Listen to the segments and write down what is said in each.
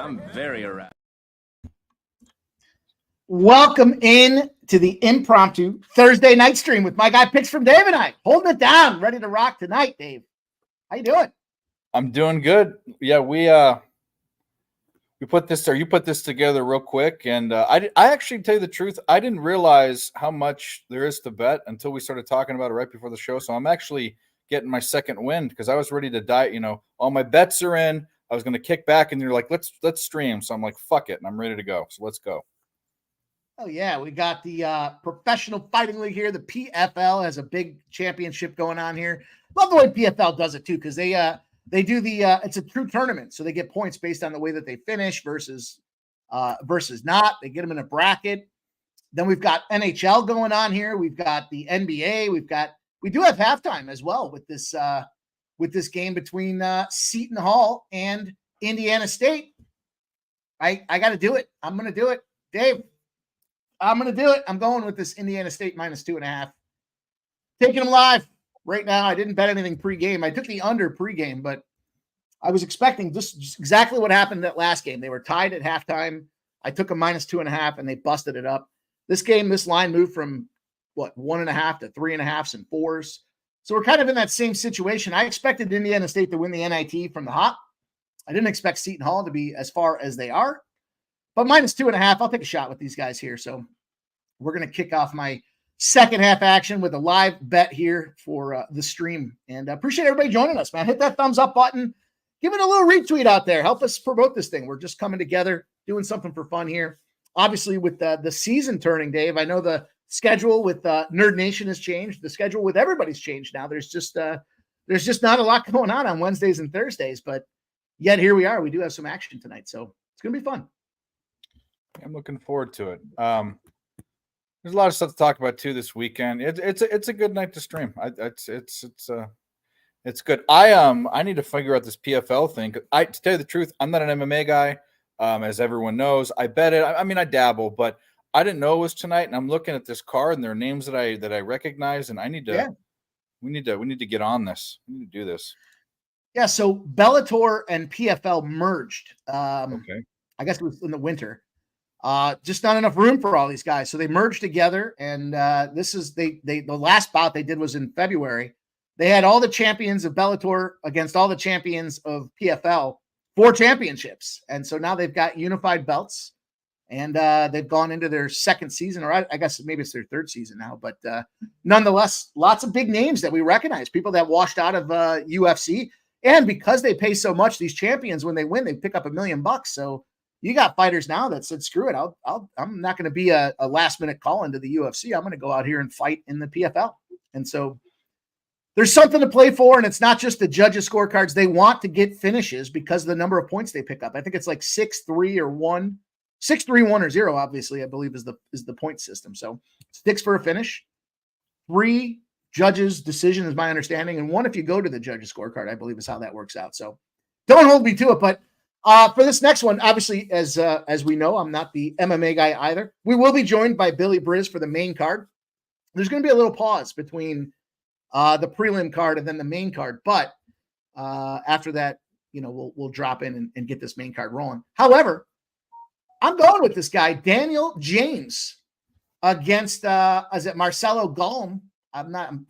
I'm very aroused. Welcome in to the impromptu Thursday night stream with my guy Picks from Dave and I. Holding it down, ready to rock tonight, Dave. How you doing? I'm doing good. Yeah, we put this, or you put this together real quick, and I actually, tell you the truth, I didn't realize how much there is to bet until we started talking about it right before the show. So I'm actually getting my second wind because I was ready to die. You know, all my bets are in. I was going to kick back, and you're like, let's stream. So I'm like, fuck it, and I'm ready to go. So let's go. Oh yeah, we got the professional fighting league here. The PFL has a big championship going on here. Love the way PFL does it too, because they do the it's a true tournament, so they get points based on the way that they finish versus not. They get them in a bracket. Then we've got NHL going on here. We've got the NBA. We do have halftime as well with this game between Seton Hall and Indiana State. I got to do it. I'm going to do it, Dave. I'm going to do it. I'm going with this Indiana State -2.5. Taking them live right now. I didn't bet anything pregame. I took the under pregame, but I was expecting just exactly what happened that last game. They were tied at halftime. I took a -2.5, and they busted it up. This game, this line moved from 1.5 to 3.5s and 4s. So we're kind of in that same situation. I expected Indiana State to win the NIT from the hop. I didn't expect Seton Hall to be as far as they are. But -2.5, I'll take a shot with these guys here. So we're going to kick off my second half action with a live bet here for the stream. And I appreciate everybody joining us, man. Hit that thumbs up button. Give it a little retweet out there. Help us promote this thing. We're just coming together, doing something for fun here. Obviously, with the season turning, Dave, I know the schedule with Nerd Nation has changed. The schedule with everybody's changed now. There's just not a lot going on Wednesdays and Thursdays. But yet here we are. We do have some action tonight. So it's going to be fun. I'm looking forward to it. There's a lot of stuff to talk about too this weekend. It's a good night to stream. It's good. I need to figure out this PFL thing. To tell you the truth, I'm not an MMA guy, as everyone knows. I bet it. I mean, I dabble, but I didn't know it was tonight. And I'm looking at this card, and there are names that I recognize, and I need to. Yeah. We need to get on this. We need to do this. Yeah. So Bellator and PFL merged. Okay. I guess it was in the winter. Just not enough room for all these guys. So they merged together, and the last bout they did was in February. They had all the champions of Bellator against all the champions of PFL for championships. And so now they've got unified belts, and they've gone into their second season, or I guess maybe it's their third season now, but nonetheless, lots of big names that we recognize, people that washed out of UFC. And because they pay so much, these champions, when they win, they pick up $1 million. So you got fighters now that said, screw it. I'm not going to be a last minute call into the UFC. I'm going to go out here and fight in the PFL. And so there's something to play for. And it's not just the judges' scorecards. They want to get finishes because of the number of points they pick up. I think it's like 6-3 or 1, 6-3, 1 or 0. Obviously, I believe is the point system. So 6 for a finish, 3 judges' decision is my understanding. And 1, if you go to the judges' scorecard, I believe is how that works out. So don't hold me to it, but for this next one, obviously, as we know, I'm not the MMA guy either. We will be joined by Billy Briz for the main card. There's going to be a little pause between the prelim card and then the main card, but after that, we'll drop in and get this main card rolling. However, I'm going with this guy, Daniel James, against is it Marcelo Golm? I'm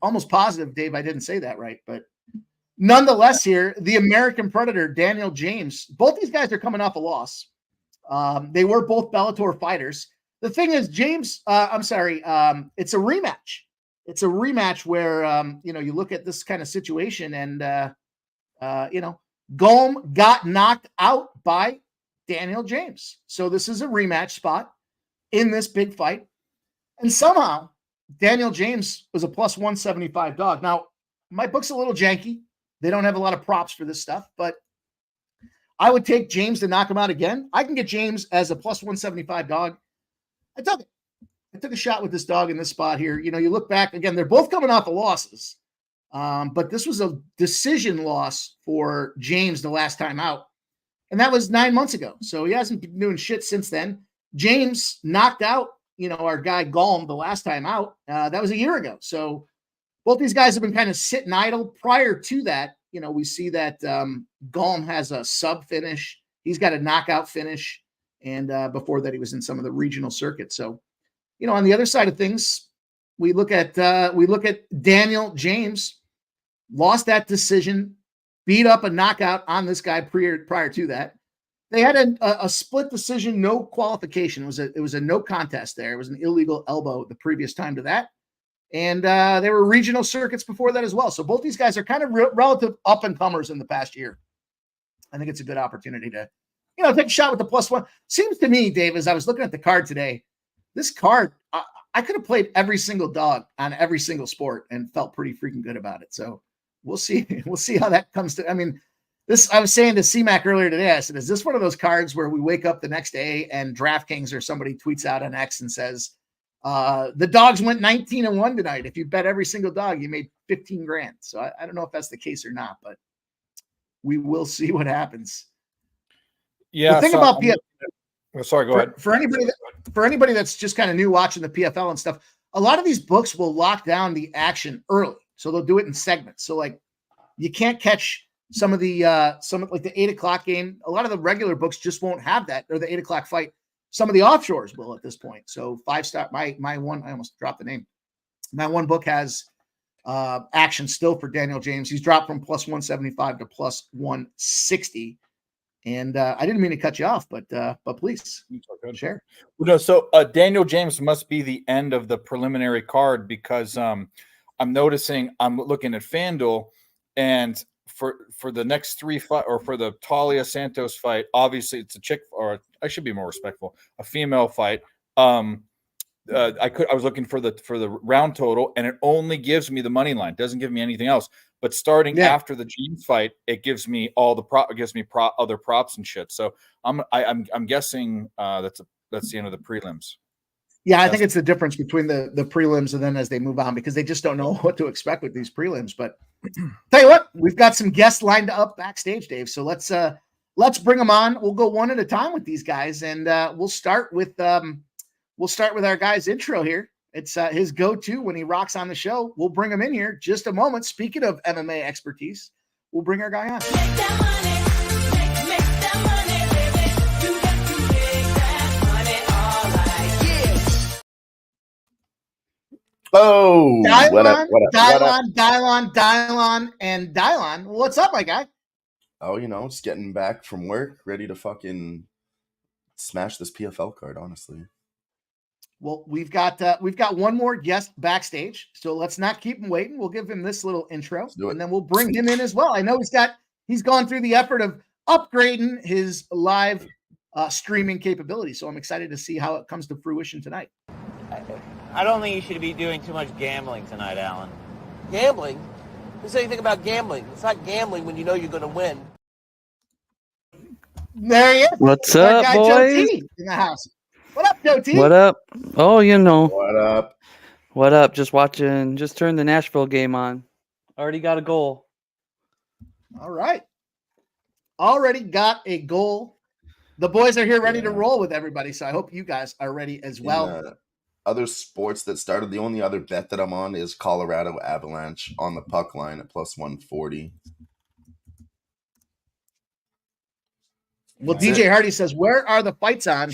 almost positive, Dave, I didn't say that right, but nonetheless, here, the American Predator, Daniel James, both these guys are coming off a loss. They were both Bellator fighters. The thing is, James, it's a rematch. It's a rematch where, you look at this kind of situation and, Golm got knocked out by Daniel James. So this is a rematch spot in this big fight. And somehow, Daniel James was a +175 dog. Now, my book's a little janky. They don't have a lot of props for this stuff, but I would take James to knock him out again. I can get James as a +175 dog. I took it. I took a shot with this dog in this spot here. You look back again, they're both coming off of losses. But this was a decision loss for James the last time out. And that was 9 months ago. So he hasn't been doing shit since then. James knocked out, our guy Golm the last time out. That was a year ago. So both these guys have been kind of sitting idle. Prior to that, we see that Golm has a sub finish. He's got a knockout finish. And before that, he was in some of the regional circuits. So, on the other side of things, we look at Daniel James, lost that decision, beat up a knockout on this guy prior to that. They had a split decision, no qualification. It was a no contest there. It was an illegal elbow the previous time to that. And there were regional circuits before that as well. So both these guys are kind of relative up-and-comers in the past year. I think it's a good opportunity to, take a shot with the +1. Seems to me, Dave, as I was looking at the card today, this card, I could have played every single dog on every single sport and felt pretty freaking good about it. So we'll see. We'll see how that comes to. I mean, I was saying to CMAC earlier today, I said, is this one of those cards where we wake up the next day and DraftKings or somebody tweets out on X and says, the dogs went 19-1 tonight. If you bet every single dog, you made 15 grand. So I don't know if that's the case or not, but we will see what happens. Yeah. The thing about PFL. Sorry, go ahead. For anybody that's just kind of new watching the PFL and stuff, a lot of these books will lock down the action early. So they'll do it in segments. So like you can't catch some of the like the 8 o'clock game. A lot of the regular books just won't have that, or the 8 o'clock fight. Some of the offshores will at this point. So 5-star, my one, I almost dropped the name. My one book has action still for Daniel James. He's dropped from +175 to +160. And I didn't mean to cut you off, but please share. No, so Daniel James must be the end of the preliminary card because I'm noticing I'm looking at FanDuel, and for the next 3 fight, or for the Talia Santos fight, obviously it's a chick, or I should be more respectful, a female fight. I was looking for the round total, and it only gives me the money line, doesn't give me anything else. But starting after the James fight, it gives me all the other props and shit. So I'm guessing that's the end of the prelims. Yeah, I think it's the difference between the prelims and then as they move on, because they just don't know what to expect with these prelims. But tell you what, we've got some guests lined up backstage, Dave. So let's bring them on. We'll go one at a time with these guys, and we'll start with our guy's intro here. It's his go-to when he rocks on the show. We'll bring him in here just a moment. Speaking of MMA expertise, we'll bring our guy on. Oh, Dylon, and Dylon. What's up, my guy? Oh, just getting back from work, ready to fucking smash this PFL card, honestly. Well, we've got one more guest backstage, so let's not keep him waiting. We'll give him this little intro, and then we'll bring him in as well. I know he's gone through the effort of upgrading his live streaming capability, so I'm excited to see how it comes to fruition tonight. I don't think you should be doing too much gambling tonight, Alan. Gambling? Who said anything about gambling? It's not gambling when you know you're going to win. There he is. What's up, guy, boys? Joe T in the house. What up, Joe T? What up? Oh, What up? What up? Just turned the Nashville game on. Already got a goal. All right. Already got a goal. The boys are here ready to roll with everybody, so I hope you guys are ready as well. Other sports that started, the only other bet that I'm on is Colorado Avalanche on the puck line at +140. Well, DJ Hardy says, where are the fights on?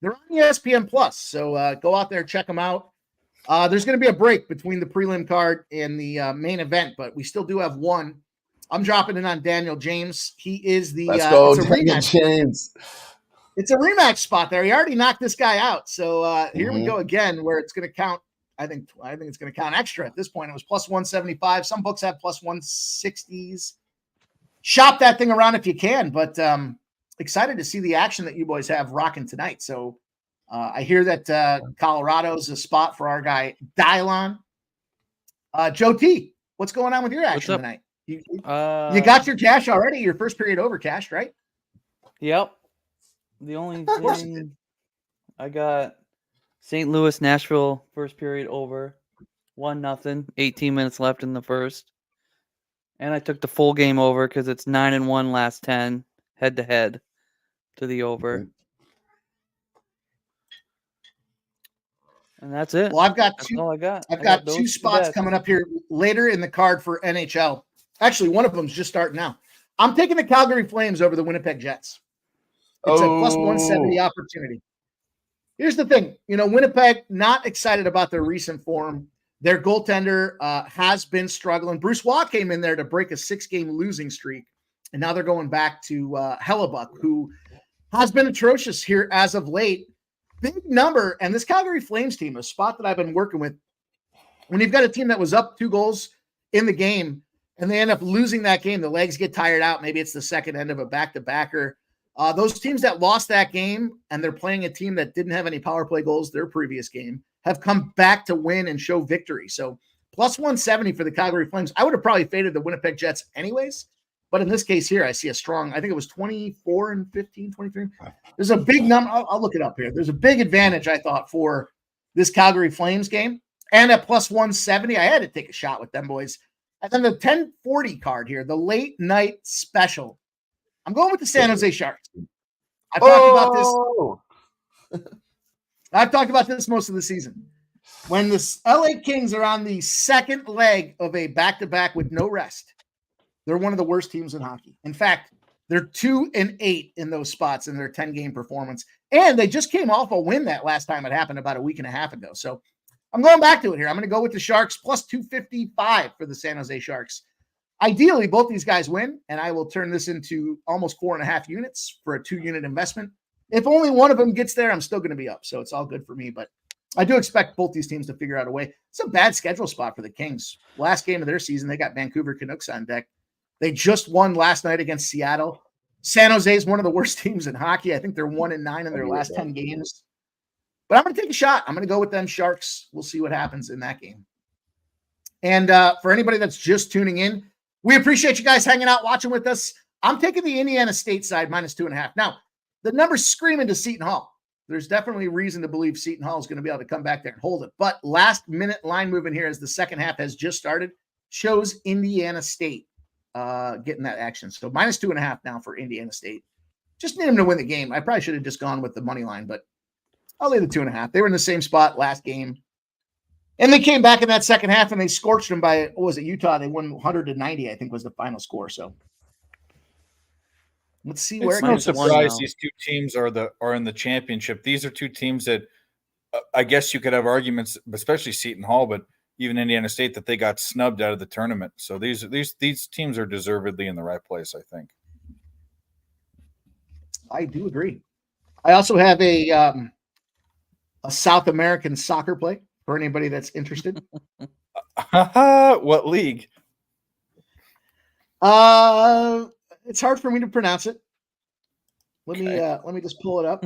They're on ESPN Plus, so go out there, check them out. There's going to be a break between the prelim card and the main event, but we still do have one. I'm dropping in on Daniel James. He is the Let's go, Daniel James. It's a rematch spot there. He already knocked this guy out, so here we go again, where it's going to count. I think it's going to count extra at this point. It was +175. Some books have +160s. Shop that thing around if you can, but excited to see the action that you boys have rocking tonight. So I hear that Colorado's a spot for our guy Dylon. Joe T, what's going on with your action tonight? You got your cash already. Your first period over cashed, right? Yep. The only thing I got St. Louis, Nashville, first period over, 1-0, 18 minutes left in the first. And I took the full game over because it's 9-1 last 10 head-to-head to the over. And that's it. Well, I've got that's all I got. I've got two spots coming up here later in the card for NHL. Actually, one of them's just starting now. I'm taking the Calgary Flames over the Winnipeg Jets. It's a plus 170 opportunity. Here's the thing. Winnipeg, not excited about their recent form. Their goaltender has been struggling. Bruce Watt came in there to break a 6-game losing streak, and now they're going back to Hellebuck, who has been atrocious here as of late. Big number, and this Calgary Flames team, a spot that I've been working with, when you've got a team that was up 2 goals in the game, and they end up losing that game, the legs get tired out. Maybe it's the second end of a back-to-backer. Those teams that lost that game, and they're playing a team that didn't have any power play goals their previous game, have come back to win and show victory. So plus 170 for the Calgary Flames. I would have probably faded the Winnipeg Jets anyways, but in this case here, I see a strong, I think it was 24 and 15, 23. There's a big number. I'll look it up here. There's a big advantage, I thought, for this Calgary Flames game. And at plus 170, I had to take a shot with them boys. And then the 1040 card here, the late night special. I'm going with the San Jose Sharks. I've talked about this most of the season. When the LA Kings are on the second leg of a back-to-back with no rest, they're one of the worst teams in hockey. In fact, they're 2-8 in those spots in their 10-game performance. And they just came off a win that last time it happened about a week and a half ago. So I'm going back to it here. I'm going to go with the Sharks plus 255 for the San Jose Sharks. Ideally, both these guys win, and I will turn this into almost 4.5 units for a 2-unit investment. If only one of them gets there, I'm still going to be up. So it's all good for me. But I do expect both these teams to figure out a way. It's a bad schedule spot for the Kings. Last game of their season, they got Vancouver Canucks on deck. They just won last night against Seattle. San Jose is one of the worst teams in hockey. I think they're 1-9 in their last 10 games. But I'm going to take a shot. I'm going to go with them Sharks. We'll see what happens in that game. And for anybody that's just tuning in, we appreciate you guys hanging out, watching with us. I'm taking the Indiana State side minus 2.5. Now, the number's screaming to Seton Hall. There's definitely reason to believe Seton Hall is going to be able to come back there and hold it. But last-minute line movement here as the second half has just started shows Indiana State getting that action. So minus 2.5 now for Indiana State. Just need them to win the game. I probably should have just gone with the money line, but I'll lay the 2.5. They were in the same spot last game. And they came back in that second half and they scorched them by, what was it, Utah? They won 100-90, I think was the final score. So let's see where it's no surprise these two teams are in the championship. These are two teams that I guess you could have arguments, especially Seton Hall, but even Indiana State, that they got snubbed out of the tournament. So these teams are deservedly in the right place, I think. I do agree. I also have a South American soccer play for anybody that's interested. What league? It's hard for me to pronounce it. Let me just pull it up.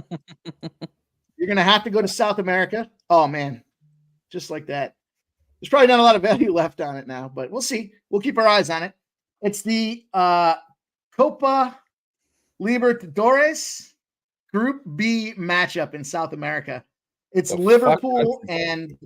You're gonna have to go to South America. Oh man, just like that. There's probably not a lot of value left on it now, but we'll see. We'll keep our eyes on it. It's the Copa Libertadores Group B matchup in South America. It's Liverpool and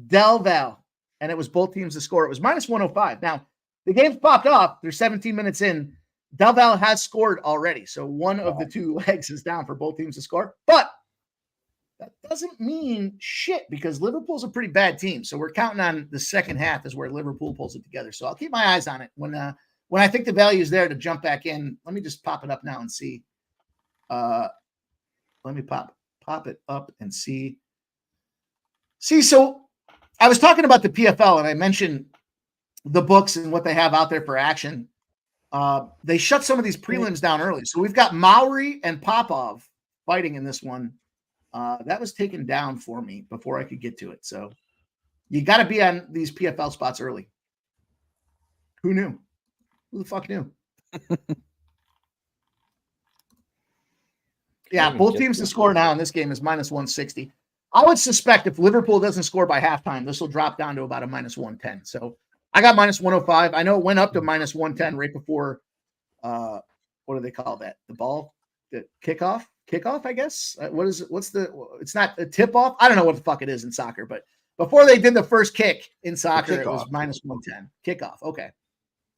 Del Valle, and it was both teams to score. It was minus 105. Now, the game's popped off. They're 17 minutes in. Del Valle has scored already, so one of the two legs is down for both teams to score. But that doesn't mean shit because Liverpool's a pretty bad team. So we're counting on the second half is where Liverpool pulls it together. So I'll keep my eyes on it. When I think the value is there to jump back in, let me just pop it up now and see. Let me pop it up and see. So I was talking about the PFL and I mentioned the books and what they have out there for action. They shut some of these prelims down early. So we've got Mauri and Popov fighting in this one. That was taken down for me before I could get to it. So you got to be on these PFL spots early. Who knew? Who the fuck knew? Yeah, both teams to score now in this game is minus 160. I would suspect if Liverpool doesn't score by halftime, this will drop down to about a minus 110. So I got minus 105. I know it went up to minus 110 right before, what do they call that? The kickoff, I guess. It's not a tip off. I don't know what the fuck it is in soccer, but before they did the first kick in soccer, it was minus 110. Kickoff. Okay.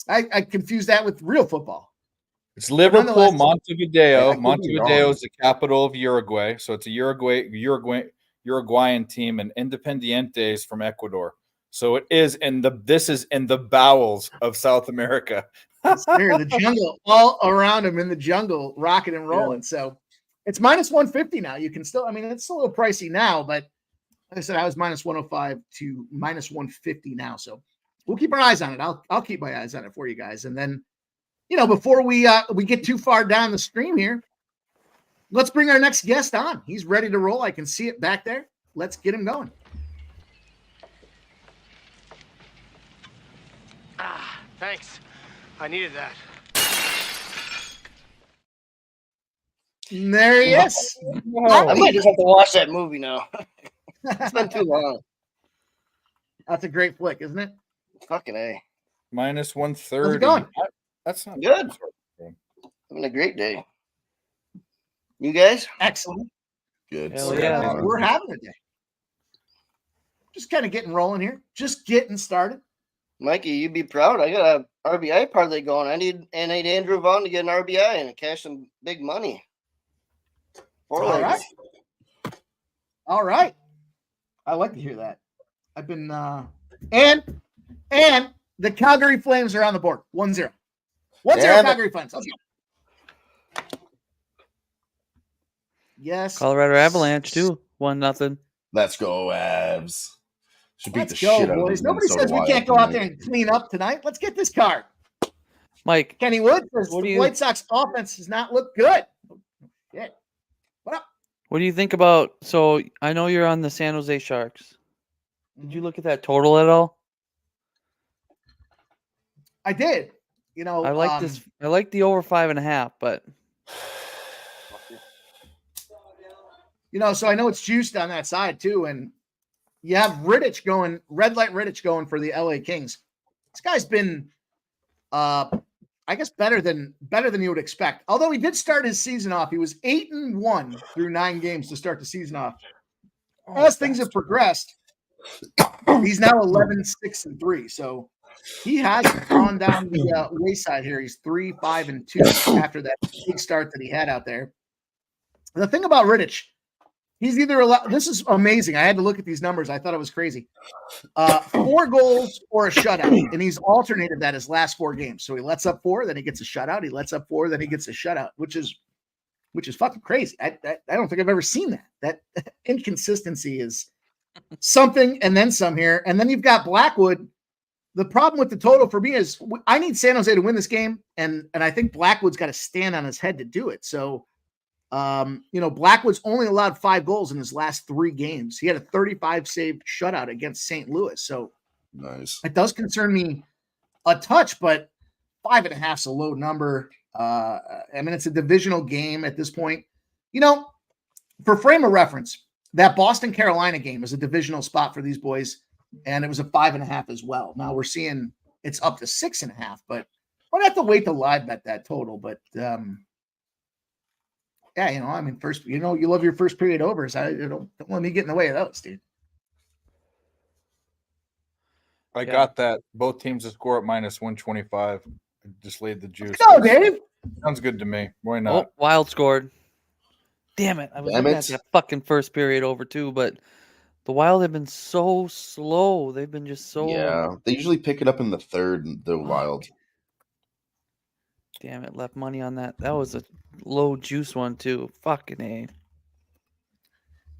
I confused that with real football. It's Liverpool, Montevideo. Montevideo is the capital of Uruguay. So it's a Uruguayan team, and Independiente from Ecuador. So this is in the bowels of South America. They're in the jungle, all around them in the jungle, rocking and rolling. So It's minus 150 now. You can still, I mean, it's a little pricey now, but like I said, I was minus 105 to minus 150 now. So we'll keep our eyes on it. I'll keep my eyes on it for you guys. And then, before we get too far down the stream here, let's bring our next guest on. He's ready to roll. I can see it back there. Let's get him going. Thanks. I needed that. And there he is. I might just have to watch that movie now. It's been too long. That's a great flick, isn't it? Fucking A. Minus How's 130. it going? That's not Good. Having a great day. You guys? Excellent. Good. Hell stuff. yeah. We're having a day. Just kind of getting rolling here. Just getting started. Mikey, you'd be proud. I got a RBI parlay going. I need Andrew Vaughn to get an RBI and cash some big money. All right. All right. I like to hear that. I've been and the Calgary Flames are on the board. 1-0. 1-0 Damn it. Calgary Flames. Let's go. Yes. Colorado Avalanche too. 1-0. Let's go, Avs. Should beat Let's the go, shit out of boys. the Nobody Minnesota says we Wild can't go out there tonight. and clean up tonight. Let's get this card. Mike, Kenny Wood says What do the you- White Sox offense does not look good. Shit. What up? what do you think about? So I know you're on the San Jose Sharks. Did you look at that total at all? I did. I like this. I like the over 5.5, but So I know it's juiced on that side too, and you have Rittich going, red light Rittich going for the LA Kings. This guy's been, I guess, better than you would expect. Although he did start his season off, he was 8-1 through 9 games to start the season off. As things have progressed, he's now 11-6-3. So he has gone down the wayside here. He's 3-5-2 after that big start that he had out there. The thing about Rittich, he's either allowed. This is amazing. I had to look at these numbers. I thought it was crazy. 4 goals or a shutout, and he's alternated that his last 4 games. So he lets up 4, then he gets a shutout. He lets up 4, then he gets a shutout, which is fucking crazy. I don't think I've ever seen that. That inconsistency is something, and then some here. And then you've got Blackwood. The problem with the total for me is I need San Jose to win this game, and I think Blackwood's got to stand on his head to do it. So. Blackwood's only allowed 5 goals in his last 3 games. He had a 35 save shutout against St. Louis. So Nice. it does concern me a touch, but 5.5 is a low number. It's a divisional game at this point. For frame of reference, that Boston Carolina game is a divisional spot for these boys, and it was a 5.5 as well. Now we're seeing it's up to 6.5, but we'll have to wait to live bet that total. But yeah, first, you love your first period overs. Don't let me get in the way of those, dude. I Yeah. got that. Both teams to score at minus 125. I just laid the juice. Go, Dave. Sounds good to me. Why oh, not? Wild scored. Damn it! I was Damn looking it. at that fucking first period over too, but the Wild have been so slow. They've been just so. Yeah, they usually pick it up in the third. The Wild. Damn it! Left money on that. That was a low juice one too. Fucking A.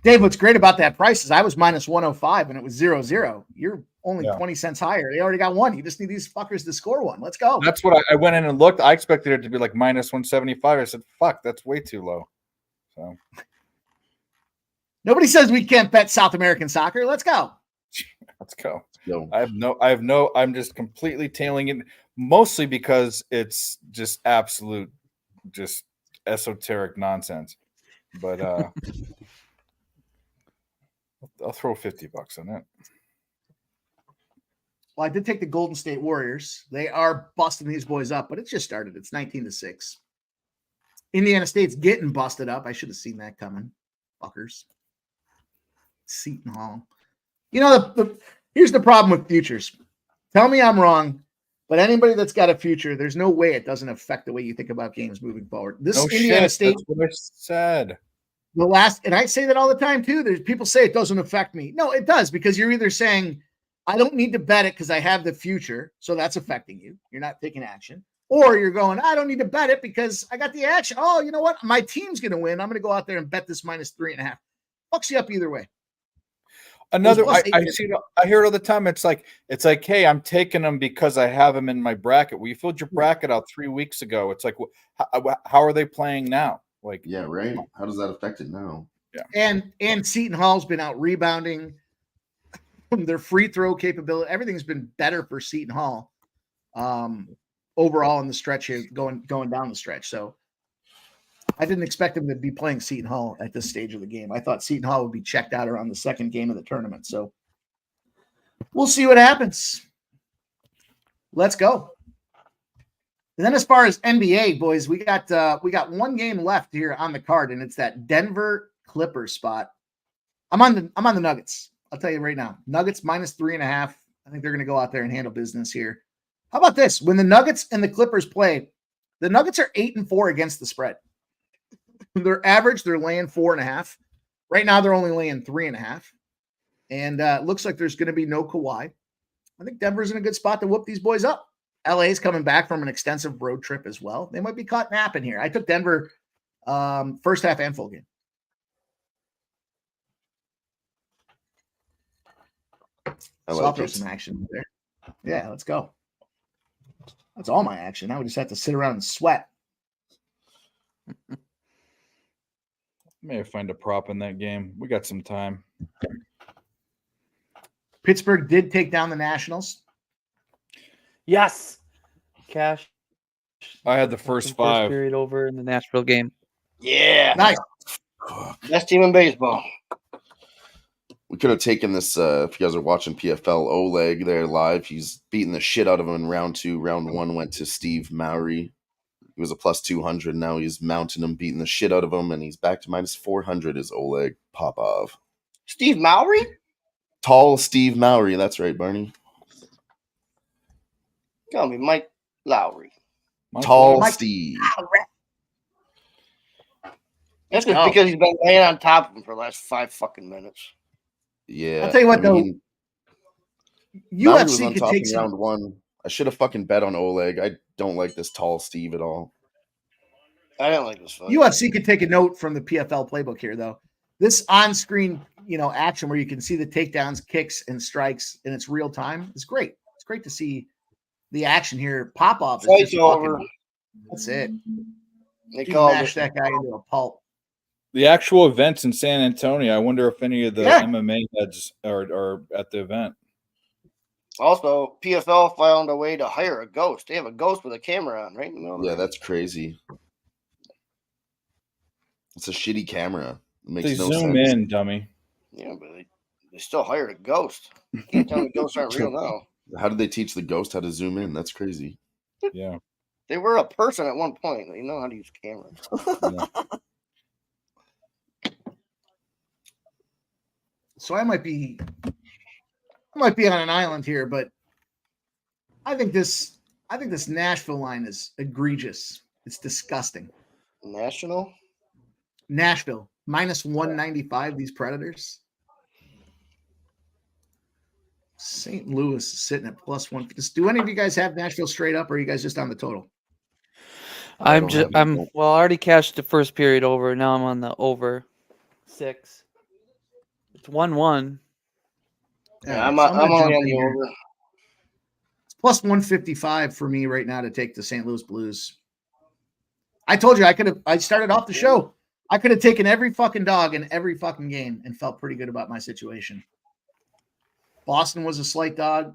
Dave, what's great about that price is I was minus 105 and it was 0-0. You're only Yeah. 20 cents higher. They already got one. You just need these fuckers to score one. Let's go. That's what I went in and looked. I expected it to be like minus 175. I said, fuck, that's way too low. So Nobody says we can't bet South American soccer. Let's go. let's go. Yo, I'm just completely tailing it, mostly because it's just absolute, just esoteric nonsense. But I'll throw $50 on it. Well, I did take the Golden State Warriors. They are busting these boys up, but it's just started. It's 19-6. Indiana State's getting busted up. I should have seen that coming. Fuckers. Seton Hall. Here's the problem with futures. Tell me I'm wrong, but anybody that's got a future, there's no way it doesn't affect the way you think about games moving forward. This No Indiana shit. State, That's what I said. and I say that all the time too. There's people say it doesn't affect me. No, it does, because you're either saying I don't need to bet it because I have the future, so that's affecting you. You're not taking action. Or you're going, I don't need to bet it because I got the action. Oh, you know what? My team's going to win. I'm going to go out there and bet this -3.5. Fucks you up either way. Another, Plus I 850. see. I hear it all the time. It's like, hey, I'm taking them because I have them in my bracket. Well, you filled your bracket out 3 weeks ago. It's like, how are they playing now? Like, Yeah, right. How does that affect it now? And Seton Hall's been out rebounding. Their free throw capability, everything's been better for Seton Hall overall in the stretch here, going down the stretch. So I didn't expect them to be playing Seton Hall at this stage of the game. I thought Seton Hall would be checked out around the second game of the tournament. So we'll see what happens. Let's go. And then as far as NBA, boys, we got one game left here on the card, and it's that Denver Clippers spot. I'm on the Nuggets. I'll tell you right now. Nuggets -3.5. I think they're going to go out there and handle business here. How about this? When the Nuggets and the Clippers play, the Nuggets are 8-4 against the spread. Their average, they're laying 4.5. Right now, they're only laying 3.5. And it looks like there's going to be no Kawhi. I think Denver's in a good spot to whoop these boys up. LA's coming back from an extensive road trip as well. They might be caught napping here. I took Denver first half and full game. I So like I'll throw it. some action there. Yeah, let's go. That's all my action. Now we just have to sit around and sweat. may find a prop in that game. We got some time. Pittsburgh did take down the Nationals. Yes. Cash. I had the first five. Period over in the Nashville game. Yeah. Nice. Best team in baseball. We could have taken this if you guys are watching PFL. Oleg there live. He's beating the shit out of him in round 2. Round 1 went to Steve Mowry. He was a plus 200. Now he's mounting him, beating the shit out of him, and he's back to minus 400 is Oleg Popov. Steve Mowry? Tall Steve Mowry. That's right, Barney. Call me Mike Lowry. Tall Mike- Steve. That's just go. because he's been laying on top of him for the last 5 fucking minutes. Yeah. I'll tell you what, though, Mowry was UFC on could top take in some. round 1. I should have fucking bet on Oleg. I don't like this Tall Steve at all. I didn't like this fight. UFC could take a note from the PFL playbook here, though. This on-screen, action where you can see the takedowns, kicks, and strikes, and it's real time is great. It's great to see the action here. Popov is Fight's just over. That's it. They He called mashed it. that guy into a pulp. The actual events in San Antonio, I wonder if any of the Yeah. MMA heads are at the event. Also, PFL found a way to hire a ghost. They have a ghost with a camera on right in the middle of the Yeah, ring. that's crazy. It's a shitty camera. It makes They no zoom sense. in, dummy. Yeah, but they still hired a ghost. You can't tell me ghosts aren't real now. How did they teach the ghost how to zoom in? That's crazy. Yeah. They were a person at one point. They know how to use cameras. So I might be on an island here, but I think this Nashville line is egregious. It's disgusting. National? Nashville minus 195. These Predators. St. Louis is sitting at plus 1. Do any of you guys have Nashville straight up, or are you guys just on the total? I don't have it. Well, I already cashed the first period over. Now I'm on the over 6. It's 1-1. Yeah, I'm so gonna only jump on in the here. over. It's plus 155 for me right now to take the St. Louis Blues. I told you I started off the show. I could have taken every fucking dog in every fucking game and felt pretty good about my situation. Boston was a slight dog.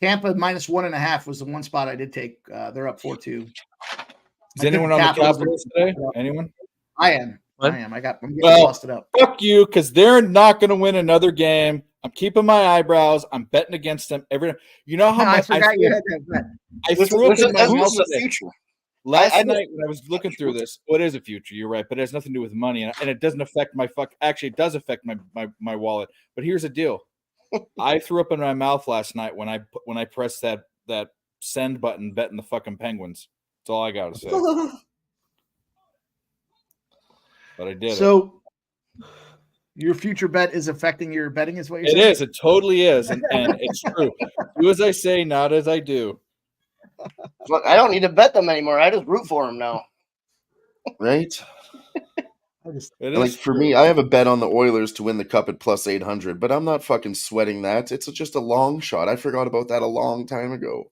Tampa minus 1.5 was the one spot I did take. They're up 4-2. Is anyone on the Capitals today? Anyone? I am. What? I'm getting Well, busted up. Fuck you, because they're not going to win another game. I'm keeping my eyebrows. I'm betting against them every. You know how I much forgot you had that bet. I threw up in my mouth This is the today. future. Last I night when I was looking through this, well, it is a future. You're right, but it has nothing to do with money, and it doesn't affect my fuck. Actually, it does affect my wallet. But here's the deal: I threw up in my mouth last night when I pressed that send button, betting the fucking Penguins. That's all I got to say. But I did. So your future bet is affecting your betting, is what you're It saying? is. It totally is, and it's true. Do as I say, not as I do. Look, I don't need to bet them anymore. I just root for them now. Right? I just It And, like, is for true. me, I have a bet on the Oilers to win the cup at plus 800, but I'm not fucking sweating that. It's just a long shot. I forgot about that a long time ago.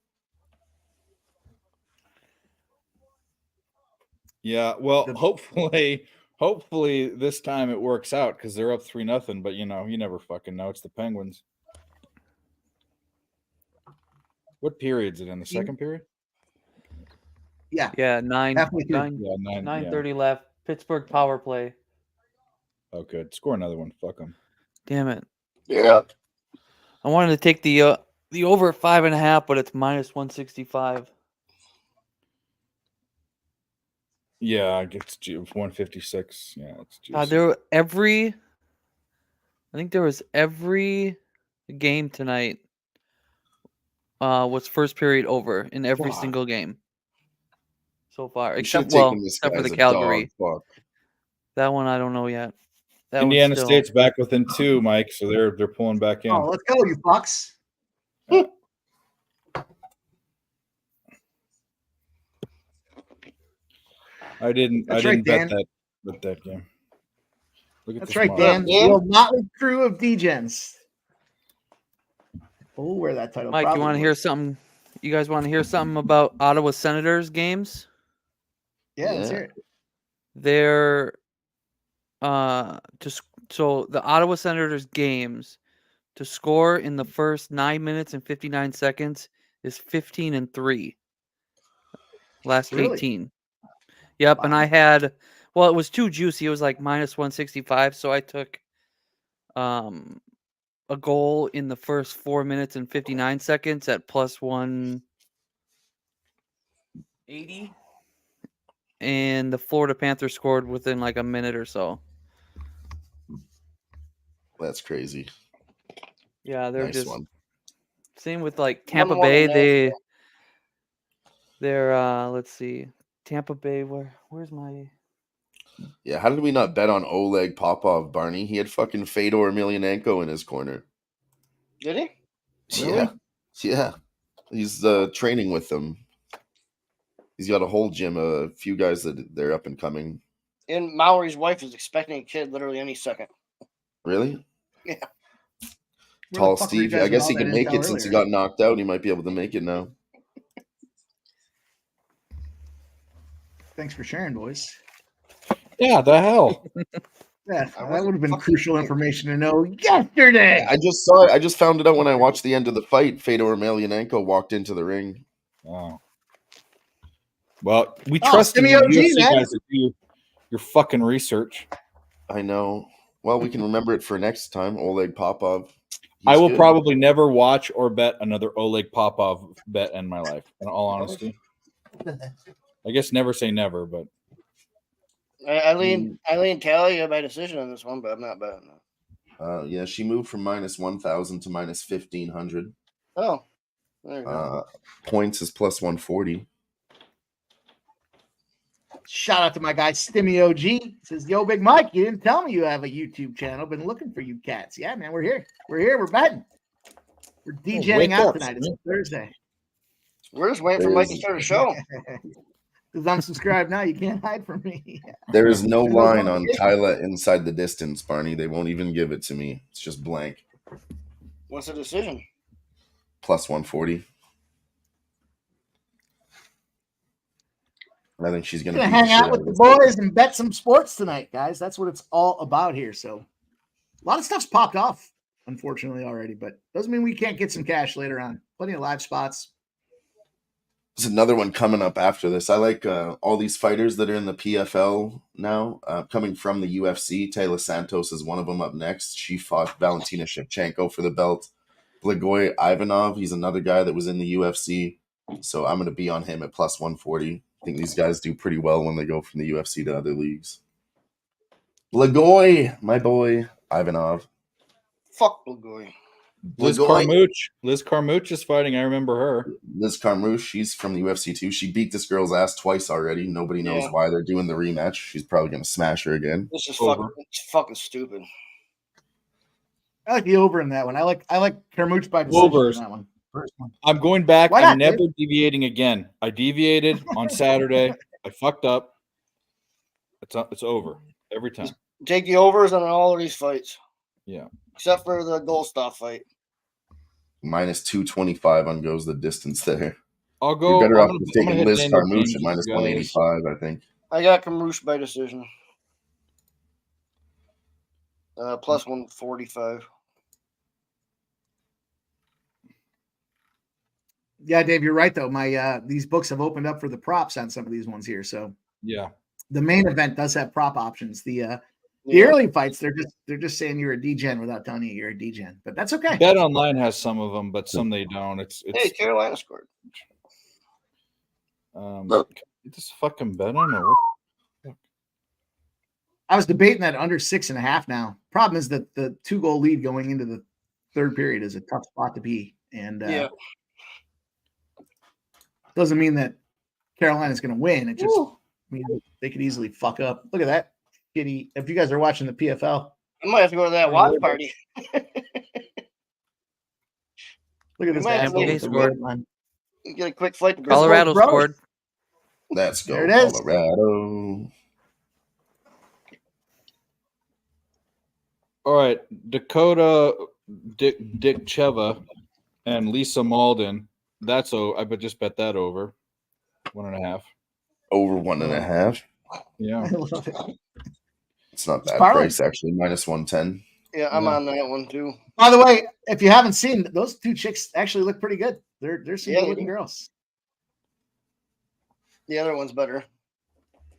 Yeah, well, The- hopefully this time it works out because they're up 3-0. But you never fucking know. It's the Penguins. What period's it in? The second period? yeah, Yeah, nine halfway through. nine Yeah, 9. 9:30 left. Pittsburgh power play. Oh, good. Score another one. Fuck them. Damn it! Yeah. I wanted to take the over at 5.5, but it's minus 165. Yeah, it's 156. Yeah, it's juicy. I think there was every game tonight was first period over in every Fuck. single game so far, You except should've taken this except guy for as the a dog. Calgary. Fuck. That one I don't know yet. That one's Indiana still- State's back within 2, Mike. So they're pulling back in. Oh, let's go, you fucks. I didn't That's right, bet Dan. that game. Look at That's this right, mark. Dan. Yeah. The old motley crew of degens. Oh, where that title? Mike, you want to hear something? You guys want to hear something about Ottawa Senators games? Yeah, let's Yeah. hear it. They're so the Ottawa Senators games to score in the first 9 minutes and 59 seconds is 15-3. Last Really? 18. Yep, and Wow. I had it was too juicy. It was like minus 165, so I took a goal in the first 4 minutes and 59 seconds at plus 180. And the Florida Panthers scored within like a minute or so. That's crazy. Yeah, they're Nice just one. same with like Tampa more Bay. than that, They're let's see. Tampa Bay, where's my Yeah, how did we not bet on Oleg Popov, Barney? He had fucking Fedor Emelianenko in his corner. Did he? Yeah. Yeah. He's training with them. He's got a whole gym, a few guys that they're up and coming. And Maury's wife is expecting a kid literally any second. Really? Yeah. Where Tall the fuck were you Steve. guys I with guess all he that can make intel it since he earlier? got knocked out. He might be able to make it now. Thanks for sharing, boys. Yeah, the hell. Yeah, I that wasn't would have been fucking crucial here. information to know yesterday. I just saw it. I just found it out when I watched the end of the fight. Fedor Emelianenko walked into the ring. Oh. Well, we Oh, trust in you Semi OG, UFC man. guys to do your fucking research. I know. Well, we can remember it for next time. Oleg Popov. I He's will good. probably never watch or bet another Oleg Popov bet in my life, in all honesty. I guess never say never, but I lean Talia by decision on this one, but I'm not betting that. Yeah, she moved from minus 1,000 to minus 1,500. Oh, there you go. Points is plus 140. Shout out to my guy Stimmy OG. Says, "Yo, Big Mike, you didn't tell me you have a YouTube channel. Been looking for you cats. Yeah, man, we're here. We're here. We're betting. We're DJing wake out up, tonight. It's Stimmy. Thursday. We're just waiting for Mike to start a show. Because I'm subscribed now. You can't hide from me. There is no No line on notification. Tyla inside the distance, Barney. They won't even give it to me. It's just blank. What's the decision? Plus 140. I think she's going Gonna to hang out with the boys and bet some sports tonight, guys. That's what it's all about here. So a lot of stuff's popped off, unfortunately, already, but doesn't mean we can't get some cash later on. Plenty of live spots. There's another one coming up after this. I like all these fighters that are in the PFL now, coming from the UFC. Taylor Santos is one of them up next. She fought Valentina Shevchenko for the belt. Blagoy Ivanov, he's another guy that was in the UFC. So I'm going to be on him at plus 140. I think these guys do pretty well when they go from the UFC to other leagues. Blagoy, my boy, Ivanov. Fuck Blagoy. Liz Carmouche is fighting. I remember her. Liz Carmouche, she's from the UFC too. She beat this girl's ass twice already. Nobody knows why they're doing the rematch. She's probably going to smash her again. This is Over. fucking stupid. I like the over in that one. I like Carmouche by decision Overs. in that one. first one. I'm going back. Why I'm not, never deviating again. I deviated on Saturday. I fucked up. It's over every time. Take the overs on all of these fights. Yeah. Except for the goal stop fight. Minus 225 on goes the distance there. I'll go. You're better I'm off gonna taking hit Liz Daniel Carmouche James, at minus guys. 185, I think. I got Carmouche by decision. Plus 145. Yeah, Dave, you're right though. My these books have opened up for the props on some of these ones here. So Yeah. the main event does have prop options. The Yeah. early fights, they're just saying you're a DGen without telling you you're a DGen. But that's okay. Bet Online has some of them, but some they don't. It's Hey, Carolina scored. Look. This fucking bet on it. I was debating that under 6.5 now. Problem is that the 2-goal lead going into the third period is a tough spot to be. And Yeah. doesn't mean that Carolina's going to win. It just means they could easily fuck up. Look at that. Kitty. If you guys are watching the PFL, I might have to go to that watch party. look at this might guy. have to They scored. Get a quick flight to Colorado Bro. scored. Let's go, There it is. Colorado. All right, Dakota Dick Cheva and Lisa Malden. I just bet that over 1.5. Over 1.5. Yeah. I love it. It's not bad parlay. price, actually. Minus 110. Yeah, I'm Yeah. on that one too. By the way, if you haven't seen, those two chicks actually look pretty good. They're some Yeah, good they looking do. girls. The other one's better.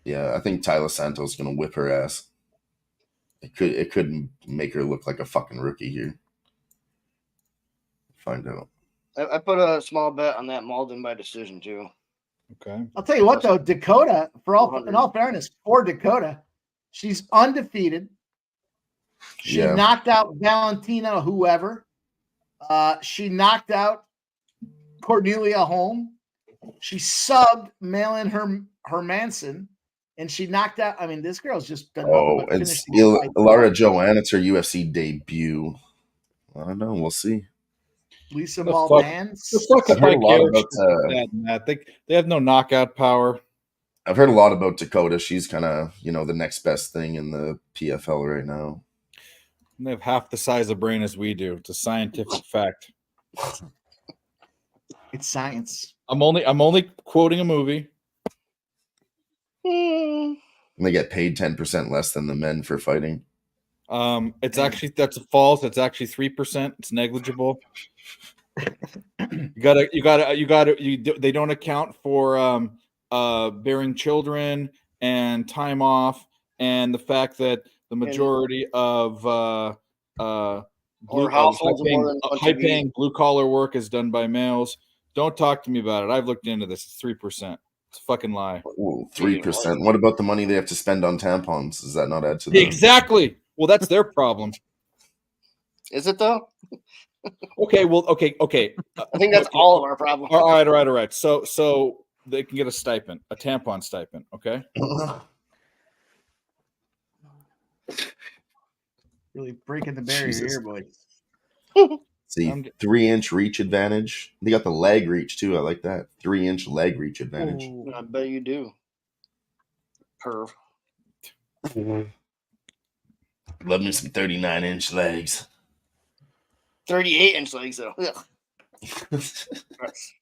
Yeah, I think Tyler Santos is gonna whip her ass. It could make her look like a fucking rookie here. Find out. I put a small bet on that Malden by decision too. Okay. I'll tell you what though, Dakota, in all 200. fairness, for Dakota, she's undefeated. She Yeah. knocked out Valentina, whoever. She knocked out Cornelia Holm. She subbed Malin Hermanson, and she knocked out. I mean, this girl's just done nothing Oh, but it's finish the fight. Ilara Joanne. It's her UFC debut. I don't know. We'll see. Lisa The fuck- Maldans. The fuck I've if heard I a lot care about, that and that. They have no knockout power. I've heard a lot about Dakota. She's kind of, the next best thing in the PFL right now. They have half the size of brain as we do. It's a scientific fact. It's science. I'm only quoting a movie. And they get paid 10% less than the men for fighting. It's actually that's false. It's actually 3%. It's negligible. They don't account for bearing children and time off and the fact that the majority of households with more than one TV. high-paying blue-collar work is done by males. Don't talk to me about it. I've looked into this. It's 3%. It's a fucking lie. Ooh, 3%. What about the money they have to spend on tampons? Does that not add to the Exactly. Well, that's their problem. Is it though? Okay. Well, okay. I think that's all of our problem. All right. So they can get a stipend, a tampon stipend. Okay. Really breaking the barrier Jesus. here, boys. See, I'm- 3-inch reach advantage. They got the leg reach too. I like that. 3-inch leg reach advantage. I bet you do. Perv. Love me some 39-inch legs. 38-inch legs though. Ugh. Gross.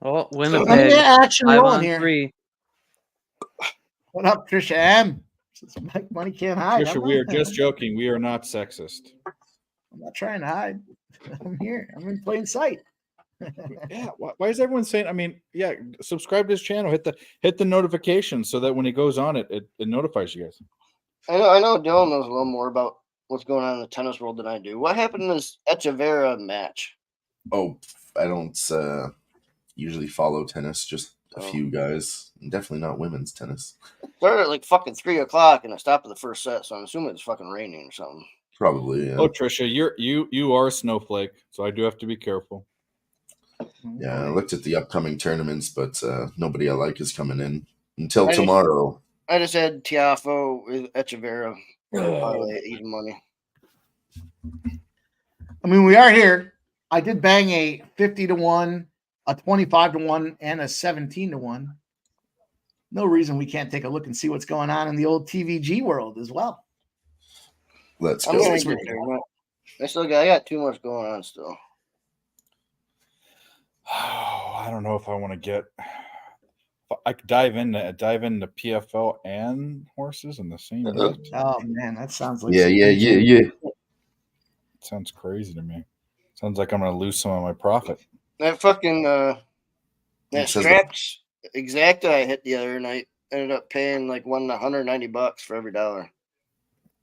Oh, Plenty of Winnipeg. action 5 rolling on here. 3. What up, Trisha M? Money can't hide. Trisha, I'm we are not- just joking. We are not sexist. I'm not trying to hide. I'm here. I'm in plain sight. Yeah. Why is everyone saying? I mean, yeah. Subscribe to his channel. Hit the notification so that when he goes on it notifies you guys. I know Dylan knows a little more about what's going on in the tennis world than I do. What happened in this Echeverria match? Oh, I don't usually follow tennis. Just a Oh. few guys. Definitely not women's tennis. Started at like fucking 3:00 and I stopped at the first set, so I'm assuming it's fucking raining or something. Probably. Yeah. Oh, Trisha, you are a snowflake, so I do have to be careful. Yeah, I looked at the upcoming tournaments, but nobody I like is coming in until I just- tomorrow. I just had Tiafo with Echeverria Parlay even money. I mean, we are here. I did bang a 50-1, a 25-1, and a 17-1. No reason we can't take a look and see what's going on in the old TVG world as well. Let's I'm go. gonna get there. No. I got too much going on still. Oh, I don't know if I want to get. I could dive into PFL and horses in the same bet. Oh man, that sounds like Yeah. Sounds crazy to me. Sounds like I'm going to lose some of my profit. That fucking It that says straps exacta I hit the other night ended up paying like $190 for every dollar.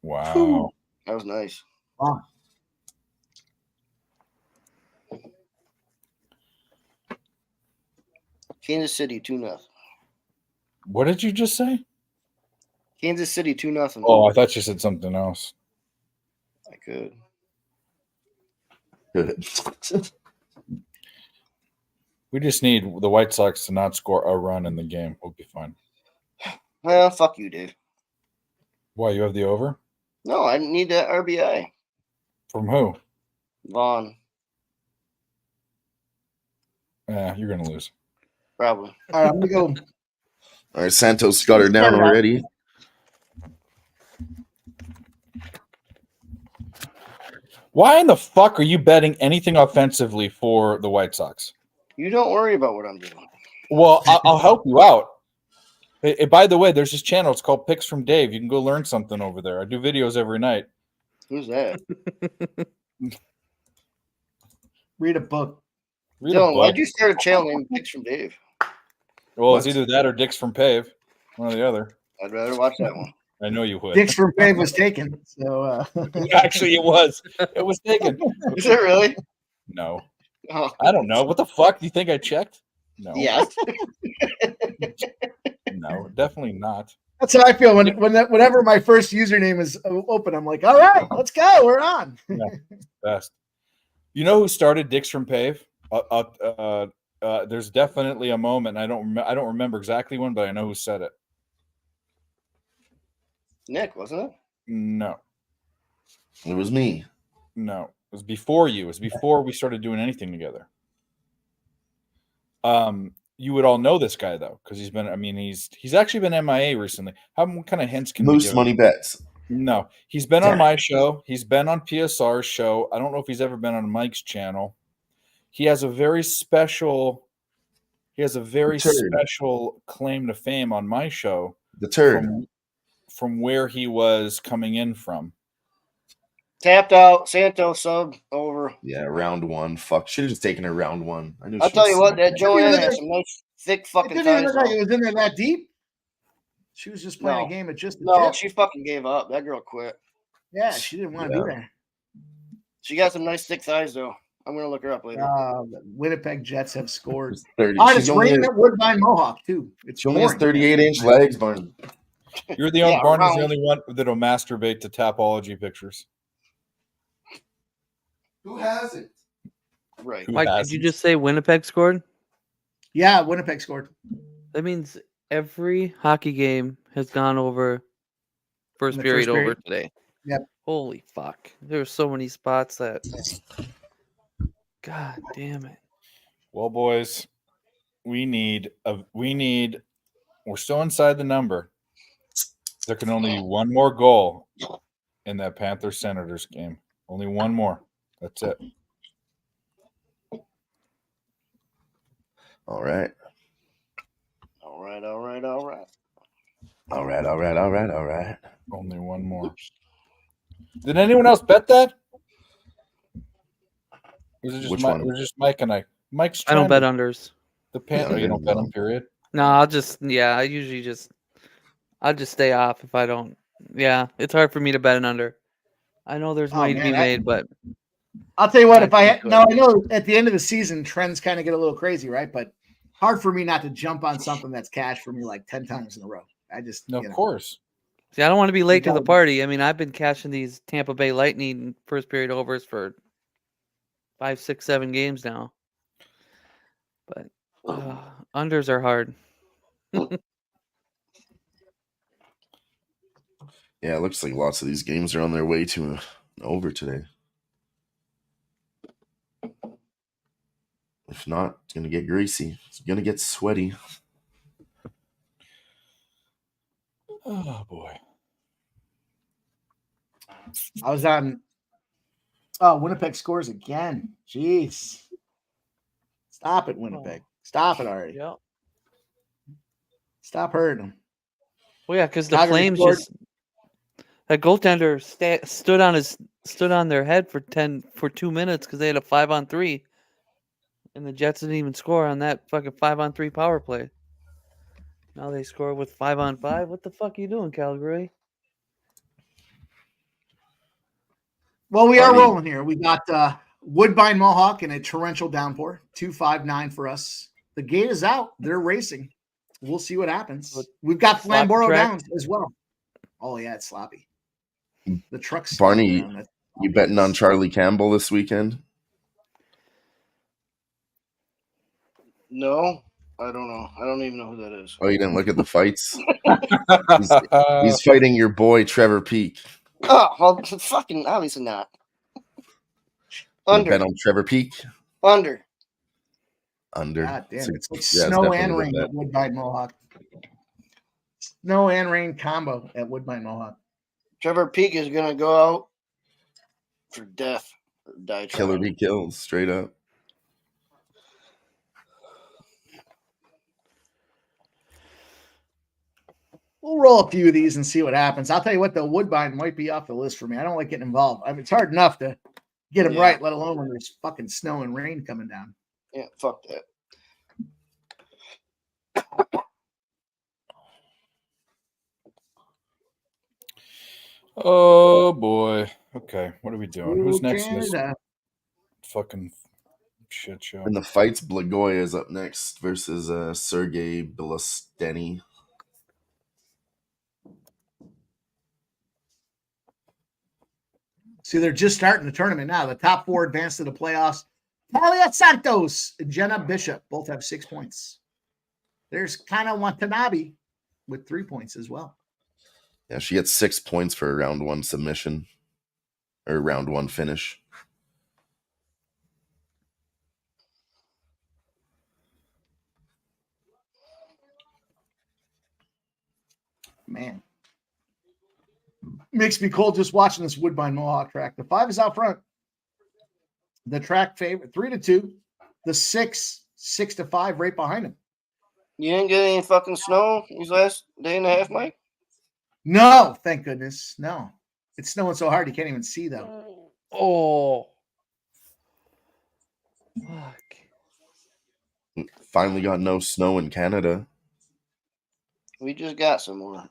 Wow. That was nice. Wow. Kansas City 2-0. What did you just say? Kansas City 2-0. Oh, I thought you said something else. I could. Good. We just need the White Sox to not score a run in the game. We'll be fine. Well, fuck you, Dave. Why, you have the over? No, I need that RBI. From who? Vaughn, Yeah, you're going to lose. probably. All right, I'm gonna go. All right, Santos got her down already. Why in the fuck are you betting anything offensively for the White Sox? You don't worry about what I'm doing. Well, I'll help you out. By the way, there's this channel. It's called Picks from Dave. You can go learn something over there. I do videos every night. Who's that? Read a book. Read a Dylan, book. why'd you start a channel named Picks from Dave? Well, it's either that or Dicks from Pave. One or the other. I'd rather watch that one. I know you would. Dix from Pave was taken. So Actually, it was. It was taken. Is it really? No. Oh, I don't know. What the fuck? Do you think I checked? No. yes. No, definitely not. that's how I feel whenever my first username is open. I'm like, all right, let's go. We're on. Best. You know who started Dicks from Pave? There's definitely a moment. I don't remember exactly when, but I know who said it. Nick, wasn't it? No. It was me. No. It was before you. It was before we started doing anything together. You would all know this guy though, because he's actually been MIA recently. What kind of hints can we Moose give? Money Bets. No, he's been on my show. He's been on PSR's show. I don't know if he's ever been on Mike's channel. He has a very special claim to fame on my show. The turd. From where he was coming in from. Tapped out. Santos sub over. Yeah, round one. Fuck. Should have just taken her round one. I knew I'll she tell was you what, sick. that Joanne had some nice, thick It fucking didn't even ties. look like though. it was in there that deep. She was just playing No. a game at just the No, tip. she fucking gave up. That girl quit. Yeah, she didn't want to Yeah. be there. She got some nice thick thighs though. I'm gonna look her up later. The Winnipeg Jets have scored. It's 30. Oh, She's it's only raining has- at Woodbine Mohawk too. It's She only has pouring. 38-inch legs, Barney. You're the only Yeah, Barney's the round. only one that'll masturbate to Tapology pictures. Who hasn't? Right. Who Mike, did hasn't? you just say Winnipeg scored? Yeah, Winnipeg scored. That means every hockey game has gone over first In the period first over period? today. Yep. Holy fuck. There were so many spots that God damn it. Well, boys, we're still inside the number. There can only be one more goal in that Panthers Senators game. Only one more. That's it. All right. All right. All right. All right. All right. All right. All right. All right. Only one more. Did anyone else bet that? Was it just Which Mike, one? it was just Mike and I? Mike's I don't bet trending. unders. The Panther. Yeah, I You don't didn't bet know. them, period. No, I usually just stay off if I don't. Yeah, it's hard for me to bet an under. I know there's Oh, money to be man, made, but I'll tell you what, if I I had, think now I know at the end of the season trends kind of get a little crazy, right? But hard for me not to jump on something that's cash for me like 10 times in a row. I just No, you of know. course. see, I don't want to be late to the gotta be- party. I mean, I've been cashing these Tampa Bay Lightning first period overs for 5, 6, 7 games now. But unders are hard. Yeah, it looks like lots of these games are on their way to an over today. If not, it's gonna get greasy. It's gonna get sweaty. Oh boy. I was on. Oh, Winnipeg scores again. Jeez. Stop it, Winnipeg. Stop it already. Yeah. Stop hurting them. Well, yeah, because the Calgary Flames scored. just that goaltender stood on their head for 2 minutes because they had a 5-on-3, and the Jets didn't even score on that fucking 5-on-3 power play. Now they score with 5-on-5. What the fuck are you doing, Calgary? Well, we are Barney. rolling here. We got Woodbine Mohawk and a torrential downpour. 2-5-9 for us. The gate is out. They're racing. We'll see what happens. We've got Sloppy Flamborough track. Downs as well. Oh yeah, it's sloppy. The truck's Barney, sloppy around. you betting on Charlie Campbell this weekend? No, I don't know. I don't even know who that is. Oh, you didn't look at the fights? He's fighting your boy Trevor Peak. Oh, well, fucking obviously not. You Under. bet on Trevor Peak? Under. God damn, it's like yeah, snow definitely and a rain bet. at Woodbine Mohawk. Snow and rain combo at Woodbine Mohawk. Trevor Peak is gonna go out for death or die trying. Killer be killed, straight up. We'll roll a few of these and see what happens. I'll tell you what, the Woodbine might be off the list for me. I don't like getting involved. I mean, it's hard enough to get them Yeah. right, let alone when there's fucking snow and rain coming down. Yeah, fuck that. Oh boy. Okay, what are we doing? Who's Ooh, next in this Canada. fucking shit show? In the fights, Blagoy is up next versus Sergey Belosteny. See, they're just starting the tournament now. The top four advance to the playoffs. Talia Santos and Jenna Bishop both have 6 points. There's Kana Watanabe with 3 points as well. Yeah, she gets 6 points for a round one submission or round one finish. Man. Makes me cold just watching this Woodbine Mohawk track. The 5 is out front. The track favorite 3-2. The 6-5 right behind him. You didn't get any fucking snow these last day and a half, Mike? No, thank goodness. No. It's snowing so hard you can't even see though. Oh. Fuck. Finally got no snow in Canada. We just got some more.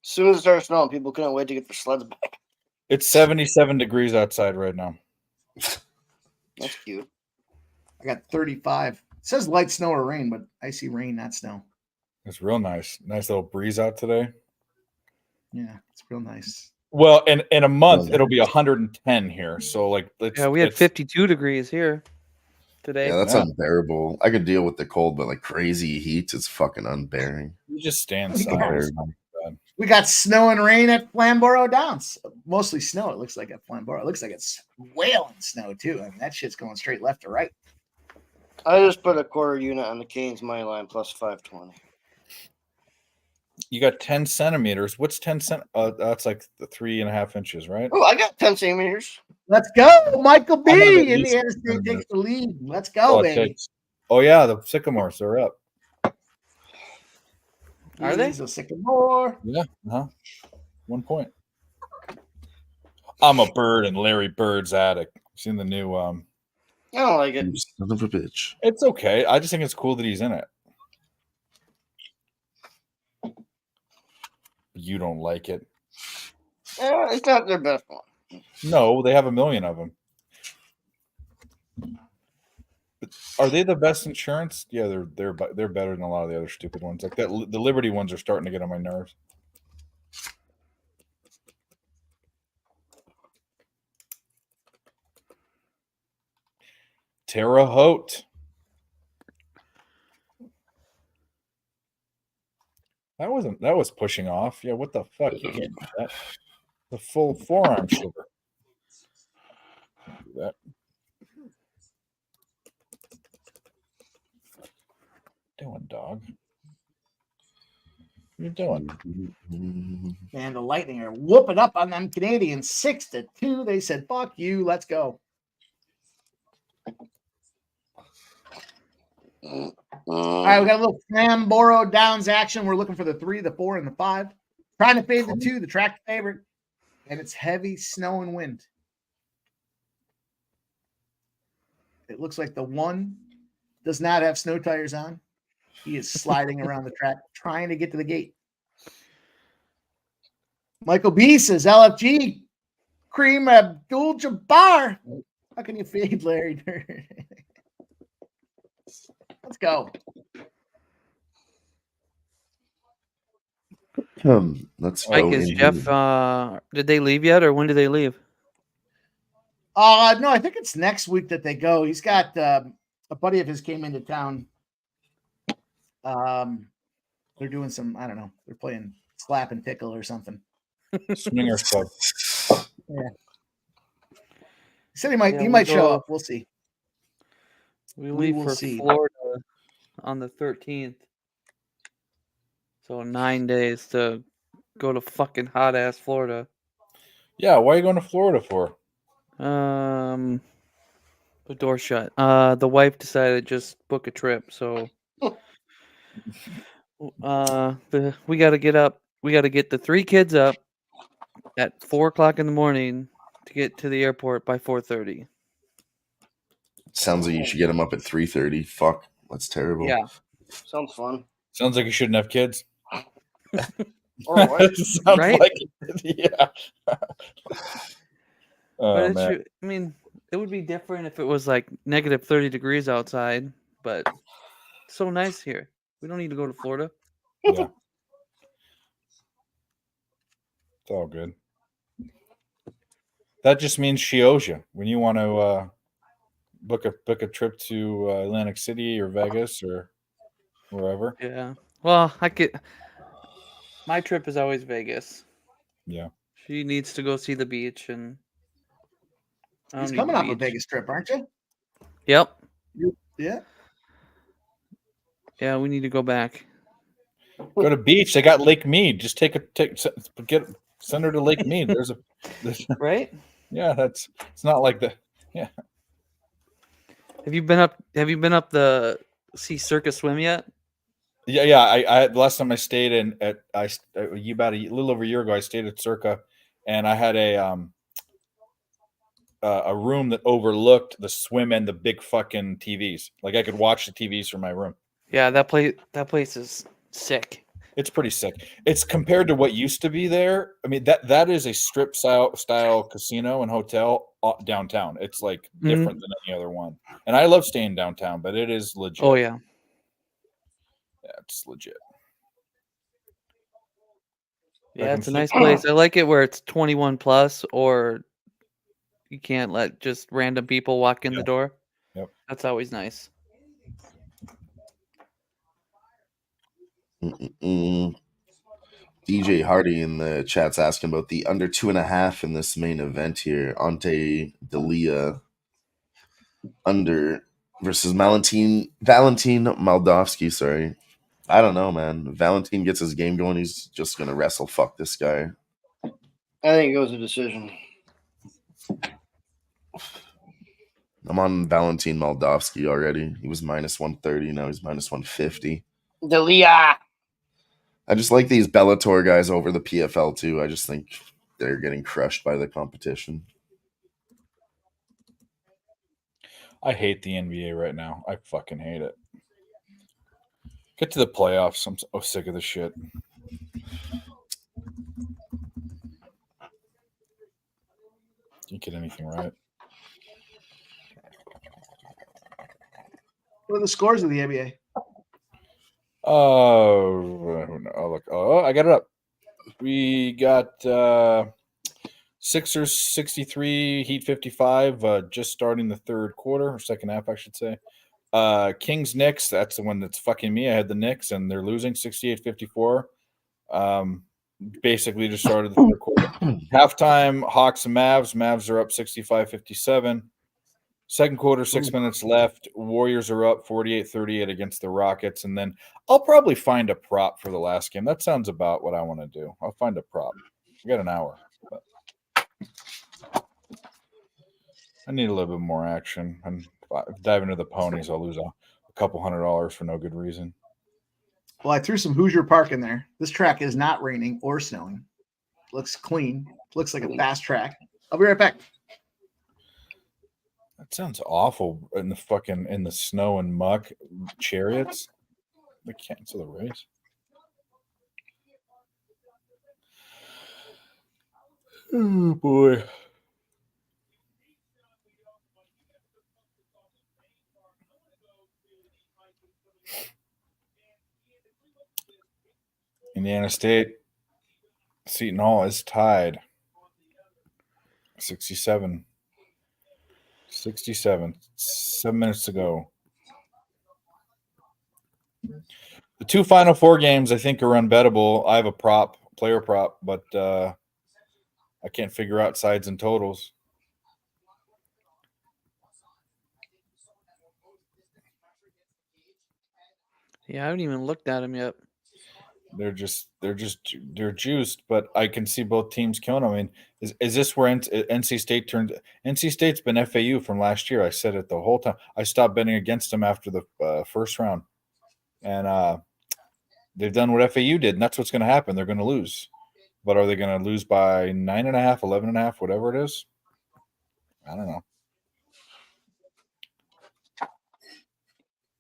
As soon as it started snowing, people couldn't wait to get their sleds back. It's 77 degrees outside right now. That's cute. I got 35. It says light snow or rain, but I see rain, not snow. It's real nice. Nice little breeze out today. Yeah, it's real nice. Well, in a month Yeah. it'll be 110 here. So like Yeah, we had 52 degrees here today. Yeah, that's Yeah. unbearable. I could deal with the cold, but like crazy heat is fucking unbearing. You just stand Think about side. it. We got snow and rain at Flamborough Downs. Mostly snow, it looks like at Flamborough. It looks like it's wailing snow, too. I mean, that shit's going straight left to right. I just put a quarter unit on the Canes money line plus 520. You got 10 centimeters. What's 10 cent? That's like the 3.5 inches, right? Oh, I got 10 centimeters. Let's go. Michael B. I'm gonna at least- Indiana State takes the lead. Let's go, Oh, it baby. takes- oh yeah, the Sycamores are up. Are they? He's a sycamore. Yeah, 1 point. I'm a bird and Larry Bird's attic. Seen the new I don't like it. You son of a bitch. It's okay. I just think it's cool that he's in it. You don't like it. It's not their best one. No, they have a million of them. Are they the best insurance? Yeah, they're better than a lot of the other stupid ones. Like that, the Liberty ones are starting to get on my nerves. Terre Haute. That was pushing off. Yeah, what the fuck? You can't do that. The full forearm shiver. Can't do that. Doing, dog? What are you doing? Man, the Lightning are whooping up on them Canadians 6-2. They said, fuck you, let's go. All right, we got a little Flamborough Downs action. We're looking for the 3, the 4, and the 5. Trying to fade the 2, the track favorite. And it's heavy snow and wind. It looks like the 1 does not have snow tires on. He is sliding around the track, trying to get to the gate. Michael B says, LFG, Kareem Abdul-Jabbar. How can you fade Larry Bird? Let's go. Let's Mike, go. is into- Jeff? Did they leave yet, or when did they leave? No, I think it's next week that they go. He's got a buddy of his came into town. They're doing some, I don't know, they're playing slap and tickle or something. Swingers club. Yeah. He said he might Yeah, he we might show go- up. We'll see. We We leave will for see. Florida on the 13th. So 9 days to go to fucking hot ass Florida. Yeah, why are you going to Florida for? The door shut. The wife decided to just book a trip, so we got to get up. We got to get the 3 kids up at 4 o'clock in the morning to get to the airport by 4:30. Sounds like you should get him up at 3:30. Fuck, that's terrible. Yeah. Sounds fun. Sounds like you shouldn't have kids. Or what? Sounds Right? like it. Yeah. Oh, But man. I mean, it would be different if it was like negative 30 degrees outside, but it's so nice here. We don't need to go to Florida. Yeah. It's all good. That just means she owes you when you want to book a trip to Atlantic City or Vegas or wherever. Yeah. Well, my trip is always Vegas. Yeah. She needs to go see the beach, and I don't He's need coming the off a beach. Vegas trip, aren't you? Yep. Yeah. Yeah, we need to go back. Go to beach. They got Lake Mead. Just send her to Lake Mead. There's Right? yeah. It's not like the Have you been up the Sea Circus swim yet? Yeah. I the last time I stayed about a little over a year ago, I stayed at Circa, and I had a room that overlooked the swim and the big fucking TVs. Like I could watch the TVs from my room. Yeah, that place is sick. It's pretty sick. It's compared to what used to be there. I mean, that is a strip style casino and hotel downtown. It's like different than any other one. And I love staying downtown, but it is legit. Oh yeah. Yeah, it's legit. Yeah, can it's a see- nice place. I like it where it's 21 plus, or you can't let just random people walk in Yeah. the door. Yep. That's always nice. DJ Hardy in the chat's asking about the under 2.5 in this main event here. Ante Delia under versus Valentin Moldavsky. Sorry, I don't know, man. Valentin gets his game going. He's just gonna wrestle fuck this guy. I think it was a decision. I'm on Valentin Moldavsky already. He was minus 130. Now he's minus 150. Delia. I just like these Bellator guys over the PFL too. I just think they're getting crushed by the competition. I hate the NBA right now. I fucking hate it. Get to the playoffs. I'm so sick of this shit. Can't get anything right. What are the scores of the NBA? Oh, look. Oh, I got it up. We got Sixers 63, Heat 55, just starting the third quarter, or second half, I should say. Kings Knicks, that's the one that's fucking me. I had the Knicks, and they're losing 68-54. Basically just started the third quarter. Halftime, Hawks and Mavs. Mavs are up 65-57. Second quarter, 6 minutes left. Warriors are up 48-38 against the Rockets. And then I'll probably find a prop for the last game. That sounds about what I want to do. I'll find a prop. We got an hour. But I need a little bit more action. And dive into the ponies, I'll lose a couple $100 for no good reason. Well, I threw some Hoosier Park in there. This track is not raining or snowing. Looks clean. Looks like a fast track. I'll be right back. That sounds awful in the snow and muck. Chariots. They cancel the race. Oh boy. Indiana State, Seton Hall is tied. 67. 7 minutes to go. The two Final Four games, I think, are unbettable. I have a player prop, but I can't figure out sides and totals. Yeah, I haven't even looked at them yet. They're juiced, but I can see both teams killing them. I mean, is this where NC State turned? NC State's been FAU from last year. I said it the whole time. I stopped betting against them after the first round, and they've done what FAU did, and that's what's going to happen. They're going to lose, but are they going to lose by 9.5, 11.5, whatever it is? I don't know.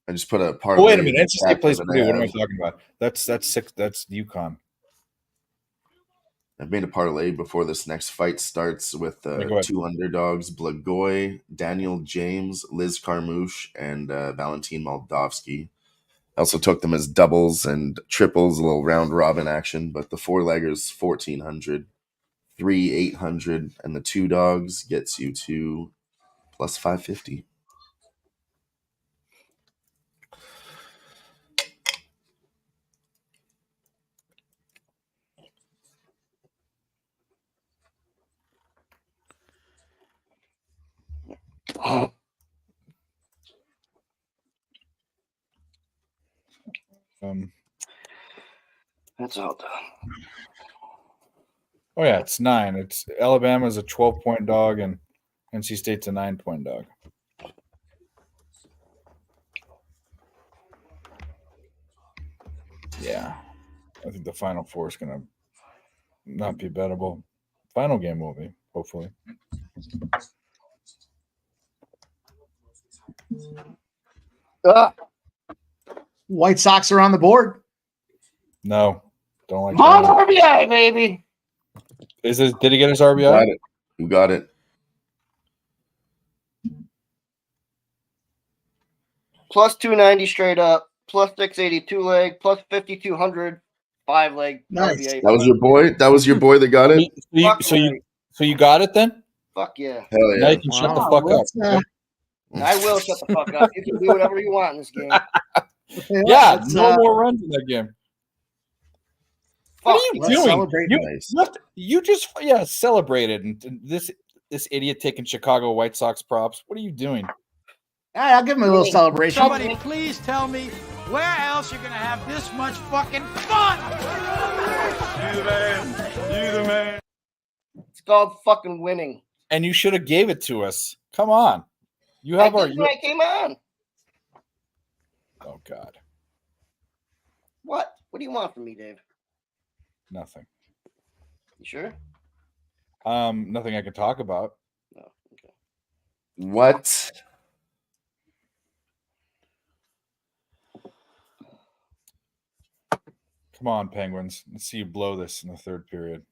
I just put a part. Oh, wait a minute. NC State plays Purdue. What am I talking about? That's 6. That's UConn. I've made a parlay before this next fight starts with two underdogs: Blagoy, Daniel James, Liz Carmouche, and Valentin Moldavsky. I also took them as doubles and triples, a little round robin action. But the 4-leggers 1,400, 3 800, and the 2 dogs gets you to plus 550. That's all done. Oh yeah, it's 9. It's Alabama's a 12-point dog and NC State's a 9-point dog. Yeah, I think the Final Four is going to not be bettable. Final game will be, hopefully. White Sox are on the board. No, don't like On that. RBI, baby. Did he get his RBI? You got it. Plus 290 straight up, plus 680 2-leg, plus 5,200 5-leg. Nice. RBI. That was your boy. That was your boy that got it. So you got it then? Fuck yeah. Hell Now yeah! you can shut the fuck up. I will shut the fuck up. You can do whatever you want in this game. Yeah, no more runs in that game. What are you let's doing? celebrate. You just celebrated, and this idiot taking Chicago White Sox props. What are you doing? All right, I'll give him a little celebration. Somebody please tell me where else you're going to have this much fucking fun? You the man. It's called fucking winning. And you should have gave it to us. Come on. You have our. I came on. Oh God. What? What do you want from me, Dave? Nothing. You sure? Nothing I can talk about. No. Okay. What? Come on, Penguins. Let's see you blow this in the third period.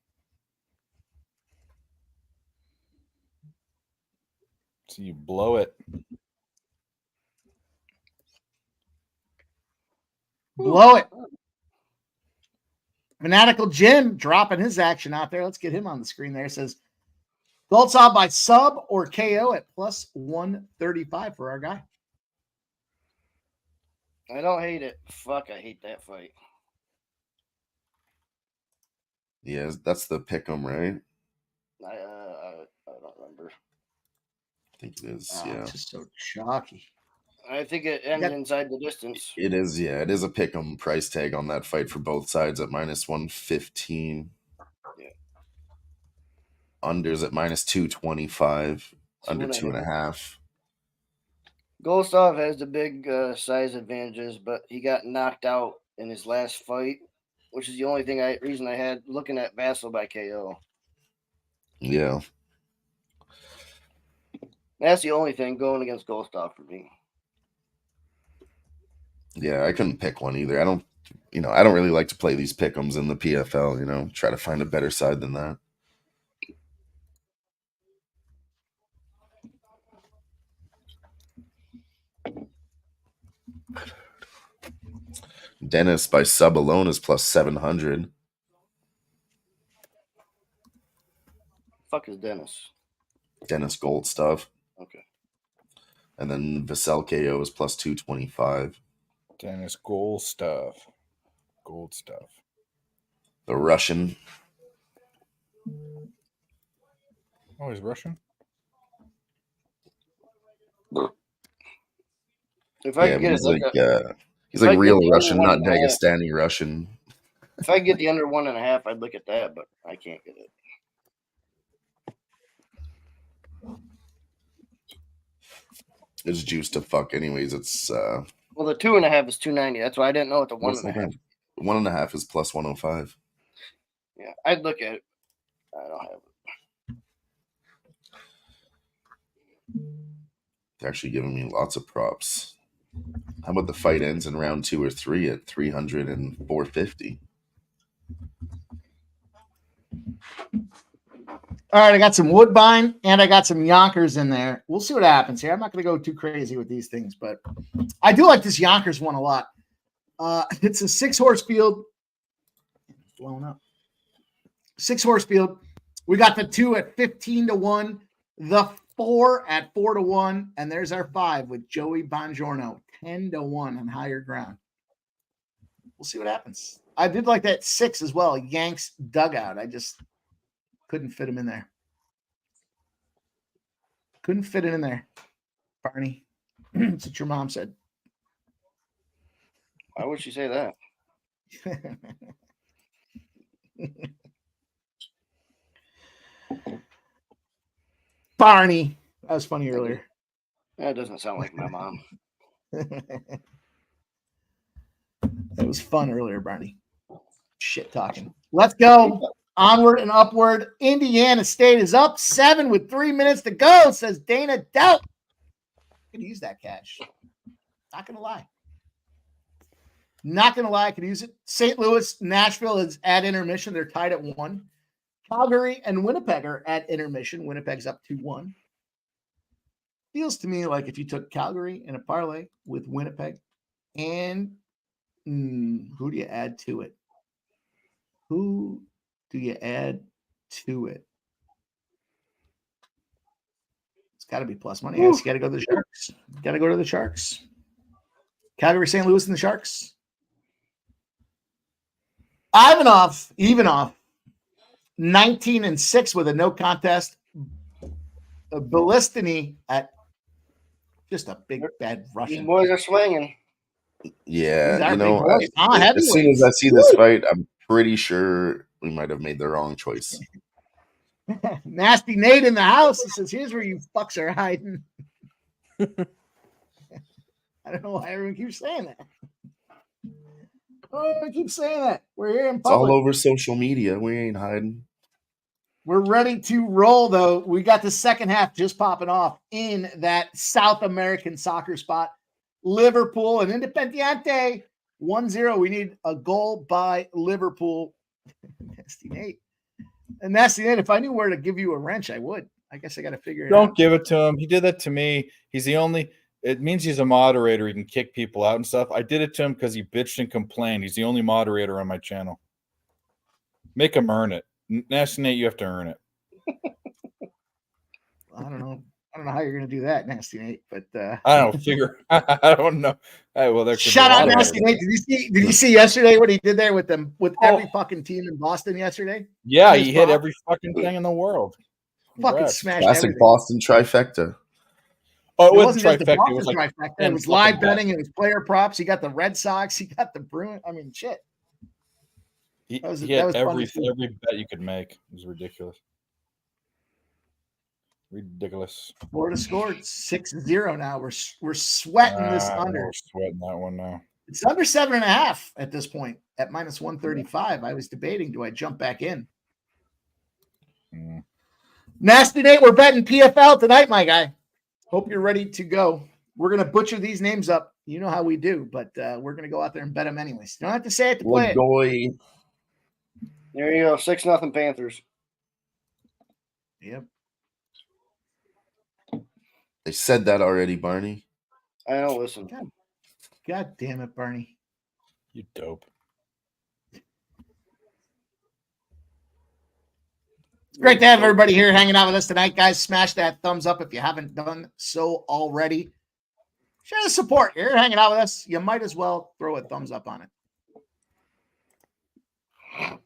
See you blow it. Blow it. Fanatical Jim dropping his action out there. Let's get him on the screen there. It says Goltz out by sub or KO at plus 135 for our guy. I don't hate it. Fuck, I hate that fight. Yeah, that's the pick'em, right? I don't remember. I think it is. Oh, Yeah, it's just so chalky. I think it ends inside the distance. it is. Yeah, it is a pick'em price tag on that fight for both sides at -115. Yeah. Unders at -225. Under 2.5. Golstov has the big size advantages, but he got knocked out in his last fight, which is the only reason I had looking at Vasyl by KO. Yeah. That's the only thing going against Golstov for me. Yeah, I couldn't pick one either. I don't really like to play these pick'ems in the PFL, try to find a better side than that. Dennis by sub alone is +700. Fuck is Dennis? Dennis Gold stuff. Okay. And then Vasyl KO is +225. Dennis Gold stuff. Gold stuff. The Russian. Oh, he's Russian? If I could get he's it, he's like real Russian, not Dagestani Russian. If I could get the under 1.5, I'd look at that, but I can't get it. It's juiced to fuck anyways. It's well, the 2.5 is 290. That's why I didn't know what the 1.5. 1.5 is +105. Yeah, I'd look at it. I don't have it. They're actually giving me lots of props. How about the fight ends in round 2 or 3 at 300 and 450? All right, I got some Woodbine and I got some Yonkers in there. We'll see what happens here. I'm not going to go too crazy with these things, but I do like this Yonkers one a lot. It's a 6-horse field. Blown up. 6-horse field. We got the 2 at 15-1, the 4 at 4-1, and there's our 5 with Joey Bongiorno, 10-1 on higher ground. We'll see what happens. I did like that 6 as well, Yanks dugout. I just couldn't fit him in there. Couldn't fit it in there, Barney. That's what your mom said. Why would she say that? Barney. That was funny earlier. That doesn't sound like my mom. It was fun earlier, Barney. Shit talking. Let's go. Onward and upward. Indiana State is up 7 with 3 minutes to go, says Dana Doubt. I could use that cash. Not going to lie. Not going to lie. I could use it. St. Louis, Nashville is at intermission. They're tied at 1. Calgary and Winnipeg are at intermission. Winnipeg's up 2-1. Feels to me like if you took Calgary in a parlay with Winnipeg and who do you add to it? Who do you add to it? It's got to be plus money. You got to go to the Sharks. Got to go to the Sharks. Calgary, St. Louis, and the Sharks. Ivanov, 19-6 with a no contest. Balistini at just a big bad Russian. These boys are swinging. Yeah, as soon as I see this fight, I'm pretty sure we might have made the wrong choice. Nasty Nate in the house. He says, "Here's where you fucks are hiding." I don't know why everyone keeps saying that. Oh, I keep saying that. We're here in public. It's all over social media. We ain't hiding. We're ready to roll, though. We got the second half just popping off in that South American soccer spot. Liverpool and Independiente 1-0. We need a goal by Liverpool. Nasty Nate. And Nasty Nate, if I knew where to give you a wrench, I would. I guess I got to figure it out. Don't give it to him. He did that to me. He's the only – it means he's a moderator. He can kick people out and stuff. I did it to him because he bitched and complained. He's the only moderator on my channel. Make him earn it. Nasty Nate, you have to earn it. I don't know. I don't know how you're going to do that, Nasty Nate, but I don't figure. I don't know. Hey, well, there could be shout a out lot of Nasty ways. Nate. Did you see yesterday what he did there with them with every fucking team in Boston yesterday? Yeah, His he hit bot every fucking thing in the world. fucking Congrats. smashed Classic everything. Boston trifecta. Oh, it It wasn't wasn't just the trifecta. It was Boston like trifecta. 10 It was fucking live bets. betting. It was player props. He got the Red Sox. He got the Bruins. I mean, shit. He That was hit fun to every see. bet you could make. It was ridiculous. Ridiculous. Florida scored 6-0 now. We're sweating this under. We're sweating that one now. It's under 7.5 at this point at minus 135. I was debating, do I jump back in? Mm. Nasty Nate, we're betting PFL tonight, my guy. Hope you're ready to go. We're going to butcher these names up. You know how we do, but we're going to go out there and bet them anyways. You don't have to say it to play it. Lagoy. There you go. 6-0 Panthers. Yep. They said that already, Barney. I don't listen. God damn it, Barney. You dope. It's great to have everybody here hanging out with us tonight, guys. Smash that thumbs up if you haven't done so already. Share the support. You're hanging out with us. You might as well throw a thumbs up on it.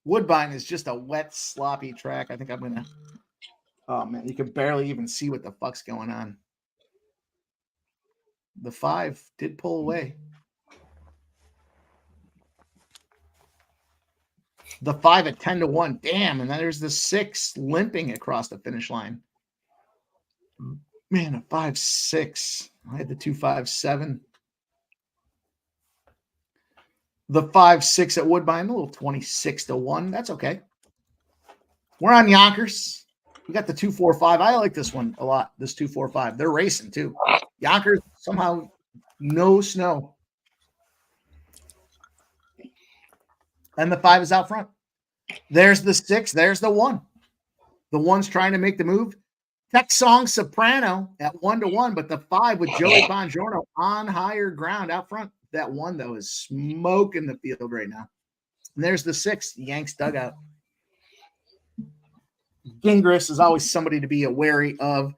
Woodbine is just a wet, sloppy track. I think I'm going to. Oh, man. You can barely even see what the fuck's going on. The 5 did pull away. The 5 at 10-1. Damn. And then there's the 6 limping across the finish line. Man, a 5-6. I had the 2-5-7. The 5-6 at Woodbine, a little 26-1. That's okay. We're on Yonkers. We got the 2-4-5. I like this one a lot. This 2-4-5. They're racing too. Yonkers somehow no snow. And the 5 is out front. There's the 6. There's the 1. The 1's trying to make the move. Texong Soprano at 1-1, but the 5 with Joey Bongiorno on higher ground out front. That 1, though, is smoking the field right now. And there's the 6, Yanks dugout. Gingras is always somebody to be wary of.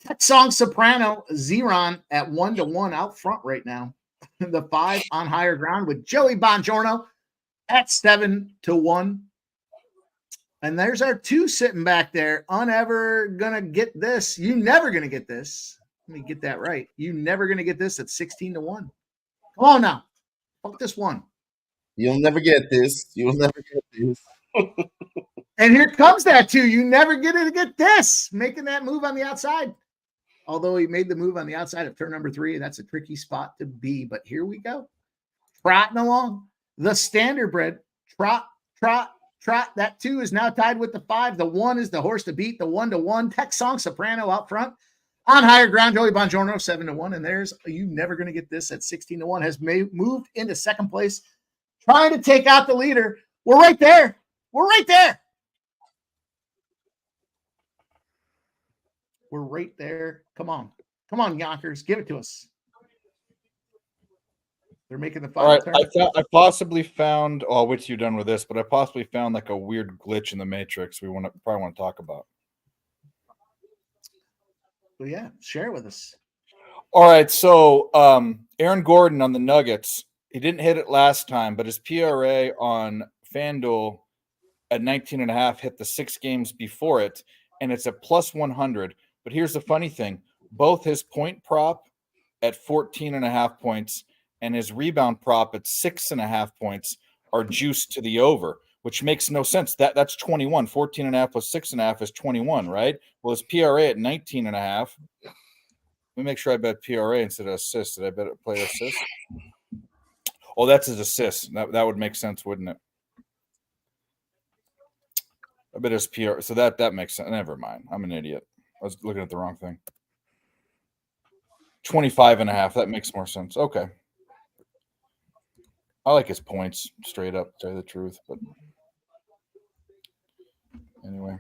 Texong Soprano, Zeron at 1-1 out front right now. The 5 on higher ground with Joey Bongiorno at 7-1. And there's our 2 sitting back there. Unever gonna get this. You never gonna get this. Let me get that right. You never gonna get this at 16-1. Come on now. Fuck this one. You'll never get this. You'll never get this. And here comes that 2. You never get this. Making that move on the outside. Although he made the move on the outside of turn number 3, that's a tricky spot to be. But here we go. Trotting along. The standardbred. Trot. That 2 is now tied with the 5. The 1 is the horse to beat. The 1-1. Texong Soprano out front. On higher ground, Joey Bongiorno 7-1. And there's you never going to get this at 16-1. Has moved into second place. Trying to take out the leader. We're right there. We're right there. We're right there. Come on. Come on, Yonkers. Give it to us. They're making the final All right, turn. I possibly found. Oh, I'll wait till you're done with this, but I possibly found like a weird glitch in the Matrix. Probably want to talk about. Well, yeah, share it with us. All right, so Aaron Gordon on the Nuggets. He didn't hit it last time, but his PRA on FanDuel at 19.5 hit the 6 games before it, and it's at plus 100. But here's the funny thing: both his point prop at 14.5 points and his rebound prop at 6.5 points are juiced to the over, which makes no sense. That's 21. 14.5 plus 6.5 is 21, right? Well, his PRA at 19.5. Let me make sure I bet PRA instead of assist. Did I bet player assist? Oh, that's his assist. That would make sense, wouldn't it? I bet his PRA. So that makes sense. Never mind. I'm an idiot. I was looking at the wrong thing. 25.5. That makes more sense. Okay. I like his points straight up, to tell you the truth. But anyway.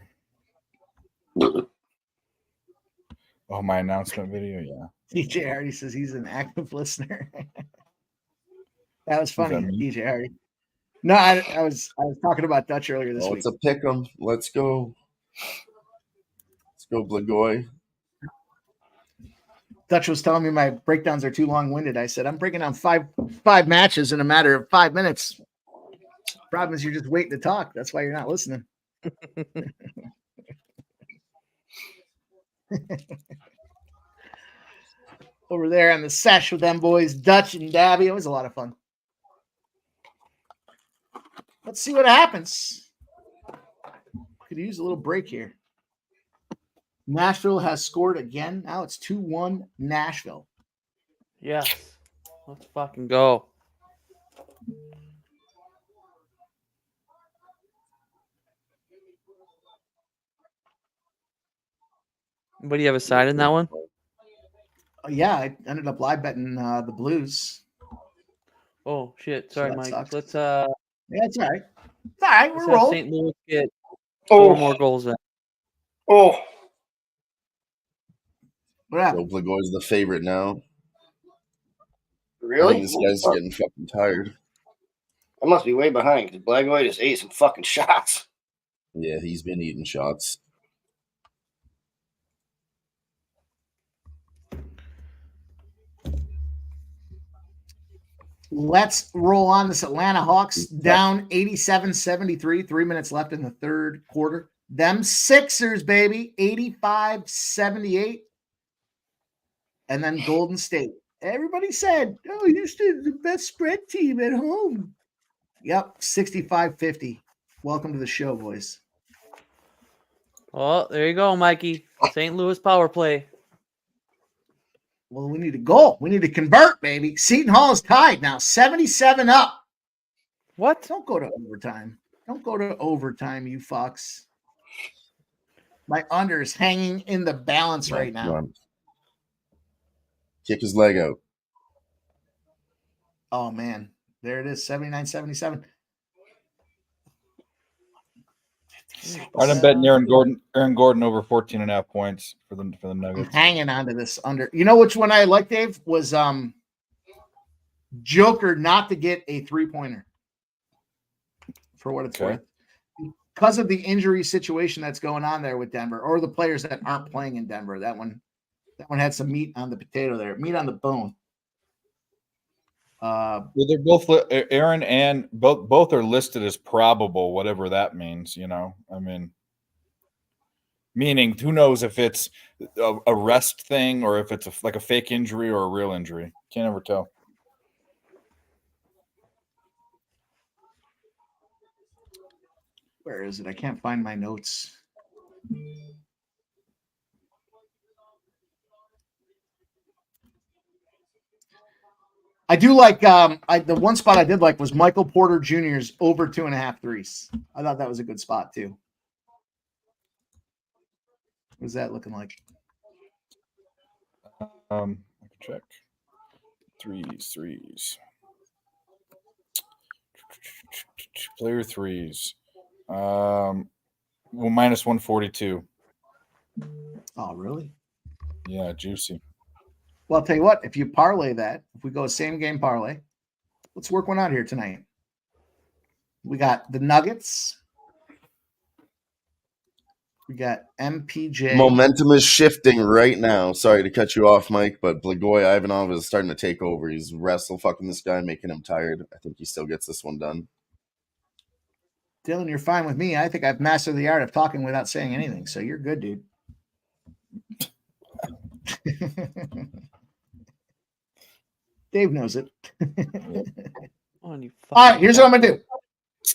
Oh, my announcement video? Yeah. DJ Hardy says he's an active listener. That was funny, DJ Hardy. No, I was talking about Dutch earlier this week. It's a pick 'em. Let's go. go Blagoy. Dutch was telling me my breakdowns are too long-winded. I said, I'm breaking down five matches in a matter of 5 minutes. Problem is you're just waiting to talk. That's why you're not listening. Over there on the sesh with them boys, Dutch and Dabby. It was a lot of fun. Let's see what happens. Could use a little break here. Nashville has scored again. Now it's 2-1 Nashville. Yes. Let's fucking go. What do you have a side in that one? Yeah, I ended up live betting the Blues. Oh shit! Sorry, that Mike. sucks. Let's Yeah, it's all right. It's all right. We're let's have rolling. St. Louis get Oh, 4 more goals in. oh, What So happened? Blagoy's the favorite now. I really? think this guy's getting fucking tired. I must be way behind because Blagoy just ate some fucking shots. Yeah, he's been eating shots. Let's roll on. This Atlanta Hawks down 87-73. 3 minutes left in the third quarter. Them Sixers, baby, 85-78. And then Golden State. Everybody said, oh, Houston's the best spread team at home. Yep, 65-50. Welcome to the show, boys. Oh, there you go, Mikey. St. Louis power play. Well, we need a goal. We need to convert, baby. Seton Hall is tied now, 77 up. What? Don't go to overtime. Don't go to overtime, you fucks. My under is hanging in the balance right Come now. on. Kick his leg out. Oh, man. There it is, 79-77. All right, I'm betting Aaron Gordon over 14.5 points for the I'm Nuggets. hanging on to this under. You know which one I like, Dave? Was Joker not to get a three-pointer, for what it's Okay. worth. Because of the injury situation that's going on there with Denver, or the players that aren't playing in Denver. That one had some meat on the potato there, meat on the bone. Well, they're both Aaron and both are listed as probable, whatever that means. You know, I mean, meaning who knows if it's a rest thing or if it's like a fake injury or a real injury. Can't ever tell. Where is it? I can't find my notes. I do like the one spot I did like was Michael Porter Jr.'s over 2.5 threes. I thought that was a good spot too. What's that looking like? I can check. Threes. Player threes. Well, minus 142. Oh, really? Yeah, juicy. Well, I'll tell you what, if you parlay that, if we go same game parlay, let's work one out here tonight. We got the Nuggets. We got MPJ. Momentum is shifting right now. Sorry to cut you off, Mike, but Blagoy Ivanov is starting to take over. He's wrestle fucking this guy, making him tired. I think he still gets this one done. Dylan, you're fine with me. I think I've mastered the art of talking without saying anything, so you're good, dude. Dave knows it. Oh, you All right, here's what I'm going to do.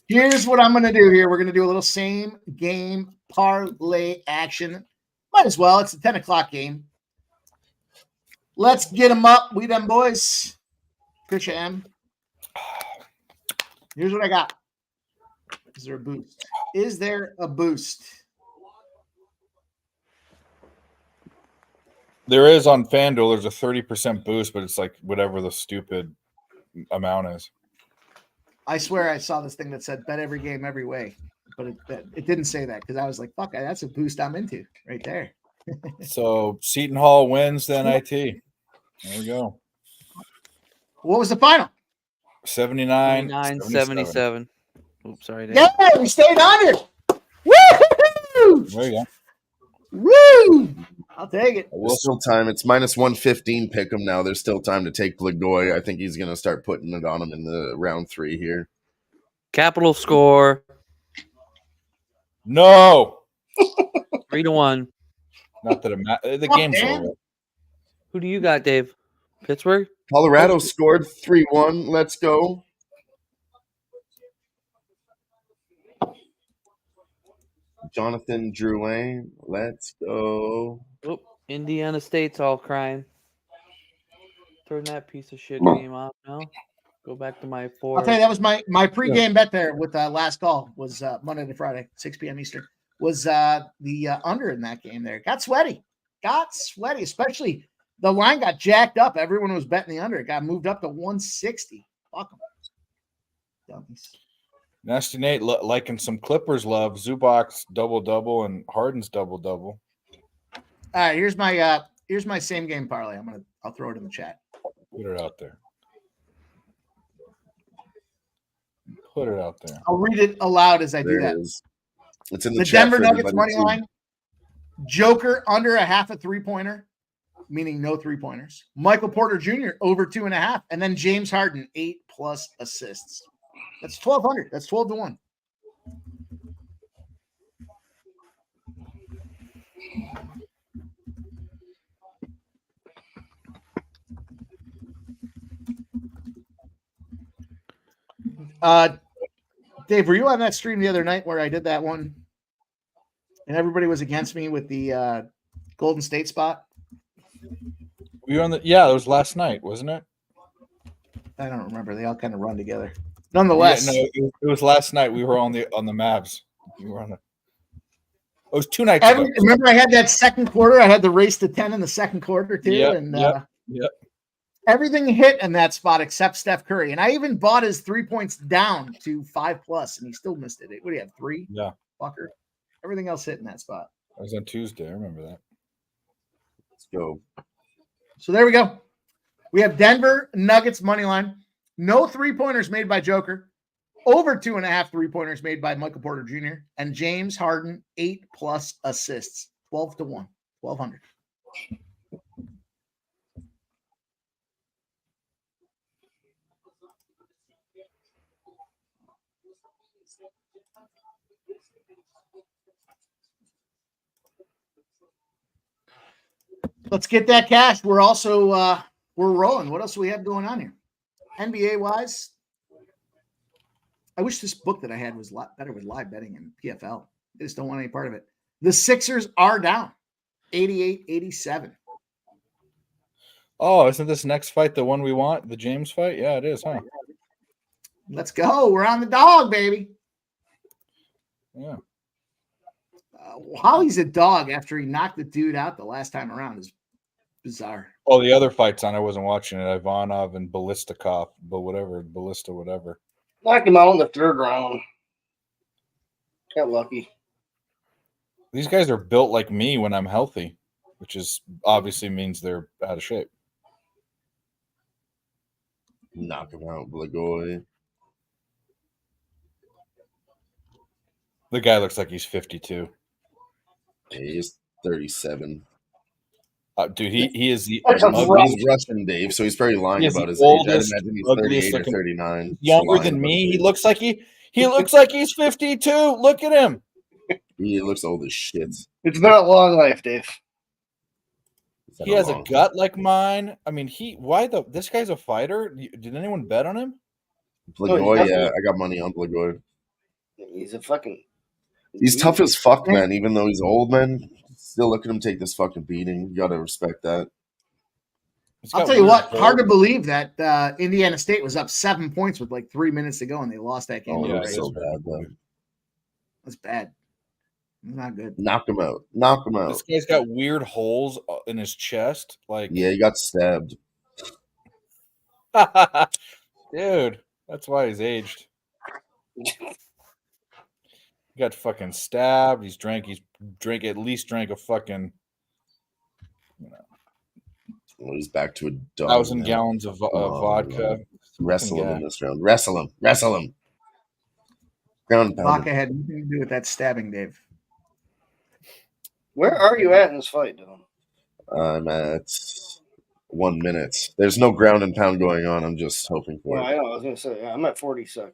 Here's what I'm going to do here. We're going to do a little same game parlay action. Might as well. It's a 10 o'clock game. Let's get them up. We them boys. Pitch M. Here's what I got. Is there a boost? Is there a boost? There is on FanDuel. There's a 30% boost, but it's like whatever the stupid amount is. I swear I saw this thing that said bet every game every way, but it didn't say that because I was like, fuck, that's a boost I'm into right there. So Seton Hall wins, then IT. There we go. What was the final? 79, 77. Oops, sorry, Dave. Yeah, we stayed under. Woo! There you go. Woo! I'll take it. There's still time. It's minus 115. Pick him now. There's still time to take Blagoy. I think he's going to start putting it on him in the round 3 here. Capital score No. 3-1. Not that the Fuck, game's Dan. over. Who do you got, Dave? Pittsburgh? Colorado scored 3-1. Let's go. Jonathan Drouin. Let's go. Oh, Indiana State's all crying. Turn that piece of shit game off now. Go back to my 4. I'll tell you, that was my pregame bet there with last call was Monday to Friday, 6 p.m. Eastern, was the under in that game there. Got sweaty, especially the line got jacked up. Everyone was betting the under. It got moved up to 160. Fuck them. Dummies. Nasty Nate liking some Clippers love. Zubac's double-double and Harden's double-double. All right, here's my same game parlay. I'll throw it in the chat. Put it out there. Put it out there. I'll read it aloud as I do There that. it is. It's in the The chat Denver for Nuggets everybody money to- line. Joker under a half a 3-pointer, meaning no 3-pointers. Michael Porter Jr. over 2.5, and then James Harden 8+ assists. That's 1,200. That's 12-1. Dave, were you on that stream the other night where I did that one and everybody was against me with the Golden State spot? We were on yeah, it was last night, wasn't it? I don't remember. They all kind of run together. Nonetheless, Yeah, no, it was last night. We were on the Mavs. We were on it was 2 nights ago. remember I had that second quarter. I had the race to 10 in the second quarter too. Yep, yep. Everything hit in that spot except Steph Curry. And I even bought his 3 points down to 5+, and he still missed it. What do you have? 3? Yeah. Fucker. Everything else hit in that spot. It was on Tuesday. I remember that. Let's go. So there we go. We have Denver Nuggets money line. No 3-pointers made by Joker. Over 2.5 3-pointers made by Michael Porter Jr. And James Harden 8+ assists. 12-1. 1,200. Let's get that cash. We're also we're rolling. What else do we have going on here? NBA wise, I wish this book that I had was a lot better with live betting and PFL. I just don't want any part of it. The Sixers are down 88-87. Oh, isn't this next fight the one we want? The James fight? Yeah, it is, huh? Let's go. We're on the dog, baby. Yeah. How he's a dog after he knocked the dude out the last time around is bizarre. Oh, the other fights on. I wasn't watching it. Ivanov and Ballistikov, but whatever, Ballista, whatever. Knocked him out in the 3rd round. Got lucky. These guys are built like me when I'm healthy, which is obviously means they're out of shape. Knock him out, Blagoy. The guy looks like he's 52. He's 37. Dude, he is the That's a ugliest. He's Russian, Dave, so he's very lying He is about the his age. I'd oldest, imagine he's ugliest 38 or looking- 39. Younger Lying than about me. his He age. looks like he's 52. Look at him. He looks old as shit. It's been a long life, Dave. It's been He has a long- gut like mine. I mean, this guy's a fighter. Did anyone bet on him? Blagoy, definitely- yeah, I got money on Blagoy. He's a fucking. He's tough as fuck, man. Even though he's old, man. Still look at him take this fucking beating. You gotta respect that. He's I'll got tell you weird what, hair. hard to believe that Indiana State was up 7 points with like 3 minutes to go and they lost that game. Oh, Yeah, it Right? was it so is bad, though. That's bad. Not good. Knock him out. Knock him out. This guy's got weird holes in his chest. Like, Yeah, he got stabbed. dude, that's why he's aged. He got fucking stabbed. He's drank at least a fucking Well, he's back to a dog. 1,000 now. gallons of Oh, vodka. man. Wrestle him Yeah. in this round. Wrestle him. Wrestle him. Ground pound. Vodka had nothing to do with that stabbing, Dave. Where are you at in this fight, Dylan? I'm at 1 minute. There's no ground and pound going on. I'm just hoping for Well, it. I know. I was gonna say I'm at 40 seconds.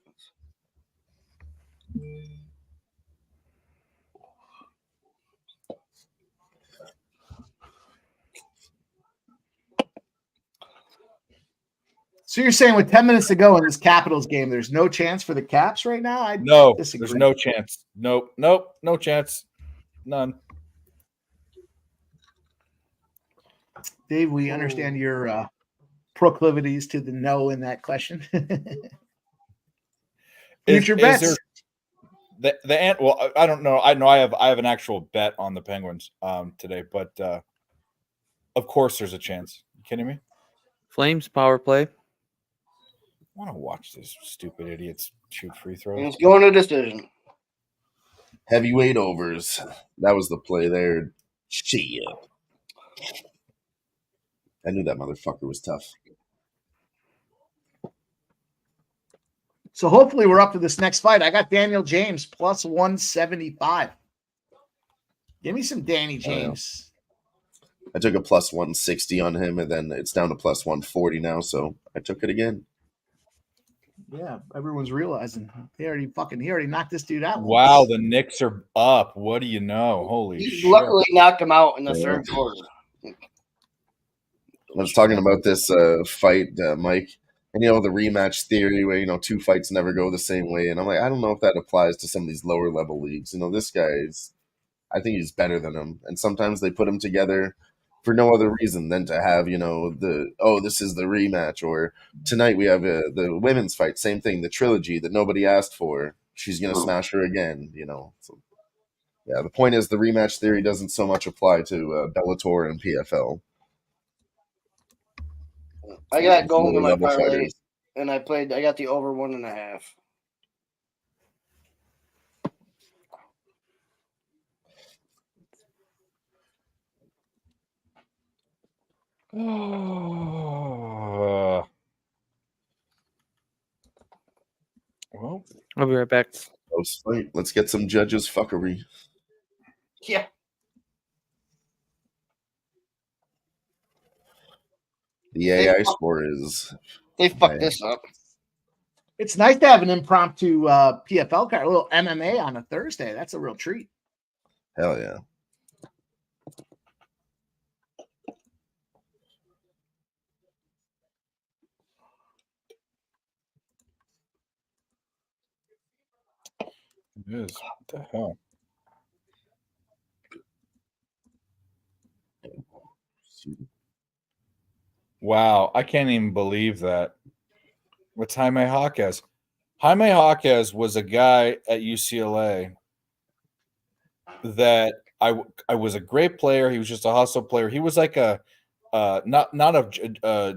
So you're saying with 10 minutes to go in this Capitals game, there's no chance for the Caps right now? I No, disagree. there's no chance. Nope, no chance. None. Dave, we understand your proclivities to the no in that question. Future bets. Well, I don't know. I know I have an actual bet on the Penguins today, but of course there's a chance. You kidding me? Flames power play. I want to watch these stupid idiots shoot free And throws. it's going to decision. Heavyweight overs. That was the play there. Shit. I knew that motherfucker was tough. So hopefully we're up to this next fight. I got Daniel James plus 175. Give me some Danny James. I took a plus 160 on him, and then it's down to plus 140 now, so I took it again. Yeah, everyone's realizing he already knocked this dude out. Wow, the Knicks are up. What do you know? Holy He shit. luckily knocked him out in the Yeah. third quarter. I was talking about this fight, Mike, and the rematch theory where two fights never go the same way, and I'm like, I don't know if that applies to some of these lower level leagues. This guy's, I think he's better than him, and sometimes they put him together for no other reason than to have this is the rematch, or tonight we have the women's fight, same thing, the trilogy that nobody asked for. She's gonna smash her again, So, yeah, the point is the rematch theory doesn't so much apply to Bellator and PFL. I got going Lower to my level parlay, fighters. and I got the over 1.5. Well, I'll be right back. Close fight. Let's get some judges fuckery. Yeah. The AI score is They fucked this up. It's nice to have an impromptu PFL card, a little MMA on a Thursday. That's a real treat. hell yeah. it is. What the hell? Wow, I can't even believe that. What's Jaime Jaquez? Jaime Jaquez was a guy at UCLA that I was a great player. He was just a hustle player. He was like a not a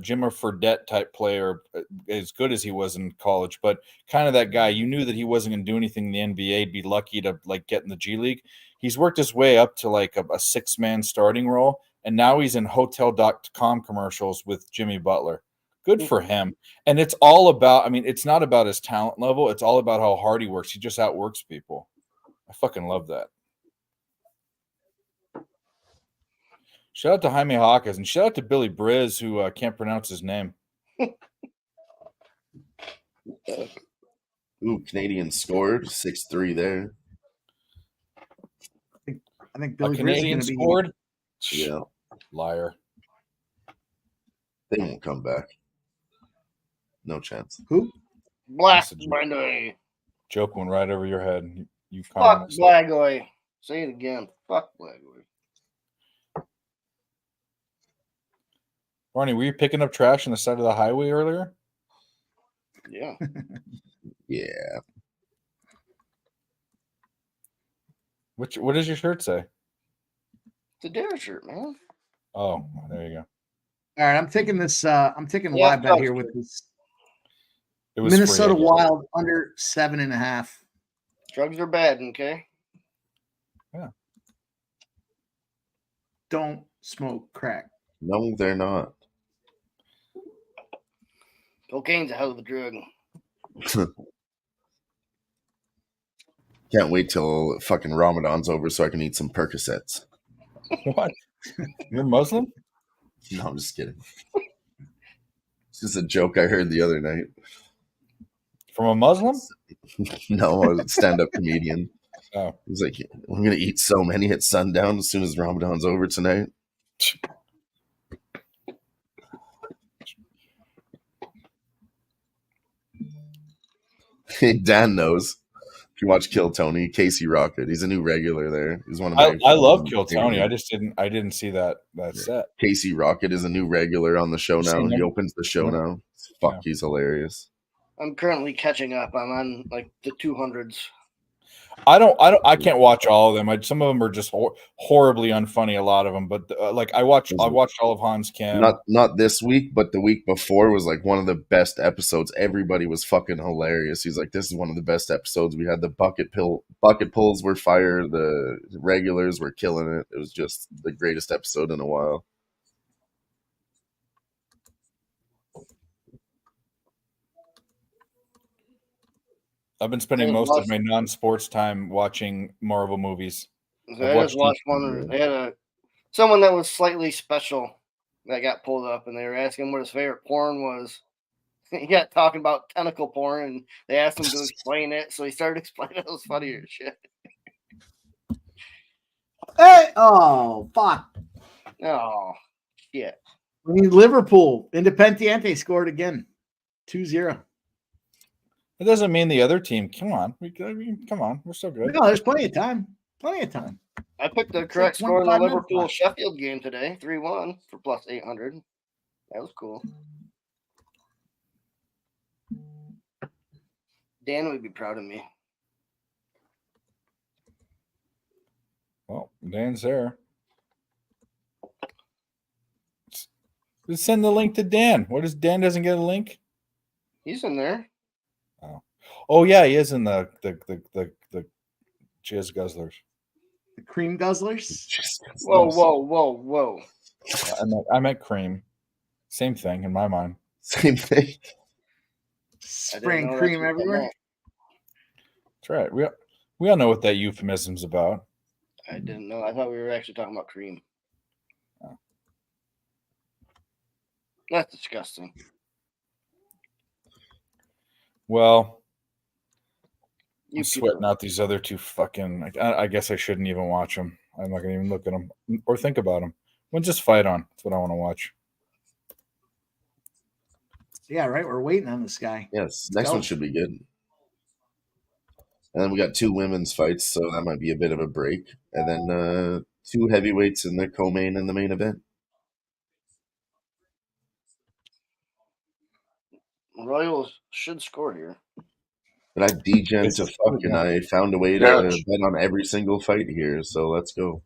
Jimmer Fredette type player, as good as he was in college, but kind of that guy. You knew that he wasn't going to do anything in the NBA. He'd be lucky to get in the G League. He's worked his way up to like a 6-man starting role, and now he's in Hotel.com commercials with Jimmy Butler. Good for him. And it's all about, it's not about his talent level. It's all about how hard he works. He just outworks people. I fucking love that. Shout out to Jaime Jaquez, and shout out to Billy Briz, who can't pronounce his name. Ooh, Canadian scored 6-3 there. I think Billy A Briz is Canadian going to be scored? Yeah, Liar. they won't come back. No chance. who? Black That's a- Blagoy. Joke went right over your head. You Fuck communist. Blagoy. Say it again. Fuck Blagoy. Barney, were you picking up trash on the side of the highway earlier? Yeah. Yeah. What does your shirt say? It's a Dare shirt, man. Oh, there you go. All right, I'm taking this. I'm taking a Yeah, live bet here with this It was free, Minnesota I guess. Wild under 7.5. Drugs are bad, okay? Don't smoke crack. No, they're not. Cocaine's a hell of a drug. Can't wait till fucking Ramadan's over so I can eat some Percocets. What? You're Muslim? No, I'm just kidding. It's just a joke I heard the other night. From a Muslim? No, a stand-up comedian. Oh. He's like, I'm gonna eat so many at sundown as soon as Ramadan's over tonight. Hey, Dan knows. If you watch Kill Tony, Casey Rocket, he's a new regular there. He's one of my. I love Kill Tony. I didn't see that set. Casey Rocket is a new regular on the show You now. seen He him? opens the show now. Fuck, Yeah. he's hilarious. I'm currently catching up. I'm on like the 200s. I can't watch all of them. Some of them are just horribly unfunny. A lot of them, but I watched all of Hans Kim. Not this week, but the week before was like one of the best episodes. Everybody was fucking hilarious. He's like, this is one of the best episodes. We had the bucket pulls were fire. The regulars were killing it. It was just the greatest episode in a while. I've been spending most of my non-sports time watching Marvel movies. I just watched one. They had someone that was slightly special that got pulled up, and they were asking what his favorite porn was. He got talking about tentacle porn, and they asked him to explain it, so he started explaining it. It was funny as shit. Hey, oh fuck! Oh shit! We need Liverpool. Independiente scored again, 2-0. It doesn't mean the other team. Come on, come on. We're so good. No, there's plenty of time. Plenty of time. I picked the correct score in the Liverpool Sheffield game today, 3-1 for plus 800. That was cool. Dan would be proud of me. Well, Dan's there. Let's send the link to Dan. What is Dan doesn't get a link? He's in there. Oh yeah, he is in the Jizz Guzzlers. The Cream Guzzlers. Whoa. I meant cream. Same thing in my mind. Same thing. Spraying cream everywhere. That's right. We all know what that euphemism's about. I didn't know. I thought we were actually talking about cream. Oh. That's disgusting. Well, You I'm sweating out these other two fucking. I guess I shouldn't even watch them. I'm not gonna even look at them or think about them. When's this fight on? That's what I want to watch. Yeah, right. We're waiting on this guy. Yes, next one should be good. And then we got two women's fights, so that might be a bit of a break. And then two heavyweights in the co-main and the main event. Royals should score here. But I degened to fucking. I found a way to bet on every single fight here, so let's go.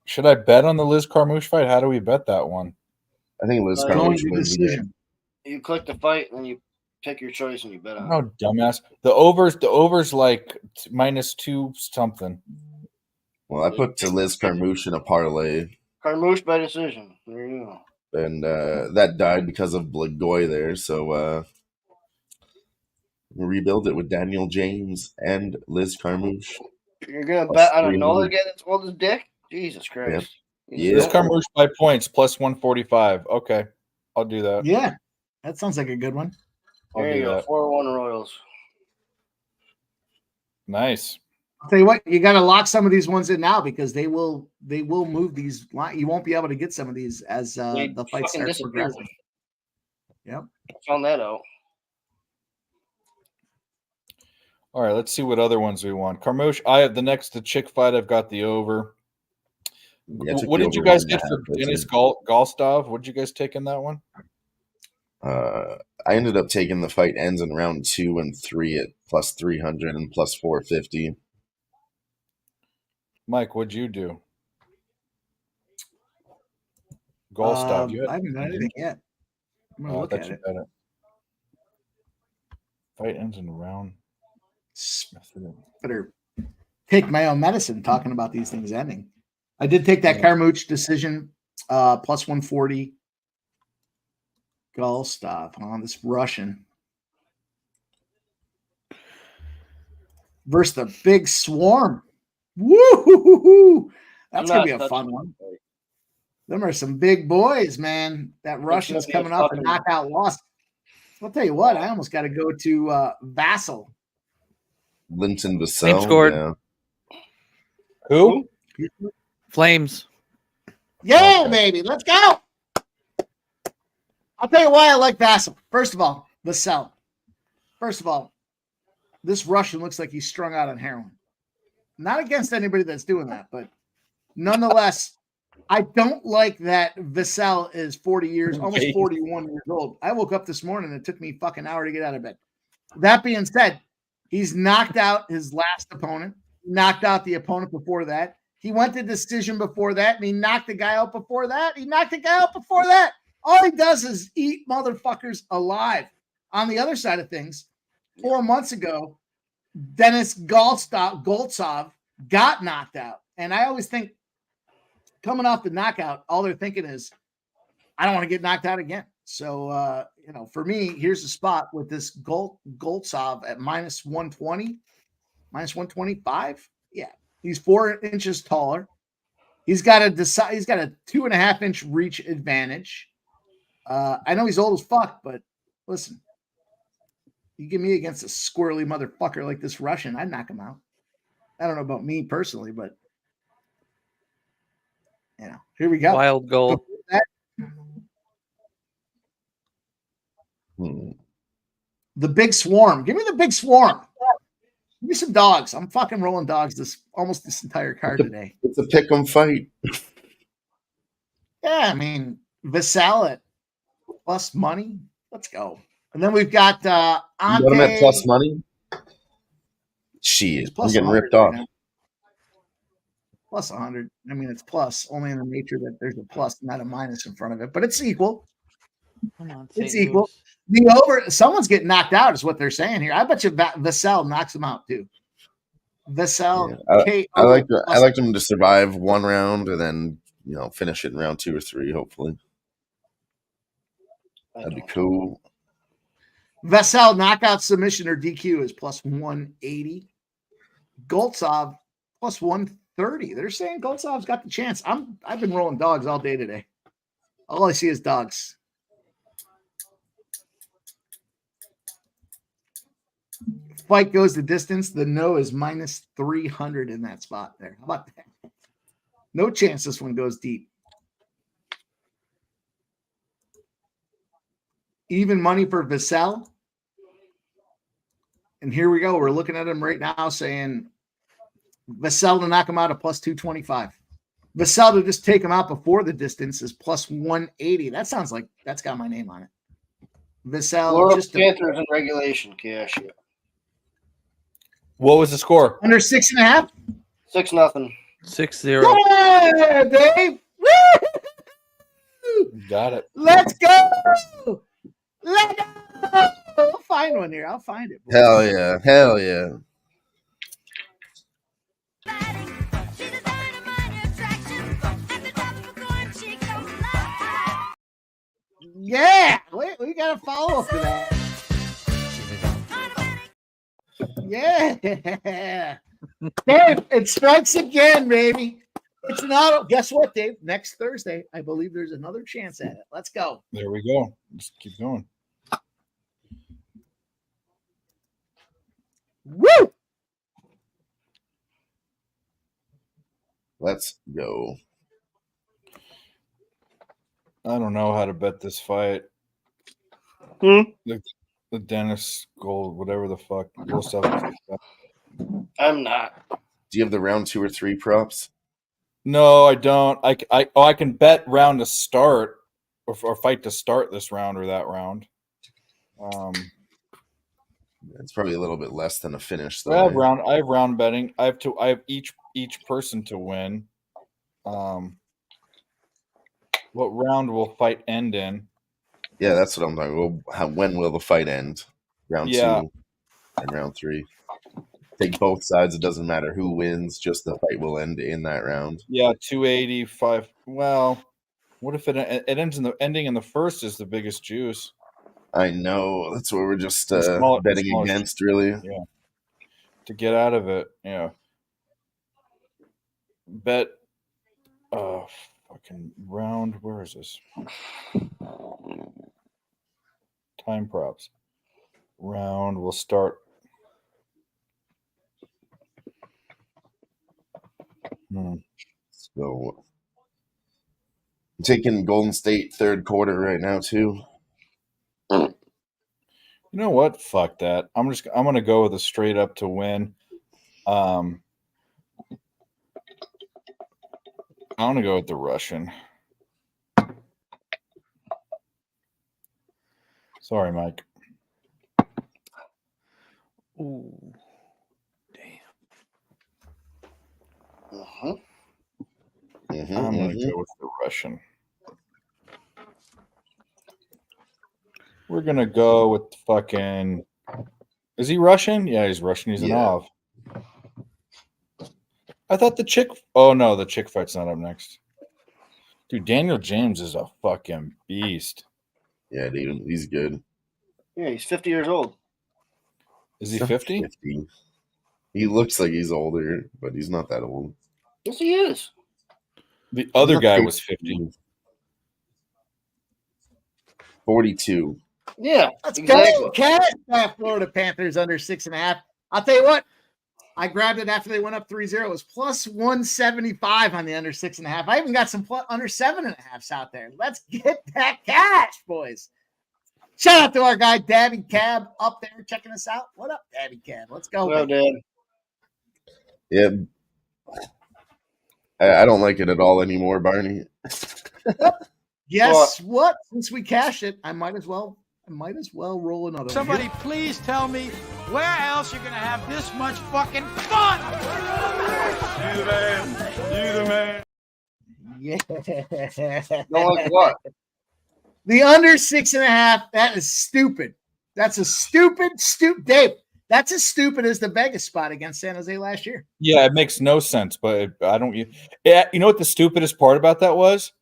Should I bet on the Liz Carmouche fight? How do we bet that one? I think Liz Carmouche wins decision. You click the fight, and then you pick your choice, and you bet on it. Oh, dumbass! The overs like -2 something. Well, I put to Liz Carmouche in a parlay, Carmouche by decision. There you go. and that died because of Blagoy there. So we'll rebuild it with Daniel James and Liz Carmouche. You're gonna Plus bet on 300. another guy that's old as dick? Jesus Christ! Yeah. Liz Carmouche by points +145. Okay, I'll do that. Yeah, that sounds like a good one. I'll There do you go. that. 4-1 Royals. Nice. I'll tell you what, you got to lock some of these ones in now because they will move these. You won't be able to get some of these as They the fight fucking starts disappeared. progressing. Yep. Found that out. All right, let's see what other ones we want. Carmouche, I have the chick fight. I've got the over. Yeah, I took What the did you over guys 1.5, get for that's Dennis it. Galstov? What did you guys take in that one? I ended up taking the fight ends in round 2 and 3 at +300 and +450. Mike, what'd you do? Galstov, you I haven't done anything yet. I'm gonna I look thought at you it. had it. Fight ends in round. Better take my own medicine talking about these things ending. I did take that Carmouche decision +140. Galstov on this Russian versus the Big Swarm. Woo! That's I'm gonna not be a fun touching one. that fight. Them are some big boys, man. That Russian's gonna be a coming up and fucking- knockout loss. I'll tell you what, I almost got to go to Vassal. Linton Name Vassell. scored. Yeah. Who? Flames. Yeah, Okay. baby. Let's go. I'll tell you why I like Vassal. First of all, Vassell. First of all, this Russian looks like he's strung out on heroin. Not against anybody that's doing that, but nonetheless, I don't like that Vassell is 40 years, almost 41 years old. I woke up this morning and it took me fucking hour to get out of bed. That being said, he's knocked out his last opponent, knocked out the opponent before that. He went to decision before that, and he knocked the guy out before that. He knocked the guy out before that. All he does is eat motherfuckers alive. On the other side of things, 4 months ago, Denis Goltsov got knocked out. And I always think coming off the knockout, all they're thinking is, I don't want to get knocked out again. So, for me, here's the spot with this Goltsov at minus 120, minus 125. Yeah. He's 4 inches taller. He's got a 2.5 inch reach advantage. I know he's old as fuck, but listen, you give me against a squirrely motherfucker like this Russian, I'd knock him out. I don't know about me personally, but here we go. Wild goal. The big swarm. Give me the big swarm. Give me some dogs. I'm fucking rolling dogs this entire card today. It's a pick 'em fight. Yeah, I mean, Vassal at plus money. Let's go. And then we've got You got him at plus money? Shit, I'm getting ripped off. Right plus 100. I mean, it's plus only in the nature that there's a plus, not a minus in front of it, but it's equal. Come on, It's St. equal. Louis. The over, someone's getting knocked out, is what they're saying here. I bet you Vassal knocks him out too. Vassal, Yeah, I like him to survive one round and then finish it in round 2 or 3. Hopefully, that'd be cool. Vassal knockout submission or DQ is plus 180. Goltsov plus 130. They're saying Goltsov's got the chance. I've been rolling dogs all day today. All I see is dogs. Fight goes the distance. The no is minus 300 in that spot there. How about that? No chance this one goes deep. Even money for Vassal. And here we go. We're looking at him right now saying Vassal to knock him out at plus 225. Vassal to just take him out before the distance is plus 180. That sounds like that's got my name on it. Vassal Florida just Panthers in regulation, cash. What was the score? under 6.5. 6-0. 6-0. Yeah, Dave. Woo! Got it. Let's go. Let's go. I'll find one here. I'll find it. Hell yeah. Hell yeah. Yeah, we got to follow up to that. Yeah. Dave, it strikes again, baby. It's not. Guess what, Dave? Next Thursday, I believe there's another chance at it. Let's go. There we go. Just keep going. Woo! Let's go. I don't know how to bet this fight. Hmm? The Dennis Gold, whatever the fuck. Gold stuff. I'm not. Do you have the round 2 or 3 props? No, I don't. I can bet round to start or fight to start this round or that round. It's probably a little bit less than a finish, though. I have right? round betting. I have each person to win. What round will fight end in? Yeah, that's what I'm talking about. When will the fight end? Round 2 and round 3. Take both sides. It doesn't matter who wins. Just the fight will end in that round. Yeah, 285. Well, what if it ends in the ending in the first is the biggest juice? I know. That's what we're just Smaller- betting smaller- against, really. Yeah. To get out of it, bet Fucking round. Where is this? Time props. Round will start. So I'm taking Golden State third quarter right now too. You know what? Fuck that. I'm gonna go with a straight up to win. I'm gonna go with the Russian. Sorry, Mike. Ooh. Uh-huh. I'm gonna go with the Russian. We're gonna go with fucking. Is he Russian? Yeah, he's Russian. He's an Yeah. Ov. I thought the chick. Oh no, the chick fight's not up next. Dude, Daniel James is a fucking beast. Yeah, dude, he's good. Yeah, he's 50 years old. Is he 50? 50. He looks like he's older, but he's not that old. Yes, he is. The other He's guy not was 50. 42. Yeah, Let's exactly. go. Cash that Florida Panthers under 6.5. I'll tell you what. I grabbed it after they went up 3-0. It was plus 175 on the under 6.5. I even got some under 7.5s out there. Let's get that cash, boys. Shout out to our guy, Dabby Cab, up there checking us out. What up, Dabby Cab? Let's go. Well, baby. Dad. Yeah. I don't like it at all anymore, Barney. Guess what? Since we cashed it, I might as well roll another one. Somebody please tell me where else you're gonna have this much fucking fun. You the man. You the man. Yeah. Don't like what? The under 6.5. That is stupid. That's a stupid. Dave, that's as stupid as the Vegas spot against San Jose last year. Yeah, it makes no sense, but I don't. Yeah, you know what the stupidest part about that was?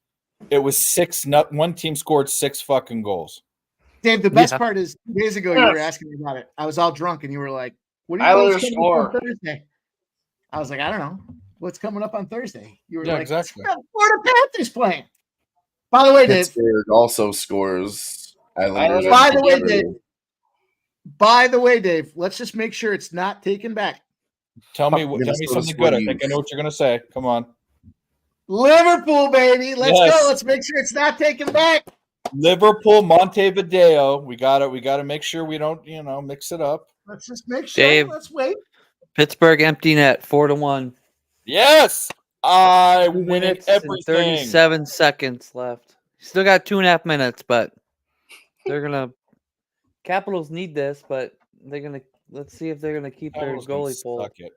It was 6. One team scored 6 fucking goals. Dave, the best part is 2 days ago you were asking me about it. I was all drunk and you were like, "What are you Islanders guys coming up on score. Thursday?" I was like, "I don't know. What's coming up on Thursday?" You were Yeah, like, exactly. "Florida Panthers playing." By the way, Dave. Pittsburgh also scores. Islanders. By the way, Dave. Let's just make sure it's not taken back. Tell me Minnesota something scored good. I you. think I know what you're gonna say. Come on. Liverpool, baby. Let's Yes. go. Let's make sure it's not taken back. Liverpool, Montevideo. We gotta make sure we don't, mix it up. Let's just make sure. Dave. Let's wait. Pittsburgh empty net 4-1. Yes, I 2 win minutes and everything. 37 seconds left. Still got 2.5 minutes, but they're gonna. Capitals need this, but they're gonna. Let's see if they're gonna keep their Capitals can goalie pull. suck it.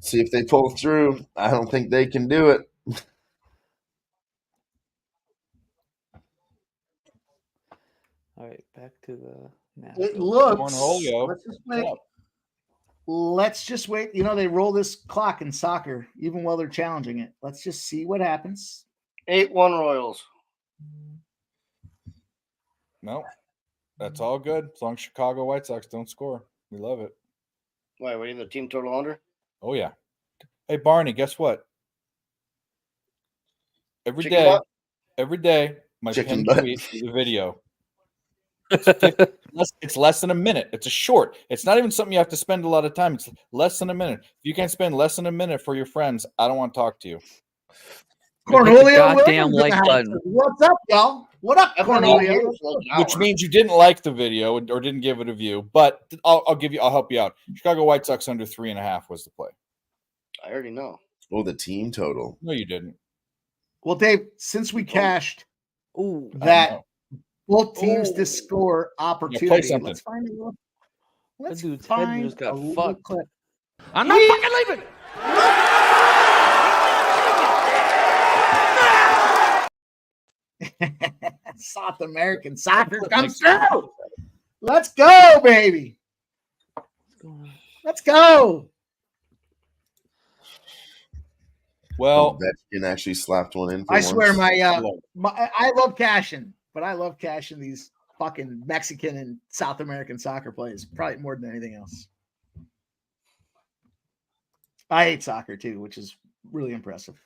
See if they pull through. I don't think they can do it. All right, back to the. It Nashville. looks. Cornholio. Let's just wait. Let's just wait. They roll this clock in soccer, even while they're challenging it. Let's just see what happens. 8-1 Royals. No, that's all good as long as Chicago White Sox don't score. We love it. Why, were you the team total under? Oh yeah. Hey Barney, guess what? Every Chicken day, butt? my Chicken pinned butt. tweet is a video. It's less than a minute. It's a short. It's not even something you have to spend a lot of time. It's less than a minute. If you can't spend less than a minute for your friends, I don't want to talk to you. Cornholio goddamn Williams in the like house. button. What's up, y'all? What up, I've been all here Cornholio? for like an Which hour. means you didn't like the video or didn't give it a view. But I'll help you out. Chicago White Sox under 3.5 was the play. I already know. Oh, the team total. No, you didn't. Well, Dave, since we cashed Ooh, I that know. both teams to score opportunity, something. let's find a little. Let's dude's head find just got a little fucked. clip. I'm not fucking leaving. South American soccer comes through. Let's go, baby. what's going on? Let's go. Well, Ovechkin actually slapped one in. For I swear, once. I love cashing, but I love cashing these fucking Mexican and South American soccer plays probably more than anything else. I hate soccer too, which is really impressive.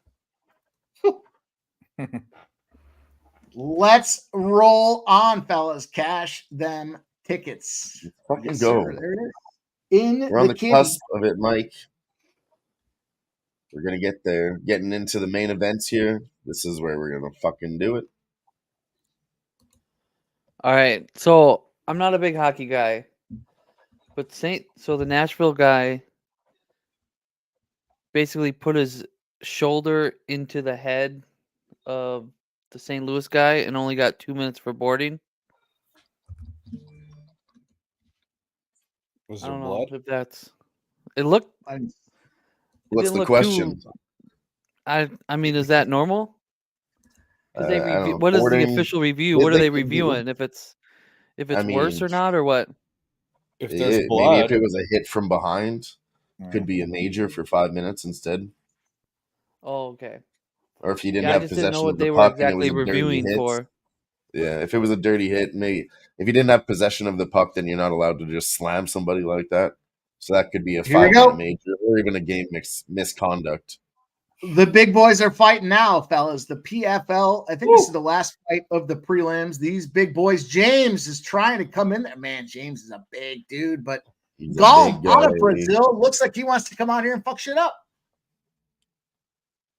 Let's roll on, fellas. Cash them tickets. Fucking Yes, go. sir. There it is. In We're on the the kitty. cusp of it, Mike. We're gonna get there. Getting into the main events here. This is where we're gonna fucking do it. All right. So I'm not a big hockey guy, but so the Nashville guy basically put his shoulder into the head of the St. Louis guy and only got 2 minutes for boarding. Was I there don't blood? know if that's. It looked. I- it What's didn't the look question? I mean, is that normal? Because they I don't review. know. What is the Boarding, official review? they- What are they they can do- reviewing? If it's I worse mean, or not, or what? If there's maybe blood, if it was a hit from behind, could be a major for 5 minutes instead. Oh, okay. Or if you didn't Yeah, I have just didn't know possession what of the they were puck and it exactly was a dirty reviewing hit. for. Yeah, if it was a dirty hit, maybe if you didn't have possession of the puck, then you're not allowed to just slam somebody like that. So that could be a Here we 5-minute go. major or even a game misconduct. The big boys are fighting now, fellas. The PFL. I think this is the last fight of the prelims. These big boys. James is trying to come in there. Man, James is a big dude, but He's a Golem big out guy. of Brazil looks like he wants to come out here and fuck shit up.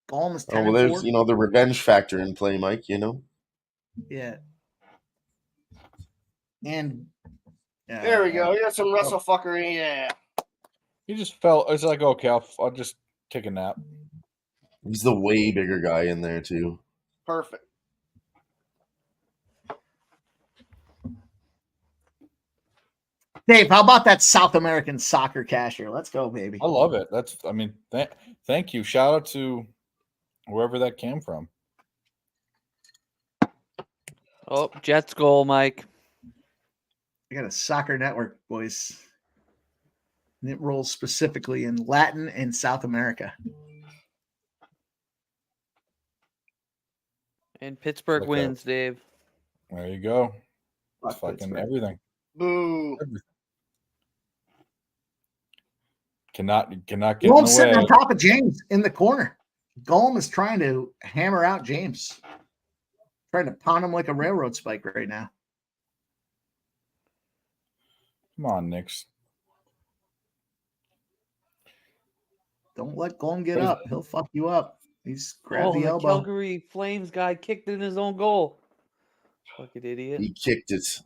Golem is 10 Oh, well, and there's 4. the revenge factor in play, Mike. Yeah. And There we go. Here's some wrestle fuckery. Yeah. he just felt. It's like, okay, I'll just take a nap. He's the way bigger guy in there too. Perfect. Dave, how about that South American soccer cashier? Let's go, baby. I love it. That's. I mean, thank you. Shout out to wherever that came from. Oh, Jets goal, Mike. I got a soccer network, boys. And it rolls specifically in Latin and South America. And Pittsburgh Look wins, Dave. There you go. Fuck It's fucking Pittsburgh. everything. Boo. Cannot get in Golem the sitting way. on top of James in the corner. Golem is trying to hammer out James. Trying to pound him like a railroad spike right now. Come on, Knicks. Don't let Golem get up. He'll fuck you up. He's grabbed the the elbow. Calgary Flames guy kicked in his own goal. Fucking idiot. He kicked it.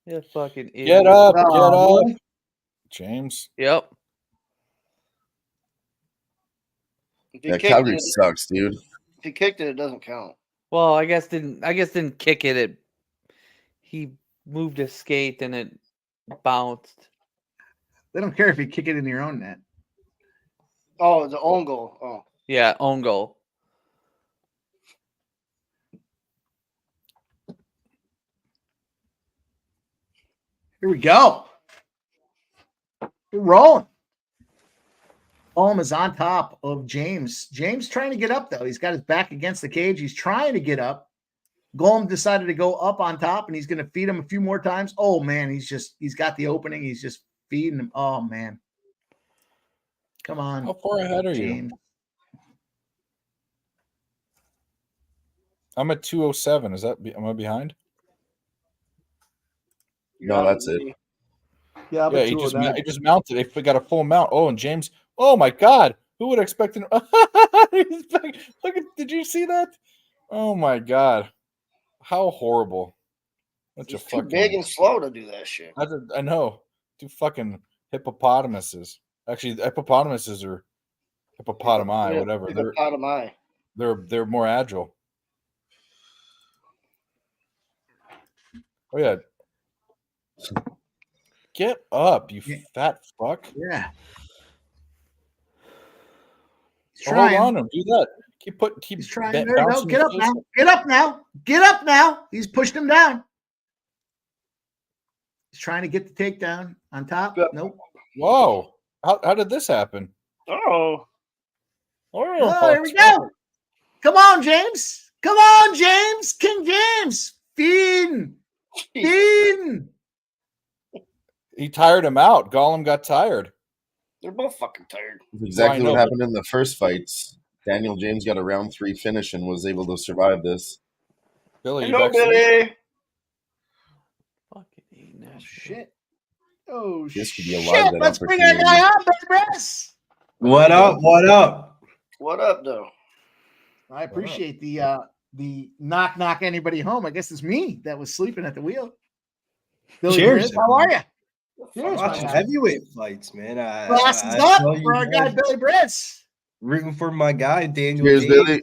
Yeah, fucking idiot. Get up, get Oh, up, James. Yep. If he Yeah, kicked Calgary it, sucks, dude. if he kicked it doesn't count. Well, I guess didn't kick it. He moved his skate and it bounced. They don't care if you kick it in your own net. Oh, the own goal. Oh. Yeah, own goal. Here we go. We're rolling. Golem is on top of James. James trying to get up, though. He's got his back against the cage. He's trying to get up. Golem decided to go up on top, and he's going to feed him a few more times. Oh, man, he's got the opening. He's just feeding him. Oh, man. Come on. How far ahead are you? James. I'm at 207. Am I behind? No, that's it. Yeah, Yeah, he just mounted. He got a full mount. Oh, and James. Oh my God, who would expect him? He's back. Look at. Did you see that? Oh my God, how horrible! Bunch He's of too fucking. big and slow to do that shit. I know. Two fucking hippopotamuses. Actually, hippopotamuses are hippopotami, Yeah, whatever. hippopotami. They're more agile. Oh yeah. Get up, you fat fuck. Yeah. Oh, hold on him. Do that. Keep He's trying. ba- There you go. bouncing Get his up face. now. Get up now. Get up now. He's pushed him down. He's trying to get the takedown on top. Nope. Whoa. How did this happen? Oh. Oh, there we go. Come on, James. Come on, James. King James. Feeding. Feeding. He tired him out. Gollum got tired. They're both fucking tired. Exactly Well, I what know, happened in the first fights. Daniel James got a round 3 finish and was able to survive this. Billy, you Hello, back? Billy? Billy. Fucking hate Nashville. Shit. Oh, This could be a shit. live bet Let's bring our opportunity. guy on, Billy Briss. What up? What up? What up, though? I appreciate the knock anybody home. I guess it's me that was sleeping at the wheel. Billy Cheers, Briss, how are you? Cheers, my Watching guy. heavyweight fights, man. Glasses I up tell you, for our guy man, Billy Briss. rooting for my guy Daniel Cheers, James. Billy.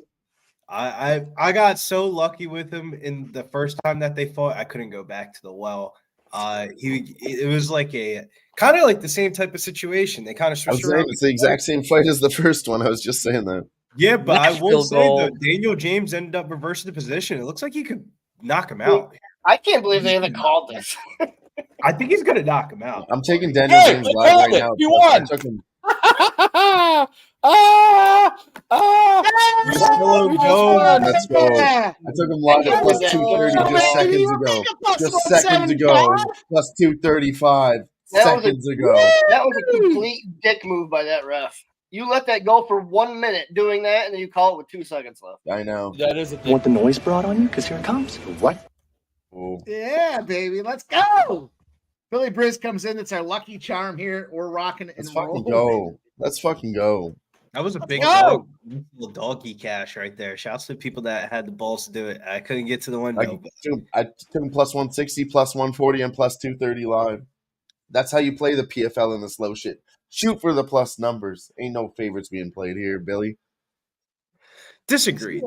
I got so lucky with him in the first time that they fought. I couldn't go back to the well. It was like a kind of like the same type of situation. They kind of I was saying it's the exact same fight as the first one. I was just saying that. Yeah, but I will Nashville say goal. though, Daniel James ended up reversing the position. It looks like he could knock him out. I can't believe they haven't called this. I think he's gonna knock him out. I'm taking Daniel Hey, James they live called right it. now. You I won. took him. Hello, We just Joe. won. Let's go. Yeah. I took him live at plus 230 just seconds ago. Just seconds ago. Plus 235 That was a- seconds ago. That was a complete dick move by that ref. You let that go for 1 minute doing that, and then you call it with 2 seconds left. I know. That is a Want the noise brought on you? Because here it comes. What? Oh, Yeah, baby. Let's go. Billy Briss comes in. It's our lucky charm here. We're rocking and let's fucking rolling. go. Let's fucking go. That was a big go. little doggy cash right there. Shouts to the people that had the balls to do it. I couldn't get to the I window. took him plus 160, plus 140, and plus 230 live. That's how you play the PFL in this low shit. Shoot for the plus numbers. Ain't no favorites being played here, Billy. Disagree.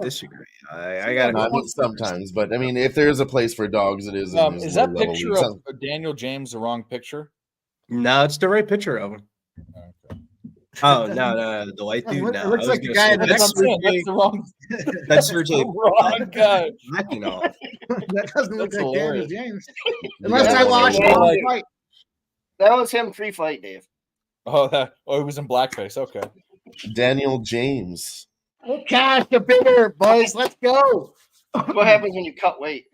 I got I mean, sometimes, but I mean, if there's a place for dogs, it is. in these is that low-level picture leagues. of Daniel James the wrong picture? No, it's the right picture of him. Okay. Oh no, the white dude. It No, looks I was like the gonna guy say in the That's, next what I'm saying. That's the wrong, that's Sergey. wrong guy. Backing off. That doesn't look That's like Daniel hilarious. James. You Unless guys I wanna watched know- the wrong like- fight. That was him pre-fight, Dave. Oh, it was in blackface. Okay. Daniel James. We'll cash the bidder, boys. Let's go. What happens when you cut weight?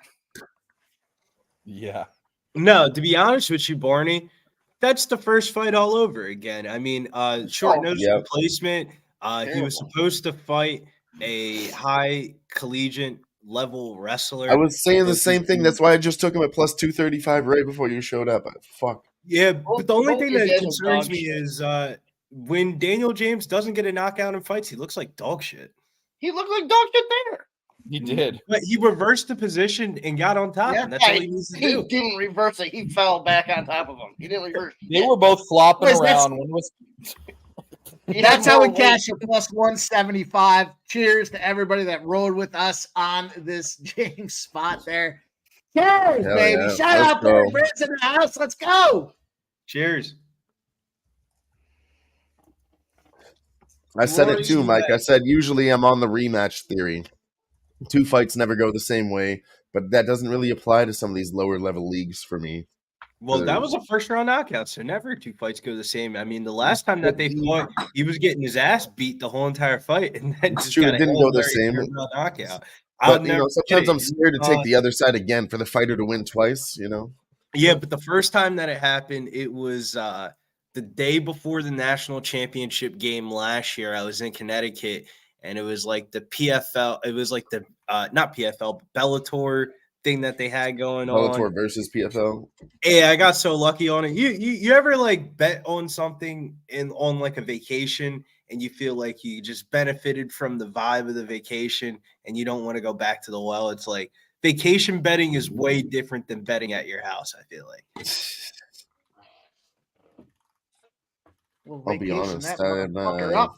Yeah. No, to be honest with you, Barney, that's the first fight all over again. I mean, short notice Yep. replacement. He was supposed to fight a high collegiate level wrestler. I was saying the same thing. That's why I just took him at plus 235 right before you showed up. Fuck. Yeah, but the only both thing your that dads are concerns dog me shit. is when Daniel James doesn't get a knockout in fights, he looks like dog shit. He looked like dog shit there. He did. But he reversed the position and got on top, Yeah, and that's all he needs to He do. didn't reverse it. He fell back on top of him. He didn't reverse. They were both flopping Boys, that's- around. One was He had That's how we more weight. cash a plus 175. Cheers to everybody that rode with us on this James spot there. Cheers, Hell baby. yeah. Shout Let's out Billy go. Briss in the house. Let's go. Cheers. I said it Glory too, to Mike. that. I said usually I'm on the rematch theory. 2 fights never go the same way, but that doesn't really apply to some of these lower level leagues for me. Well, that was a first round knockout, so never 2 fights go the same. I mean, the last time that they fought, he was getting his ass beat the whole entire fight, and then It's just true, it got a didn't Hail go the Mary same. third round knockout. I'll But you never know, sometimes forget I'm it. scared to take the other side again for the fighter to win twice. You know, Yeah, but the first time that it happened, it was the day before the national championship game last year. I was in Connecticut, and it was like the PFL. It was like the not PFL, but Bellator thing that they had going Bellator on. versus PFL. Yeah, I got so lucky on it. You ever like bet on something on like a vacation, and you feel like you just benefited from the vibe of the vacation, and you don't want to go back to the well? It's like vacation betting is way different than betting at your house. I feel like. Well, I'll be vacation honest, that I've, motherfucker up.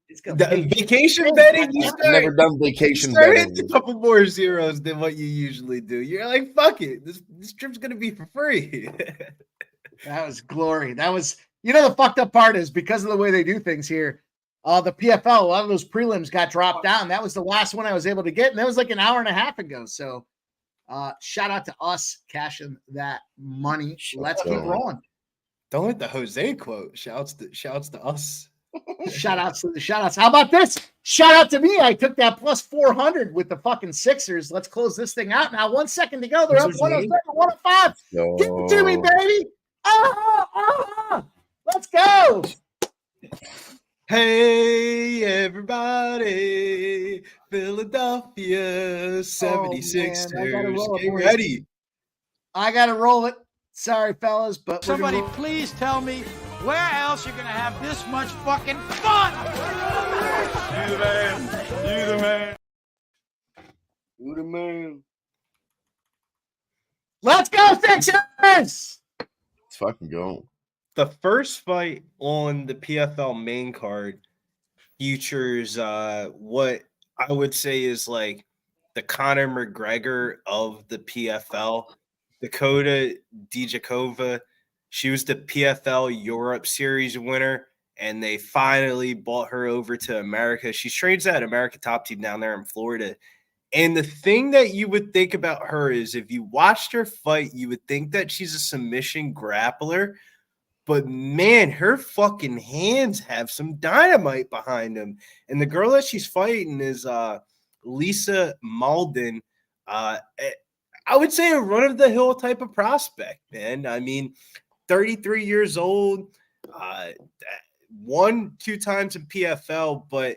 It's gonna The pay. vacation betting, you I've never start, done you vacation start betting. hitting a couple more zeros than what you usually do. You're like, fuck it, this trip's gonna be for free. That was glory. That was, you know, the fucked up part is because of the way they do things here. The PFL, a lot of those prelims got dropped down. That was the last one I was able to get, and that was like an hour and a half ago. So, shout out to us cashing that money. Let's keep out. rolling. Don't let the Jose quote. Shouts to us. Shout outs to the shout outs. How about this? Shout out to me. I took that plus 400 with the fucking Sixers. Let's close this thing out now. 1 second to go. They're up Sixers 107, 105. Give it to me, So, baby. Let's go. Hey, everybody, Philadelphia 76ers. I gotta roll it, Get boys. ready. I gotta roll it. Sorry, fellas, but we're Somebody gonna roll. please tell me where else you're gonna have this much fucking fun. You the man. You the man. Who the man? Let's go, Sixers! Let's fucking go. The first fight on the PFL main card features what I would say is like the Conor McGregor of the PFL, Dakota Dijakova. She was the PFL Europe Series winner, and they finally brought her over to America. She trains at America Top Team down there in Florida. And the thing that you would think about her is if you watched her fight, you would think that she's a submission grappler. But man, her fucking hands have some dynamite behind them. And the girl that she's fighting is Lisa Malden. I would say a run-of-the-hill type of prospect, man. I mean, 33 years old, won 2 times in PFL, but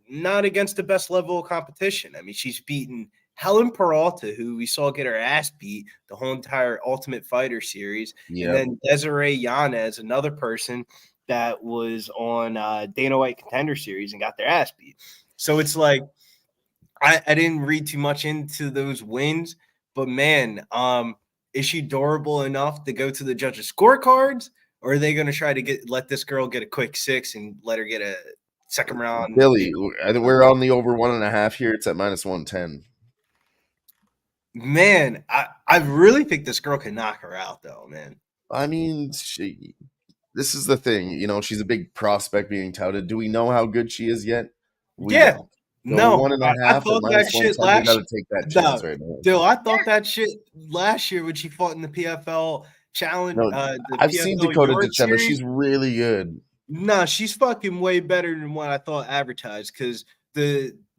not against the best level of competition. I mean, she's beaten Helen Peralta, who we saw get her ass beat the whole entire Ultimate Fighter series. Yeah. And then Desiree Yanez, another person that was on Dana White Contender Series and got their ass beat. So it's like, I didn't read too much into those wins, but man, is she durable enough to go to the judges' scorecards, or are they going to try to let this girl get a quick 6 and let her get a second round? Billy, I think we're on the over 1.5 here. It's at -110. Man, I really think this girl can knock her out, though, man. I mean, this is the thing. You know, she's a big prospect being touted. Do we know how good she is yet? Yeah. Don't. No, 1.5 I thought that shit last year. Gotta take that chance right now. Dude, I thought that shit last year when she fought in the PFL challenge. No, I've seen Dakota Dicheva. She's really good. No, she's fucking way better than what I thought advertised, because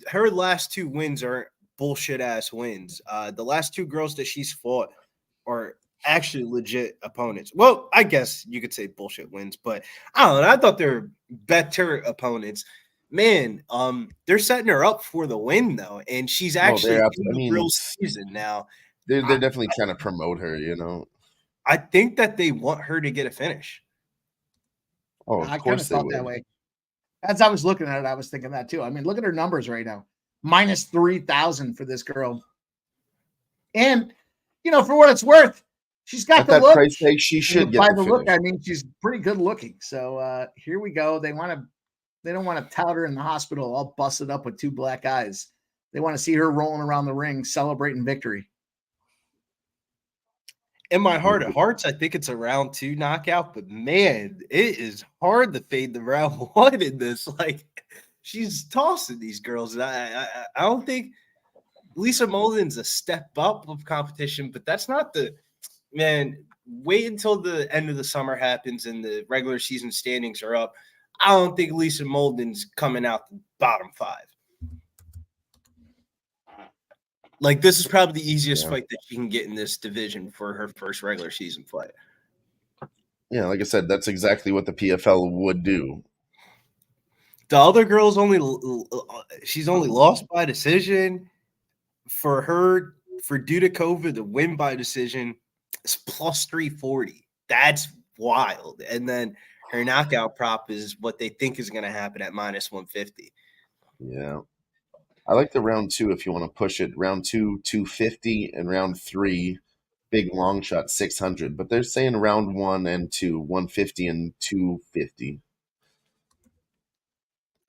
her last 2 wins are bullshit ass wins. The last 2 girls that she's fought are actually legit opponents. Well, I guess you could say bullshit wins, but I don't know. I thought they were better opponents. Man, they're setting her up for the win though, and she's actually in the real season now. They're definitely trying to promote her, you know. I think that they want her to get a finish. Oh, of course they thought that way. As I was looking at it, I was thinking that too. I mean, look at her numbers right now. -3,000 for this girl. And, you know, for what it's worth, she's got at the that look. price tag, she should get by the the look. finish. I mean, she's pretty good looking. So here we go. They don't want to tout her in the hospital all busted up with 2 black eyes. They want to see her rolling around the ring celebrating victory. In my heart of hearts, I think it's a round 2 knockout, but man, it is hard to fade the round 1 in this. Like, she's tossing these girls. And I don't think Lisa Molden's a step up of competition, but that's not the man. Wait until the end of the summer happens and the regular season standings are up. I don't think Lisa Molden's coming out the bottom 5. Like, this is probably the easiest fight that she can get in this division for her first regular season fight. Yeah, like I said, that's exactly what the PFL would do. The other girl's she's only lost by decision. For her, for Dudakova to win by decision, it's +340. That's wild. And then her knockout prop is what they think is going to happen at -150. Yeah. I like the round 2 if you want to push it. Round 2, 250, and round 3, big long shot, 600. But they're saying round 1 and 2, 150 and 250.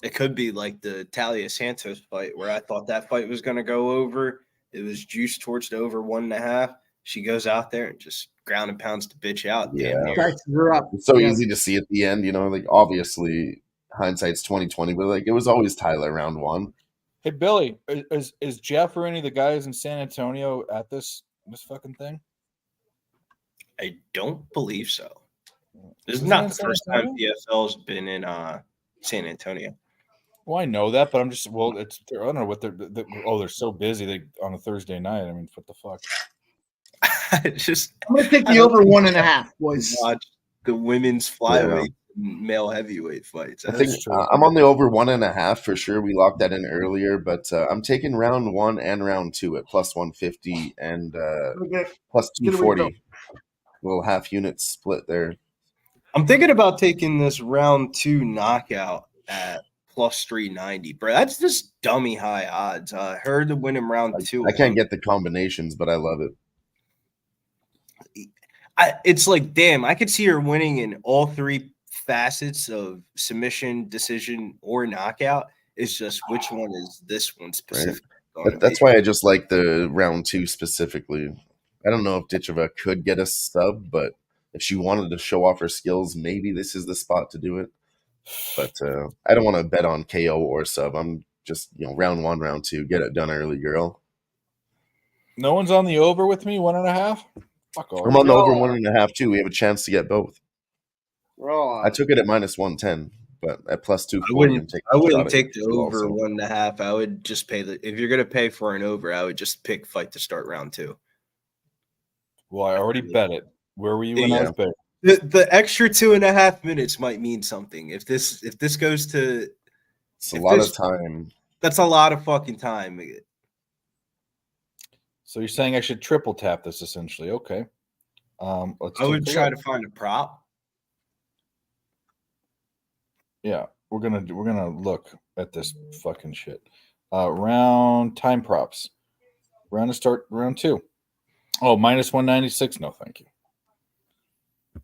It could be like the Talia Santos fight, where I thought that fight was going to go over. It was juiced towards the over 1.5. She goes out there and just ground and pounds the bitch out. Yeah. It's so easy to see at the end, you know, like obviously hindsight's 20/20, but like it was always Tyler round 1. Hey Billy, is Jeff or any of the guys in San Antonio at this fucking thing? I don't believe so. This is not the first time PFL's been in San Antonio. Well, I know that, but I'm just I don't know what they're so busy on a Thursday night. I mean, what the fuck? I'm gonna take the over 1.5, boys. Watch the women's flyweight male heavyweight fights. I think I'm on the over 1.5 for sure. We locked that in earlier, but I'm taking round 1 and round 2 at plus 150 and plus 240. Little half unit split there. I'm thinking about taking this round 2 knockout at plus 390, bro. That's just dummy high odds. I heard to win him round 2. I can't get the combinations, but I love it. It's like, damn, I could see her winning in all 3 facets of submission, decision, or knockout. It's just which one is this one specific? Right. That's why I just like the round 2 specifically. I don't know if Ditcheva could get a sub, but if she wanted to show off her skills, maybe this is the spot to do it. But I don't want to bet on KO or sub. I'm just, round 1, round 2, get it done early, girl. No one's on the over with me, 1.5? Fuck off. I'm on the over 1.5 too. We have a chance to get both. We're all on. I took it at minus 110, but at plus 240. I wouldn't take the over 1.5. I would just pay if you're gonna pay for an over, I would just pick fight to start round 2. Well, I already bet it. Where were you when I was betting? The extra 2.5 minutes might mean something. If this goes to, it's a lot of time. That's a lot of fucking time. So you're saying I should triple tap this essentially? Okay. I would try to find a prop. Yeah, we're gonna look at this fucking shit. Round time props. Round to start round 2. Oh, minus 196. No, thank you.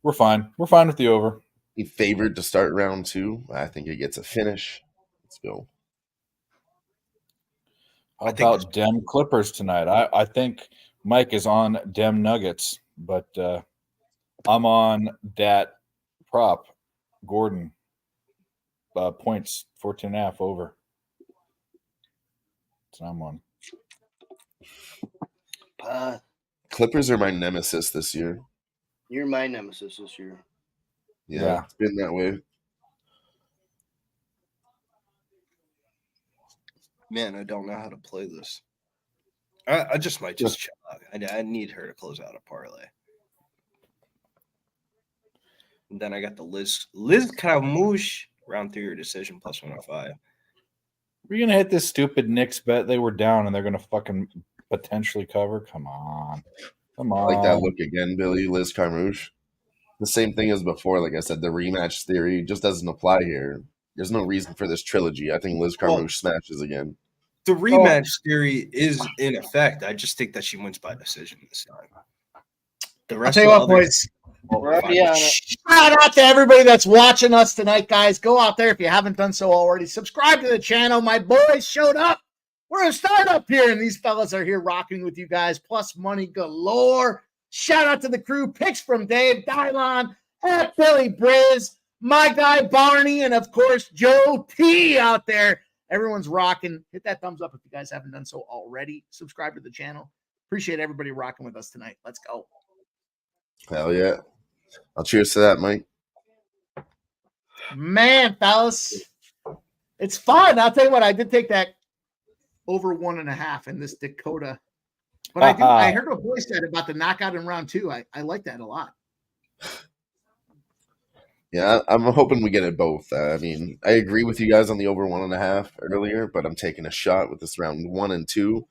We're fine. We're fine with the over. He favored to start round 2. I think it gets a finish. Let's go. How about Dem Clippers tonight? I think Mike is on Dem Nuggets, but I'm on that prop. Gordon points 14.5 over. So I'm on. Clippers are my nemesis this year. You're my nemesis this year. Yeah. It's been that way. Man, I don't know how to play this. I just might just chill out. I need her to close out a parlay. And then I got the Liz Carmouche round 3 or decision plus 105. We're gonna hit this stupid Knicks bet. They were down and they're gonna fucking potentially cover. Come on. I like that look again, Billy. Liz Carmouche. The same thing as before. Like I said, the rematch theory just doesn't apply here. There's no reason for this trilogy. I think Liz Carmouche smashes again. The rematch theory is in effect. I just think that she wins by decision this time. The rest I'll tell you what, boys. Shout out to everybody that's watching us tonight, guys. Go out there if you haven't done so already. Subscribe to the channel. My boys showed up. We're a startup here, and these fellas are here rocking with you guys. Plus money galore. Shout out to the crew. Picks from Dave, Dylon, at Billy Briz, my guy Barney, and of course Joe T out there. Everyone's rocking. Hit that thumbs up if you guys haven't done so already. Subscribe to the channel. Appreciate everybody rocking with us tonight. Let's go. Hell yeah. I'll cheers to that, Mike. Man, fellas, it's fun. I'll tell you what, I did take that over 1.5 in this Dakota. But I heard what boy said about the knockout in round 2. I like that a lot. Yeah, I'm hoping we get it both. I mean, I agree with you guys on the over 1.5 earlier, but I'm taking a shot with this round 1 and 2.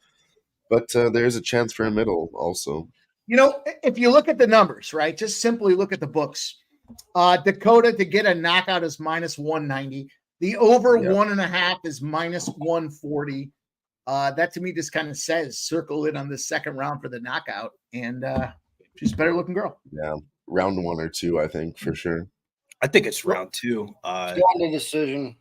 But there's a chance for a middle also. If you look at the numbers, right, just simply look at the books. Dakota to get a knockout is minus 190. The over 1.5 is minus 140. That to me just kind of says circle it on the second round for the knockout. And she's a better looking girl. Yeah, round 1 or 2, I think, for sure. I think it's round 2. The decision.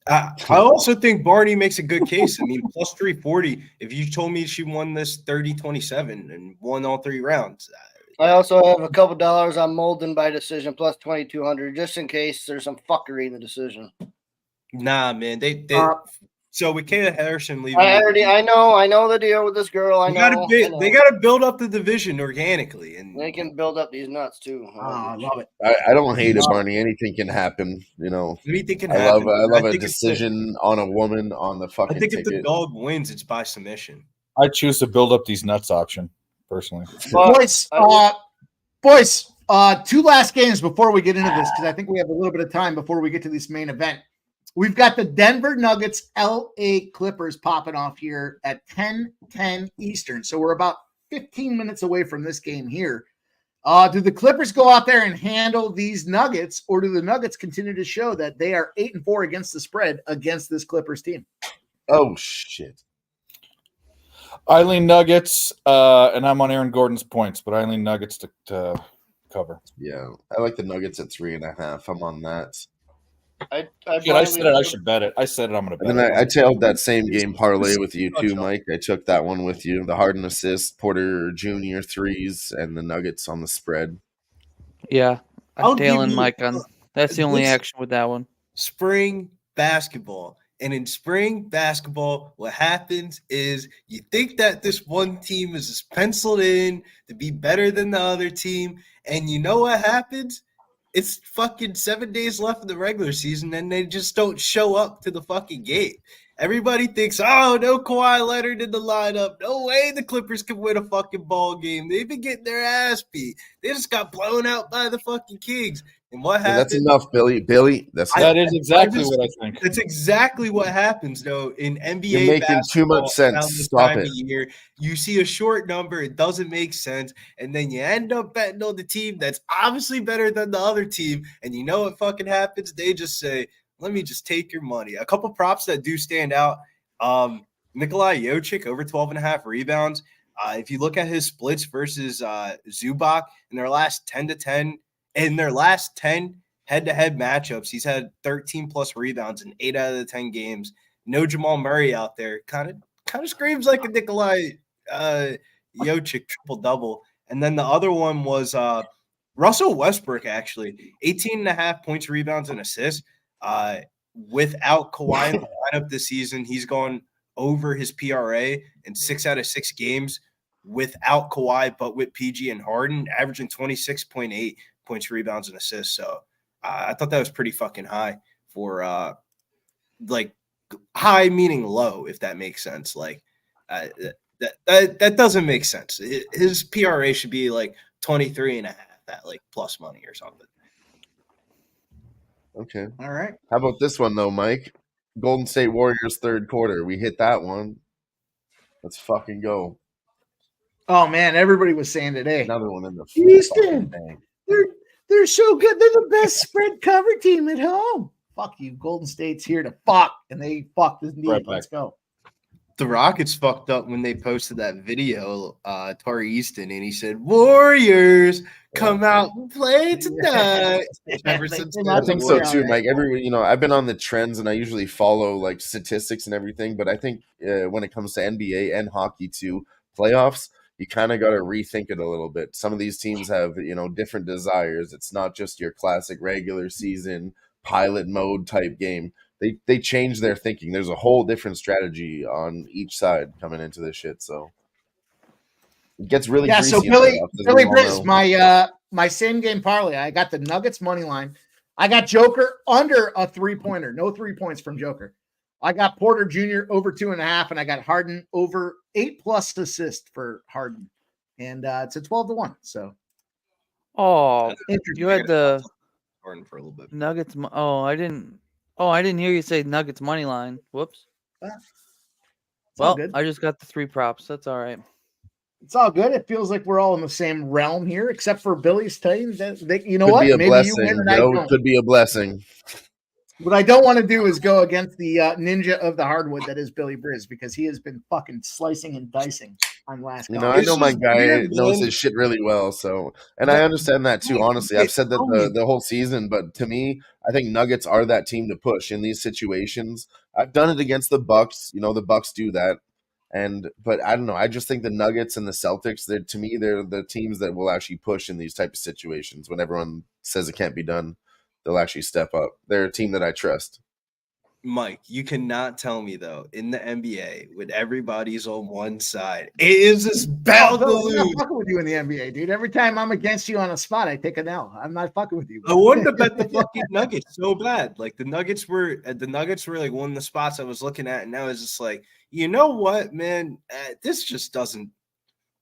I also think Barney makes a good case. I mean, plus 340. If you told me she won this 30-27 and won all 3 rounds. I also have a couple dollars on Molden by decision plus 2,200 just in case there's some fuckery in the decision. Nah, man. They so with Kayla Harrison leaving. I know the deal with this girl. They gotta build up the division organically, and they can build up these nuts too. I love it. I don't hate it, Barney. Anything can happen. Anything can happen. I love a decision on a woman on the fucking. I think ticket. If the dog wins, it's by submission. I choose to build up these nuts option personally. Boys, Two last games before we get into this, because I think we have a little bit of time before we get to this main event. We've got the Denver Nuggets LA Clippers popping off here at 10:10 Eastern. So we're about 15 minutes away from this game here. Do the Clippers go out there and handle these Nuggets, or do the Nuggets continue to show that they are 8-4 against the spread against this Clippers team? Oh, shit. I lean Nuggets, and I'm on Aaron Gordon's points, but I lean Nuggets to cover. Yeah, I like the Nuggets at 3.5. I'm on that. I said it. I should bet it. I said it. I'm going to bet And then it. I tailed that same game parlay with you too, Mike. I took that one with you. The Harden assist, Porter Jr. threes, and the Nuggets on the spread. Yeah, I'll I'm tailing give you- Mike on. That's the only this- action with that one. Spring basketball. And in spring basketball, what happens is you think that this one team is just penciled in to be better than the other team. And you know what happens? It's fucking 7 days left in the regular season, and they just don't show up to the fucking game. Everybody thinks, oh, no Kawhi Leonard in the lineup. No way the Clippers can win a fucking ball game. They've been getting their ass beat. They just got blown out by the fucking Kings. And what Yeah, happened? that's enough, Billy. Billy, that's That is exactly what I think. That's exactly what happens, though, in NBA. You're making too much basketball sense. around this Stop time it. of year. You see a short number, it doesn't make sense, and then you end up betting on the team that's obviously better than the other team, and you know what fucking happens? They just say, let me just take your money. A couple props that do stand out. Nikolai Jokic, over 12.5 rebounds. If you look at his splits versus Zubac in their last 10-10, in their last 10 head-to-head matchups, he's had 13-plus rebounds in 8 out of the 10 games. No Jamal Murray out there. Kind of screams like a Nikolai Jokic triple-double. And then the other one was Russell Westbrook, actually. 18.5 points, rebounds, and assists. Without Kawhi in the lineup this season, he's gone over his PRA in 6 out of 6 games without Kawhi, but with PG and Harden, averaging 26.8 points, rebounds, and assists. So I thought that was pretty fucking high for like high meaning low, if that makes sense. Like that doesn't make sense. His PRA should be like 23.5 at like plus money or something. Okay. All right. How about this one, though, Mike? Golden State Warriors third quarter. We hit that one. Let's fucking go. Oh, man, everybody was saying today. Another one in the Houston. bank. They're so good. They're the best spread cover team at home. Fuck you. Golden State's here to fuck, and they fucked indeed. Right Let's go. The Rockets fucked up when they posted that video, Tari Easton, and he said, Warriors, come out and play tonight. Ever since I think so Yeah, too, right. Mike. I've been on the trends, and I usually follow like statistics and everything. But I think when it comes to NBA and hockey too, playoffs, you kind of got to rethink it a little bit. Some of these teams have different desires. It's not just your classic regular season pilot mode type game. They change their thinking. There's a whole different strategy on each side coming into this shit. So it gets really Yeah, greasy so in Billy playoffs, as we all Briz, know. my same game parlay. I got the Nuggets money line. I got Joker under a 3-pointer. No 3 points from Joker. I got Porter Jr. over 2.5, and I got Harden over 8+ assists for Harden. And it's a 12-1. So Oh, you had the Harden for a little bit. Nuggets. I didn't hear you say Nuggets money line. Whoops. all Well, good. I just got the 3 props. That's all right. It's all good. It feels like we're all in the same realm here, except for Billy's team. You know Could what? be a Maybe blessing. you win and I Joe. don't. Could be a blessing. What I don't want to do is go against the ninja of the hardwood that is Billy Briz, because he has been fucking slicing and dicing on last. I know my guy knows his shit really well. So, and I understand that too. Honestly, I've said that the whole season, but to me, I think Nuggets are that team to push in these situations. I've done it against the Bucks. The Bucks do that, but I don't know. I just think the Nuggets and the Celtics, they're the teams that will actually push in these type of situations. When everyone says it can't be done, they'll actually step up. They're a team that I trust. Mike, you cannot tell me, though, in the NBA, when everybody's on one side, it is this battle to I'm not lose. fucking with you in the NBA, dude. Every time I'm against you on a spot, I take an L. I'm not fucking with you. I wanted to bet the fucking Nuggets so bad. Like the Nuggets were like one of the spots I was looking at, and now it's just like, you know what, man, this just doesn't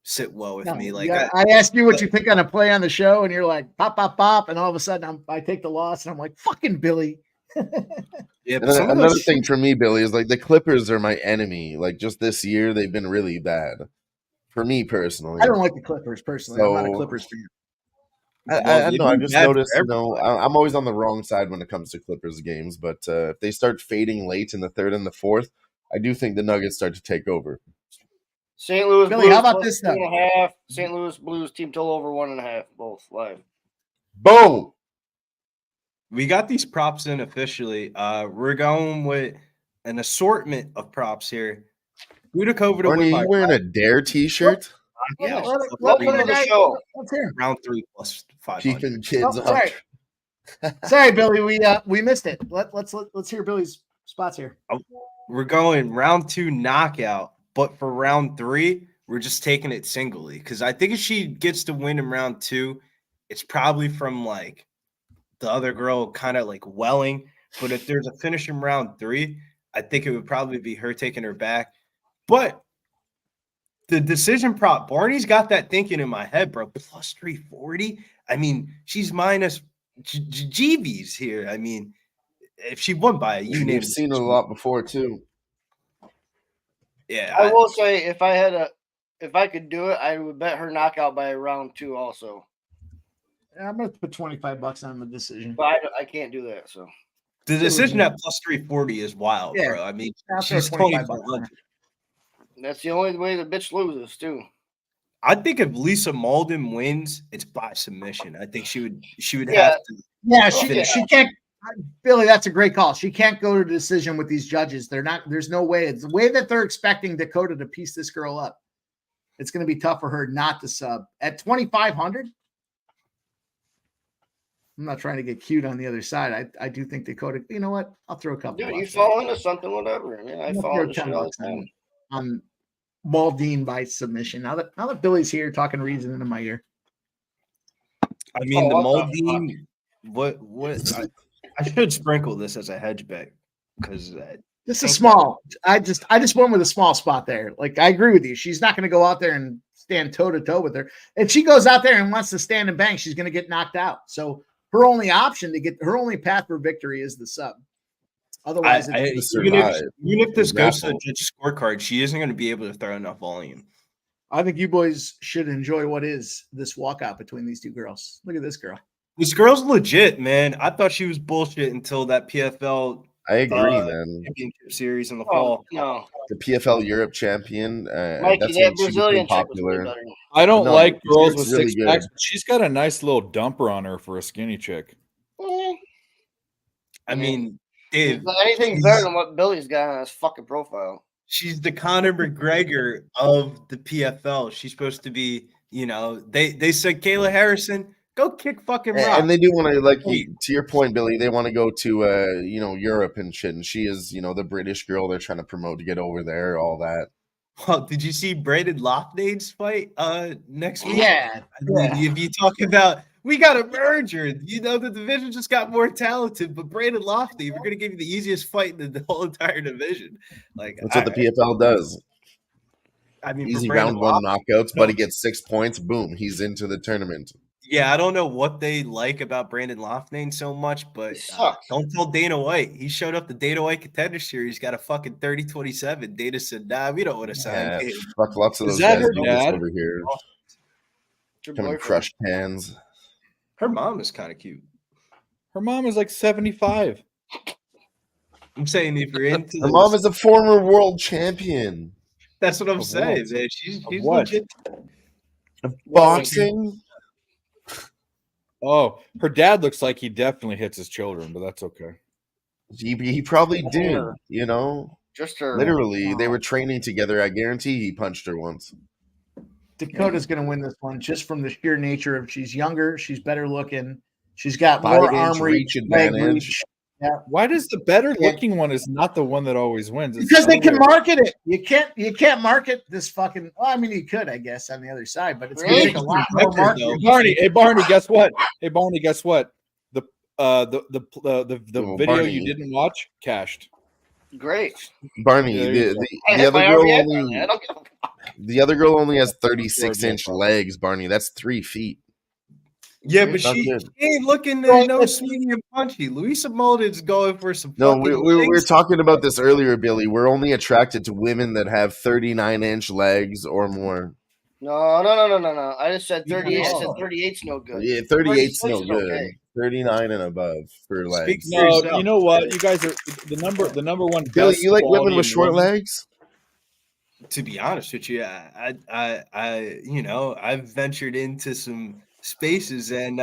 sit well with No, me. Like yeah, I asked you what you think on a play on the show, and you're like, pop, pop, pop. And all of a sudden, I take the loss, and I'm like, fucking Billy. yeah, And but some of another those thing for me, Billy, is like the Clippers are my enemy. Like just this year, they've been really bad for me personally. I don't like the Clippers personally. I'm not a So- Clippers fan. I they've know. I've been just bad for noticed. I'm always on the wrong side when it comes to Clippers games. But if they start fading late in the third and the fourth, I do think the Nuggets start to take over. St. Louis Billy, Blues how about plus this, though? 2.5. St. Louis Blues team total over 1.5. Both live. Boom. we got these props in officially. We're going with an assortment of props here. Budakova to Arnie, win you by wearing a Dare T-shirt? yeah, Welcome to the show. Let's hear him. round 3 plus 500. Keeping kids Oh, off. sorry. Sorry, Billy. We missed it. Let's hear Billy's spots here. We're going round 2 knockout, but for round 3, we're just taking it singly because I think if she gets to win in round 2, it's probably from like the other girl kind of like welling. But if there's a finish in round 3, I think it would probably be her taking her back. But the decision prop, Barney's got that thinking in my head, bro. Plus 340. I mean, she's minus GVs here. I mean, if she won by a unit, You've seen it a lot before too. Yeah, I will say if I could do it, I would bet her knockout by round 2 also. I'm gonna put $25 on the decision. But I can't do that. So the decision at plus 340 is wild, Yeah. bro. I mean, I'll throw she's 25 2400. that's the only way the bitch loses too. I think if Lisa Malden wins, it's by submission. I think she would Yeah. have to. Yeah, Finish. she can't. Billy, that's a great call. She can't go to decision with these judges. They're not. There's no way. It's the way that they're expecting Dakota to piece this girl up. It's going to be tough for her not to sub at 2,500. I'm not trying to get cute on the other side. I do think Dakota. You know what? I'll throw a couple. Dude, you bucks fall into something, whatever. I mean, I I'll fall throw into 10 shit all bucks the time. on Maldine by submission. Now that Billy's here talking reason into my ear. I mean, the what the Malden. What? I should sprinkle this as a hedge bet because This is small. I just went with a small spot there. Like I agree with you. She's not going to go out there and stand toe to toe with her. If she goes out there and wants to stand and bang, she's going to get knocked out. So her only option to get her only path for victory is the sub. Otherwise, it's even if this goes to the judge scorecard, she isn't going to be able to throw enough volume. I think you boys should enjoy what is this walkout between these two girls. Look at this girl. This girl's legit, man. I thought she was bullshit until that PFL. I agree, man. Championship series in the Oh, fall. no. The PFL Europe champion. Mikey, That's that when she Brazilian became chick was way popular. better. I don't No, like she's girls with really six good. packs. She's got a nice little dumper on her for a skinny chick. I mean, Dave, Anything better than what Billy's got on his fucking profile. she's the Conor McGregor of the PFL. She's supposed to be, they said Kayla Harrison, go kick fucking rock. And they do want to, like, to your point, Billy, they want to go to, Europe and shit. And she is, the British girl they're trying to promote to get over there, all that. Well, did you see Braden Loughnan's fight next week? Yeah. I mean, if you talk about we got a merger, the division just got more talented, but Braden Loughnane, we're gonna give you the easiest fight in the whole entire division. Like That's what the PFL does. I mean, Easy for Brandon round one Loughnane- knockouts, but he gets 6 points. Boom, he's into the tournament. Yeah, I don't know what they like about Brandon Loughnane so much, but don't tell Dana White. He showed up the Dana White Contender Series, got a fucking 30-27. Dana said, "Nah, we don't want to sign him." Fuck, lots of Is those that guys her do this dad? over here. Coming crushed cans. Her mom is kind of cute. Her mom is like 75. I'm saying if you're into Her mom is a former world champion. that's what I'm Of saying, what? man. She's what? legit. Boxing. Oh, her dad looks like he definitely hits his children, but that's okay. He probably did, Just her. Literally, they were training together. I guarantee he punched her once. Dakota's going to win this one just from the sheer nature of she's younger, she's better looking, she's got 5 more inch arm reach leg advantage. reach. Yeah. Why does the better looking one is not the one that always wins? It's Because they so can weird. market it. You can't market this fucking. Well, I mean, you could, I guess, on the other side, but it's going to take a lot more marketing. Hey Barney, guess what? Hey Barney, guess what? The Oh, video Barney. you didn't watch cashed. Great. Barney, There you the other girl only has 36-inch legs. Barney, that's 3 feet. Yeah, but Not she good. ain't looking no sweetie and punchy. Louisa Molden's going for some No, fucking we were legs. talking about this earlier, Billy. We're only attracted to women that have 39-inch legs or more. No. I just said 38. I said 38's no good. Yeah, 38's no 36 is good. okay. 39 and above for legs. for No, yourself. you know what? You guys are the number one. Billy, best you like women quality with in short women- legs? To be honest with you, I you know, I've ventured into some spaces and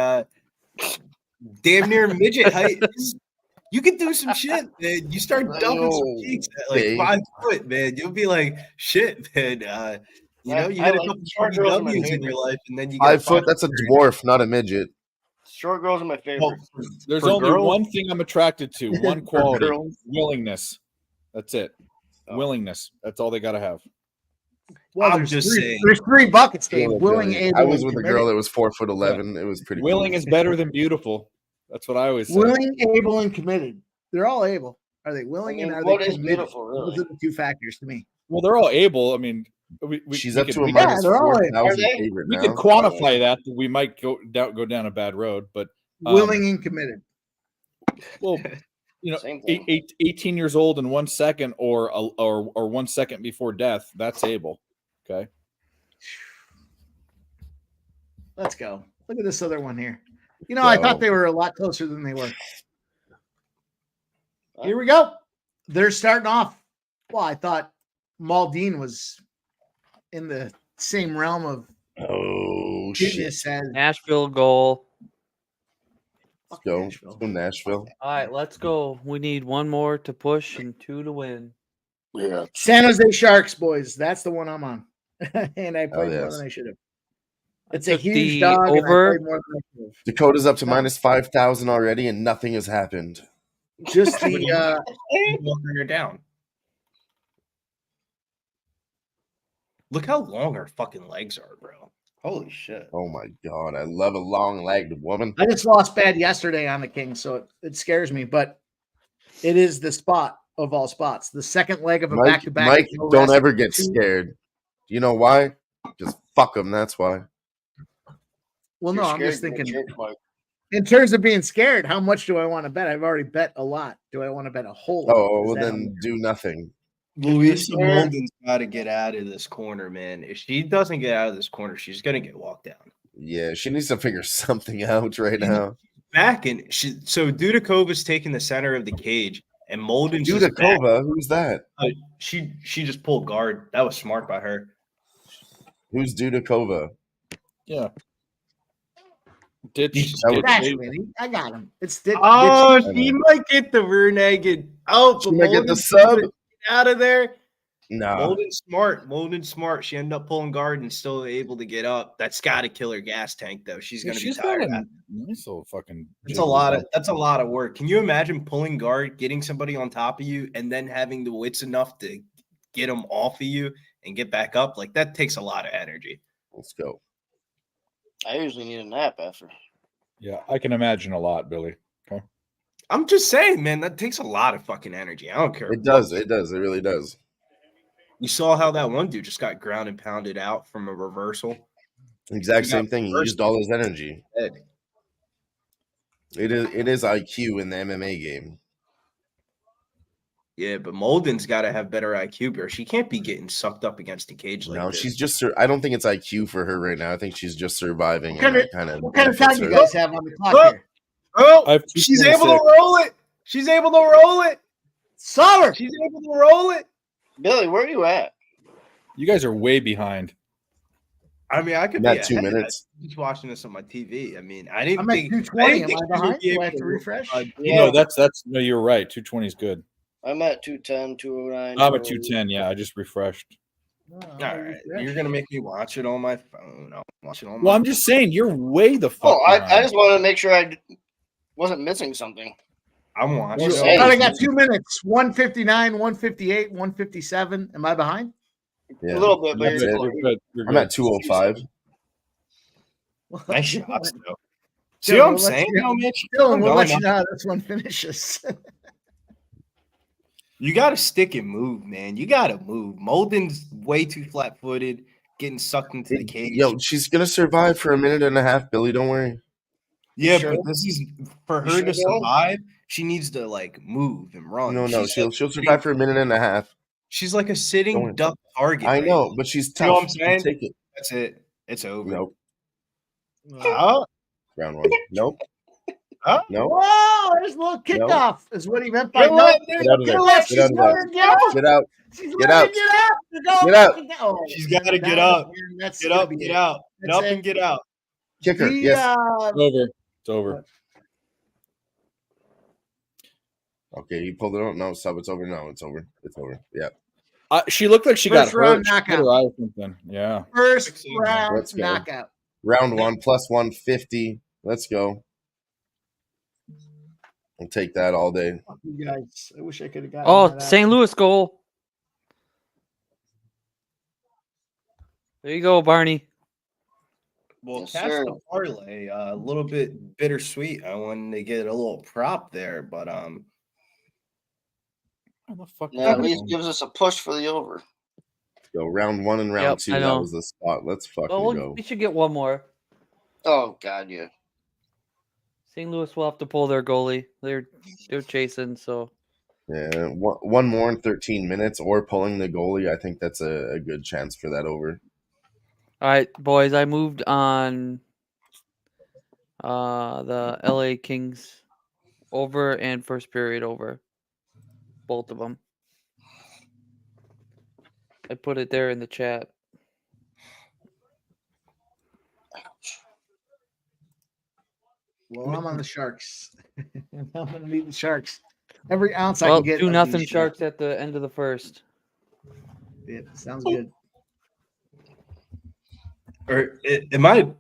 damn near midget height. You can do some shit, man. You start dumping some Oh, cheeks at like babe. 5 foot, man. You'll be like, shit, man. You know, you I hit a like couple short girls in my W's in favorite. your life, and then you 5 get foot, that's a dwarf, not a midget. Short girls are my favorite. Well, There's for only girls- one thing I'm attracted to. One quality: girls. willingness. That's it. Willingness. That's all they got to have. Well, I'm there's just three, saying. There's 3 buckets, Dave. Yeah, Willing, Billy. able, I was and with a committed. girl that was 4'11". It was pretty Willing cool. is better than beautiful. That's what I always say. Willing, able, and committed. They're all able. Are they willing and are what they is committed? beautiful, really? Those are the 2 factors to me. Well, they're all able. I mean, She's we up could- to a we Yeah, minus they're all in. 4,000 Are they? favorite We now. could quantify that. We might go down a bad road, but Willing and committed. well, you know, Same thing. 18 years old in 1 second, or 1 second before death. That's able. Okay. Let's go. Look at this other one here. You know, I Go. thought they were a lot closer than they were. Here we go. They're starting off. Well, I thought Maldine was in the same realm of Oh, shit. goodness as Nashville goal. Let's go. Nashville. Let's go Nashville. All right, let's go. We need 1 more to push and 2 to win. Yeah. San Jose Sharks, boys. That's the one I'm on. And I played more yes. than I should have. I It's a took huge the dog. And I over. played more than I should have. Dakota's up to No. minus 5,000 already, and nothing has happened. Just the walking her down. Look how long her fucking legs are, bro. Holy shit. Oh my god, I love a long-legged woman. I just lost bad yesterday on the Kings, so it scares me, but it is the spot of all spots. The second leg of a Mike, back-to-back. Mike, with no don't rest. ever get scared. You know why? Just fuck them. That's why. Well, no, You're I'm just scared to thinking get tricked, Mike. in terms of being scared, how much do I want to bet? I've already bet a lot. Do I want to bet a whole lot? Oh, Is well that then do nothing. Louisa scared? Molden's got to get out of this corner, man. If she doesn't get out of this corner, she's gonna get walked down. Yeah, she needs to figure something out right now. Back and so Dudakova's taking the center of the cage, and Molden's just back. Dudakova, who's that? She just pulled guard. That was smart by her. Who's Dudakova? Yeah. Ditch. That was- That's Vinny. I got him. It's Oh, ditch. she might get the renegade. Oh, She but might get the Molden's sub. out of there. Nah. Molden's smart. Molden's smart. She ended up pulling guard and still able to get up. That's got to kill her gas tank, though. She's gonna be She's tired. got of a that. nice little fucking. That's a lot of work. Can you imagine pulling guard, getting somebody on top of you, and then having the wits enough to get them off of you and get back up? Like that takes a lot of energy. Let's go. I usually need a nap after. Yeah, I can imagine a lot, Billy. Okay. I'm just saying, man, that takes a lot of fucking energy. I don't care. It does. It does. It really does. You saw how that one dude just got ground and pounded out from a reversal. Exact He got same thing. He first. used all his energy. Head. It is IQ in the MMA game. Yeah, but Molden's got to have better IQ, bro. She can't be getting sucked up against the cage like No, this. she's just. I don't think it's IQ for her right now. I think she's just surviving. What kind of- kind of What kind of time do you guys have on the clock Oh! here? Oh, I have she's able to 226. roll it. She's able to roll it. Summer. She's able to roll it. Billy, where are you at? You guys are way behind. I mean, I could Not be 2 ahead. minutes. I'm just watching this on my TV. I mean, I didn't I'm at think 220. Am think I she would behind? be Do I able have to to refresh? No, that's no. You're right. 220 is good. I'm at 210, 209. I'm at 210. Yeah, I just refreshed. No, All I'll right, refresh. you're gonna make me watch it on my phone. I'll watch it on. Well, my I'm just saying you're way the fuck. Oh, I behind. just wanted to make sure I wasn't missing something. I'm watching. You're it saying- All on right, I my got 2 minutes. 159, 158, 157. Am I behind? Yeah. A little bit, but That's you're it. close. You're good. You're I'm good. at 205. Nice shots, though. See Dylan, what I'm we'll let saying, you- though, Mitch? Dylan, I'm we'll let going you know how this one finishes. You got to stick and move, man. You got to move. Molden's way too flat-footed, getting sucked into the cage. Yo, she's gonna survive for a minute and a half, Billy. Don't worry. Yeah, sure? but this is for You her sure, to Bill? survive. She needs to like move and run. No, She's like she'll survive for a minute and a half. She's like a Don't sitting worry. duck target. I right know, now. but she's You tough. know what I'm She'll saying? take it. That's it. It's over. Nope. Oh, Round one. Nope. oh. Nope. Whoa, there's a little kickoff, is what he meant by Get no. out Get out of there. Left. Get out She's of there. going to get out. Get out. She's Get ready out. to get out. To go. Get out. Oh, She's got to get down up. and that's Get gonna up. be Get it. out. Get That's up it. and get out. Kicker. The, Yes. It's over. It's over. Okay, you pulled it out. No, sub. It's over. No, it's over. It's over. Yeah. She looked like she First got round hurt. She hit knockout. her eye or something. Yeah. First round Let's go. knockout. Round one plus 150. Let's go. I'll take that all day. Fuck you guys. I wish I could have gotten Oh, that St. out. Louis goal. There you go, Barney. Well, Yes, catch sir. the parlay. A little bit bittersweet. I wanted to get a little prop there, but How the fuck Yeah, at least gives us a push for the over. Go round one and round Yep, two. I That know. was the spot. Let's fucking Well, go. we should get one more. Oh God, yeah. St. Louis will have to pull their goalie. They're chasing, so Yeah, one more in 13 minutes or pulling the goalie. I think that's a good chance for that over. all right, boys. I moved on the LA Kings over and first period over. Both of them. I put it there in the chat. Well, I'm on the Sharks. I'm going to meet the Sharks. Every ounce I Well, can get. 2-0 of these Sharks at the end of the first. Yeah, sounds good. or it might,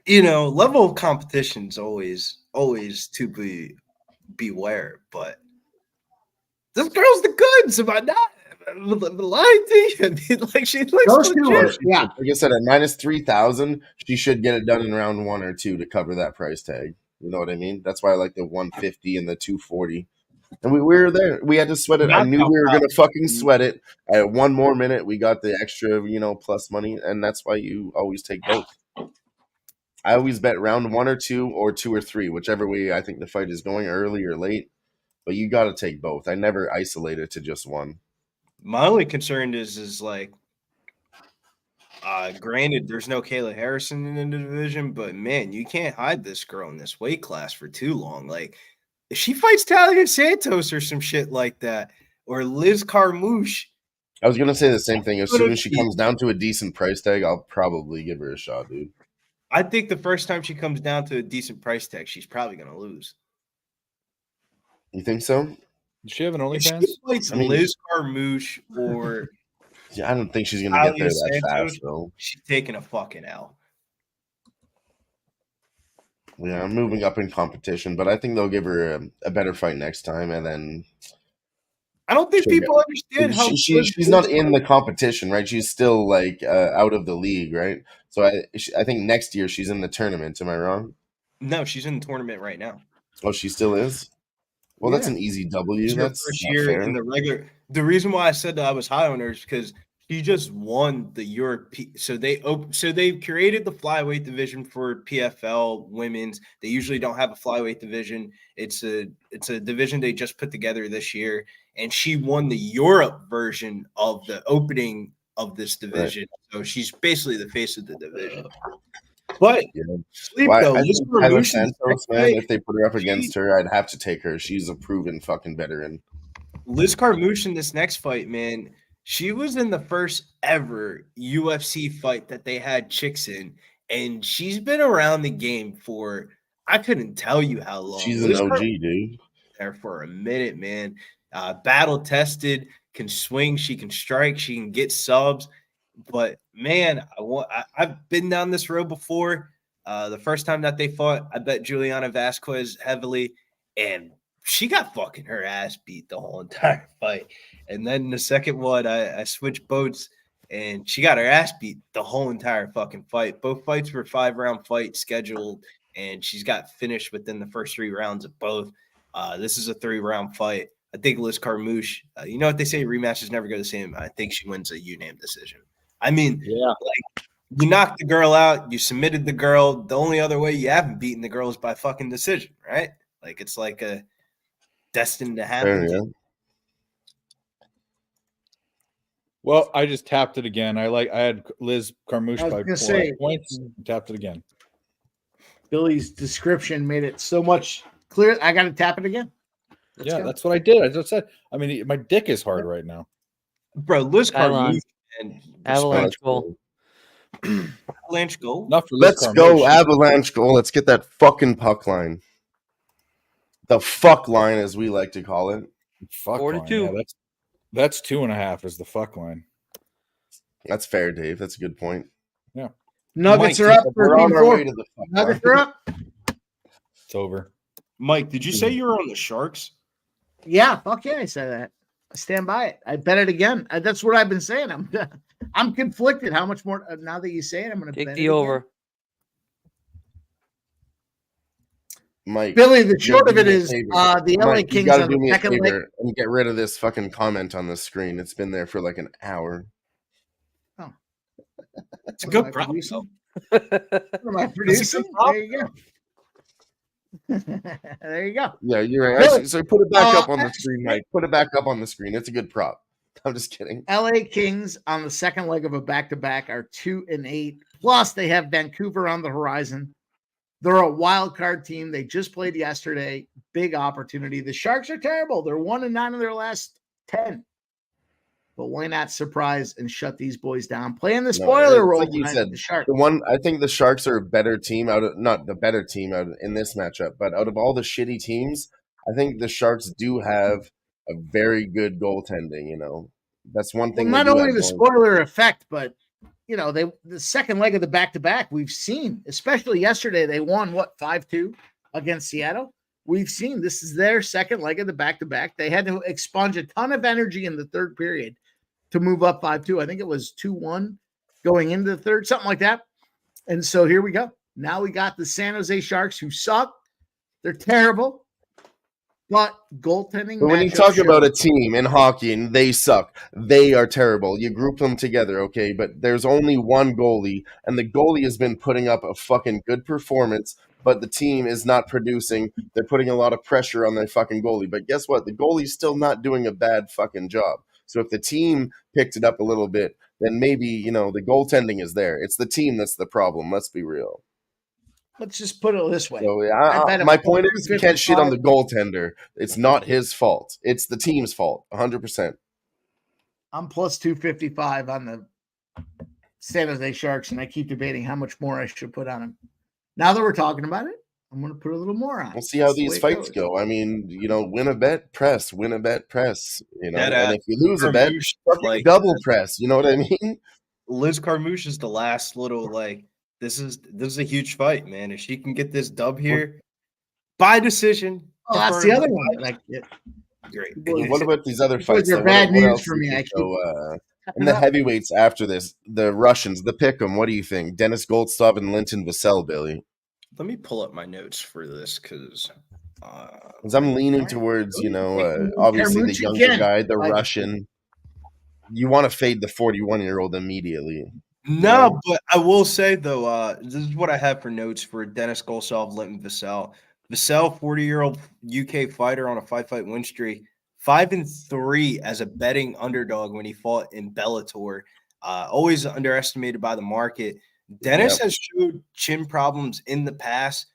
level of competition's always to beware. But this girl's the goods. Am I not lying to you? I mean, like she looks Those two legit. are, yeah. Like I said, at minus 3,000, she should get it done in round one or two to cover that price tag. You know what I mean? That's why I like the 150 and the 240. And we were there. We had to sweat it. I knew we were going to fucking sweat it. At one more minute, we got the extra, plus money. And that's why you always take both. I always bet round one or two or three, whichever way I think the fight is going, early or late. But you got to take both. I never isolate it to just one. My only concern is like, granted, there's no Kayla Harrison in the division, but man, you can't hide this girl in this weight class for too long. Like, if she fights Talia Santos or some shit like that, or Liz Carmouche, I was going to say the same thing. As soon as she comes down to a decent price tag, I'll probably give her a shot, dude. I think the first time she comes down to a decent price tag, she's probably going to lose. You think so? Does she have an If she OnlyFans? fights I mean- Liz Carmouche or Yeah, I don't think she's going to get there Talia that Santos, fast, though. she's taking a fucking L. Yeah, I'm moving up in competition, but I think they'll give her a better fight next time, and then I don't think She'll people understand how she's not in the competition, right? She's still like out of the league, right? So I think next year she's in the tournament. Am I wrong? No, she's in the tournament right now. Oh, she still is. Well, that's an easy W. She's her That's first not year fair. in the regular. The reason why I said that I was high on her is because she just won the European. So they created the flyweight division for PFL women's. They usually don't have a flyweight division. It's a division they just put together this year, and she won the Europe version of the opening of this division. So she's basically the face of the division. But sleep Well, though, I Liz think Tyler Carmouche is Santos, next man, fight. if they put her up against her, I'd have to take her. She's a proven fucking veteran. Liz Carmouche in this next fight, man, she was in the first ever UFC fight that they had chicks in, and she's been around the game for I couldn't tell you how long. She's an OG, dude. There for a minute, man. Battle tested, can swing, she can strike, she can get subs. But man, I've been down this road before. The first time that they fought, I bet Juliana Vasquez heavily, and she got fucking her ass beat the whole entire fight. And then the second one, I switched boats, and she got her ass beat the whole entire fucking fight. Both fights were 5-round fights scheduled, and she's got finished within the first 3 rounds of both. This is a 3-round fight. I think Liz Carmouche, you know what they say, rematches never go the same. I think she wins a unanimous decision. I mean, like, you knocked the girl out, you submitted the girl. The only other way you haven't beaten the girl is by fucking decision, right? Like, it's like a destined to happen. Yeah. Well, I just tapped it again. I had Liz Carmouche I was by gonna say- points. Tapped it again. Billy's description made it so much clear. I got to tap it again. Let's Yeah, go. that's what I did. I just said. I mean, my dick is hard right now. Bro, Liz Avalon. Carmouche and Avalanche goal. Avalanche goal. Not for Liz Let's go Carmouche. Avalanche goal. Let's get that fucking puck line. The fuck line, as we like to call it. Fuck 4-2. line. Yeah, that's 2.5 is the fuck line. That's fair, Dave. That's a good point. Nuggets Mike, are up We're on our way 13-4. to the fuck Nuggets line. are up. It's over. Mike, did you say you were on the Sharks? Yeah, fuck yeah, I said that. I stand by it. I bet it again. That's what I've been saying. I'm conflicted. How much more? Now that you say it, I'm going to Take bet the it again. over. Mike, Billy, the you short gotta of do it me a is favor. the LA Mike, you Kings gotta on do the me a second leg. favor and get rid of this fucking comment on the screen. It's been there for like an hour. It's a What am I good problem. producing? though. What am I producing? problem. There you go. There you go. Yeah, you're right. Billy, Actually, so put it back up on the actually- screen, Mike. Put it back up on the screen. It's a good prop. I'm just kidding. LA Kings on the second leg of a back-to-back are 2-8. Plus, they have Vancouver on the horizon. They're a wild card team. They just played yesterday. Big opportunity. The Sharks are terrible. They're 1-9 in their last 10. But why not surprise and shut these boys down? Playing the No, spoiler it's role like you tonight, said, the Sharks. the one I think the Sharks are a better team not the better team out in this matchup, but out of all the shitty teams, I think the Sharks do have a very good goaltending. You know, that's one Well, thing. not they do only have the going. spoiler effect, but the second leg of the back-to-back we've seen, especially yesterday, they won 5-2 against Seattle. We've seen this is their second leg of the back-to-back. They had to expunge a ton of energy in the third period to move up 5-2. I think it was 2-1 going into the third, something like that. And so here we go. Now we got the San Jose Sharks who suck. They're terrible. But goaltending. But when you matchup talk about shows- a team in hockey and they suck, they are terrible. You group them together, okay? But there's only one goalie, and the goalie has been putting up a fucking good performance, but the team is not producing. They're putting a lot of pressure on their fucking goalie. But guess what? The goalie's still not doing a bad fucking job. So if the team picked it up a little bit, then maybe, the goaltending is there. It's the team that's the problem. Let's be real. let's just put it this way. So I bet my him point is, you can't shit on the 55. goaltender. It's not his fault. It's the team's fault, 100%. I'm plus 255 on the San Jose Sharks, and I keep debating how much more I should put on them. Now that we're talking about it, I'm going to put a little more on. We'll see how That's the these way it fights goes. go. I mean, win a bet, press. Win a bet, press. That, And if you lose a bet, Carmouche, fucking double press. You know what I mean? Liz Carmouche is the last little this is a huge fight, man. If she can get this dub here by decision, Oh, that's the other one. Like, great. What about these other fights? are though? bad What news else for do me. you I think, keep- though, in the heavyweights after this, the Russians, the Pick'em, what do you think? Dennis Goldstov and Linton Vassell, Billy? Let me pull up my notes for this because Because I'm leaning towards, obviously the Carmouche younger again. guy, the Like- Russian. You want to fade the 41-year-old immediately. no, but I will say though, this is what I have for notes for Dennis Golsov, Linton Vassell. Vassell, 40-year-old UK fighter on a 5-fight win streak, 5-3 as a betting underdog when he fought in Bellator. Always underestimated by the market. Dennis has showed chin problems in the past.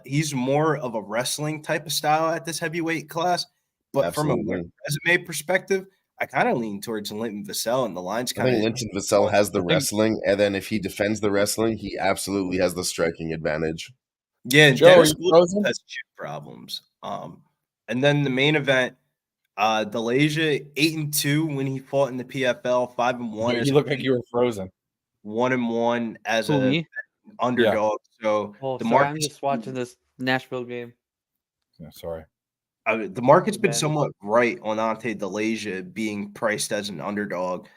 He's more of a wrestling type of style at this heavyweight class, but from a Absolutely. resume perspective, I kind of lean towards Linton Vassell, and the line's I kind think of Linton Vassell has the wrestling, and then if he defends the wrestling, he absolutely has the striking advantage. Yeah, Joe, Dennis are you frozen? has chin problems. And then the main event, Delasia 8-2 when he fought in the PFL, 5-1. You look like you were frozen. 1-1 as Who, a me? underdog. So Oh, the sorry, I'm market's just watching this Nashville game. Yeah, sorry. the market's been Bad. somewhat right on Ante Delasia being priced as an underdog.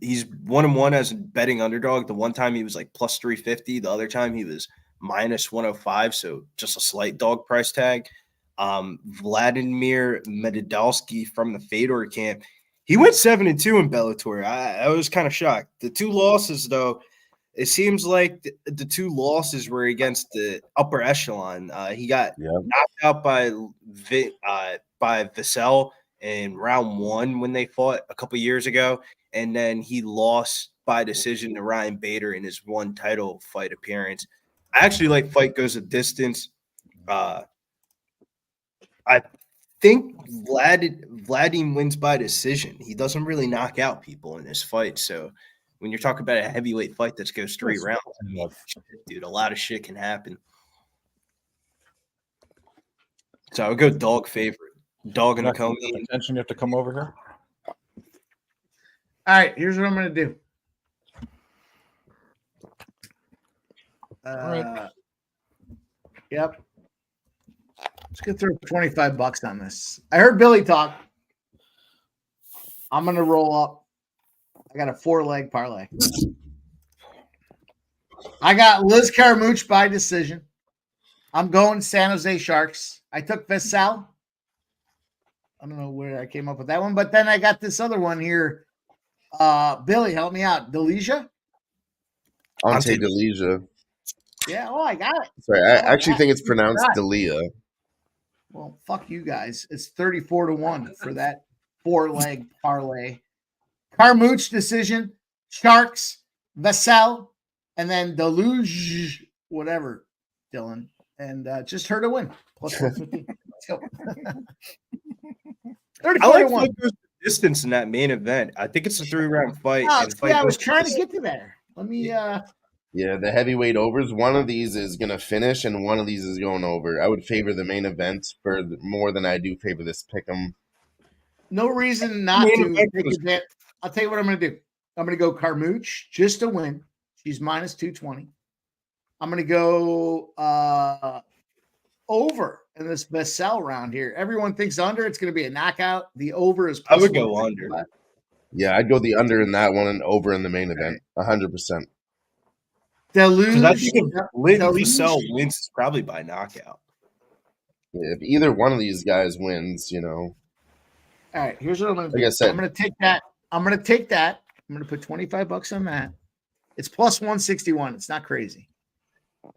He's 1-1 as a betting underdog. The one time he was like plus 350, the other time he was minus 105, so just a slight dog price tag. Vladimir Medidowski from the Fedor camp. He went 7-2 in Bellator. I was kind of shocked. The 2 losses, though, it seems like the 2 losses were against the upper echelon. He got knocked out by Vassell in round 1 when they fought a couple years ago, and then he lost by decision to Ryan Bader in his 1 title fight appearance. I actually like fight goes a distance. I think Vladimir wins by decision. He doesn't really knock out people in this fight. So when you're talking about a heavyweight fight that goes 3 rounds, I mean, dude, a lot of shit can happen. So I would go dog favorite. Dog and the co-main. Attention, you have to come over here. All right, here's what I'm going to do. right. Yep. Let's get through $25 on this. I heard Billy talk. I'm going to roll up. I got a 4-leg parlay. I got Liz Carmouche by decision. I'm going San Jose Sharks. I took Vassell. I don't know where I came up with that one, but then I got this other one here. Billy, help me out. Delija? Ante Delija. Yeah, I got it. Sorry, I actually think it's pronounced Delia. Well, fuck you guys. It's 34-1 for that 4-leg parlay. Carmouche decision, Sharks, Vassell, and then Deluge, whatever, Dylan. And just her to win. Plus 150. Let's go. 34-1. I like fight goes the distance in that main event. I think it's a 3-round fight. I was trying to get to there. Let me Yeah, the heavyweight overs. One of these is gonna finish, and one of these is going over. I would favor the main event for more than I do favor this pick'em. no reason not to take advantage. I'll tell you what I'm going to do. I'm going to go Carmouche just to win. She's minus 220. I'm going to go over in this Vassell round here. Everyone thinks under. It's going to be a knockout. The over is. I would go under. Yeah, I'd go the under in that one and over in the main event. 100%. Deluge. I think if Vassell wins, it's probably by knockout. Yeah, if either one of these guys wins, you know. All right, here's what I'm going to do. Like I said, I'm going to take that. I'm going to put $25 on that. It's plus 161. It's not crazy.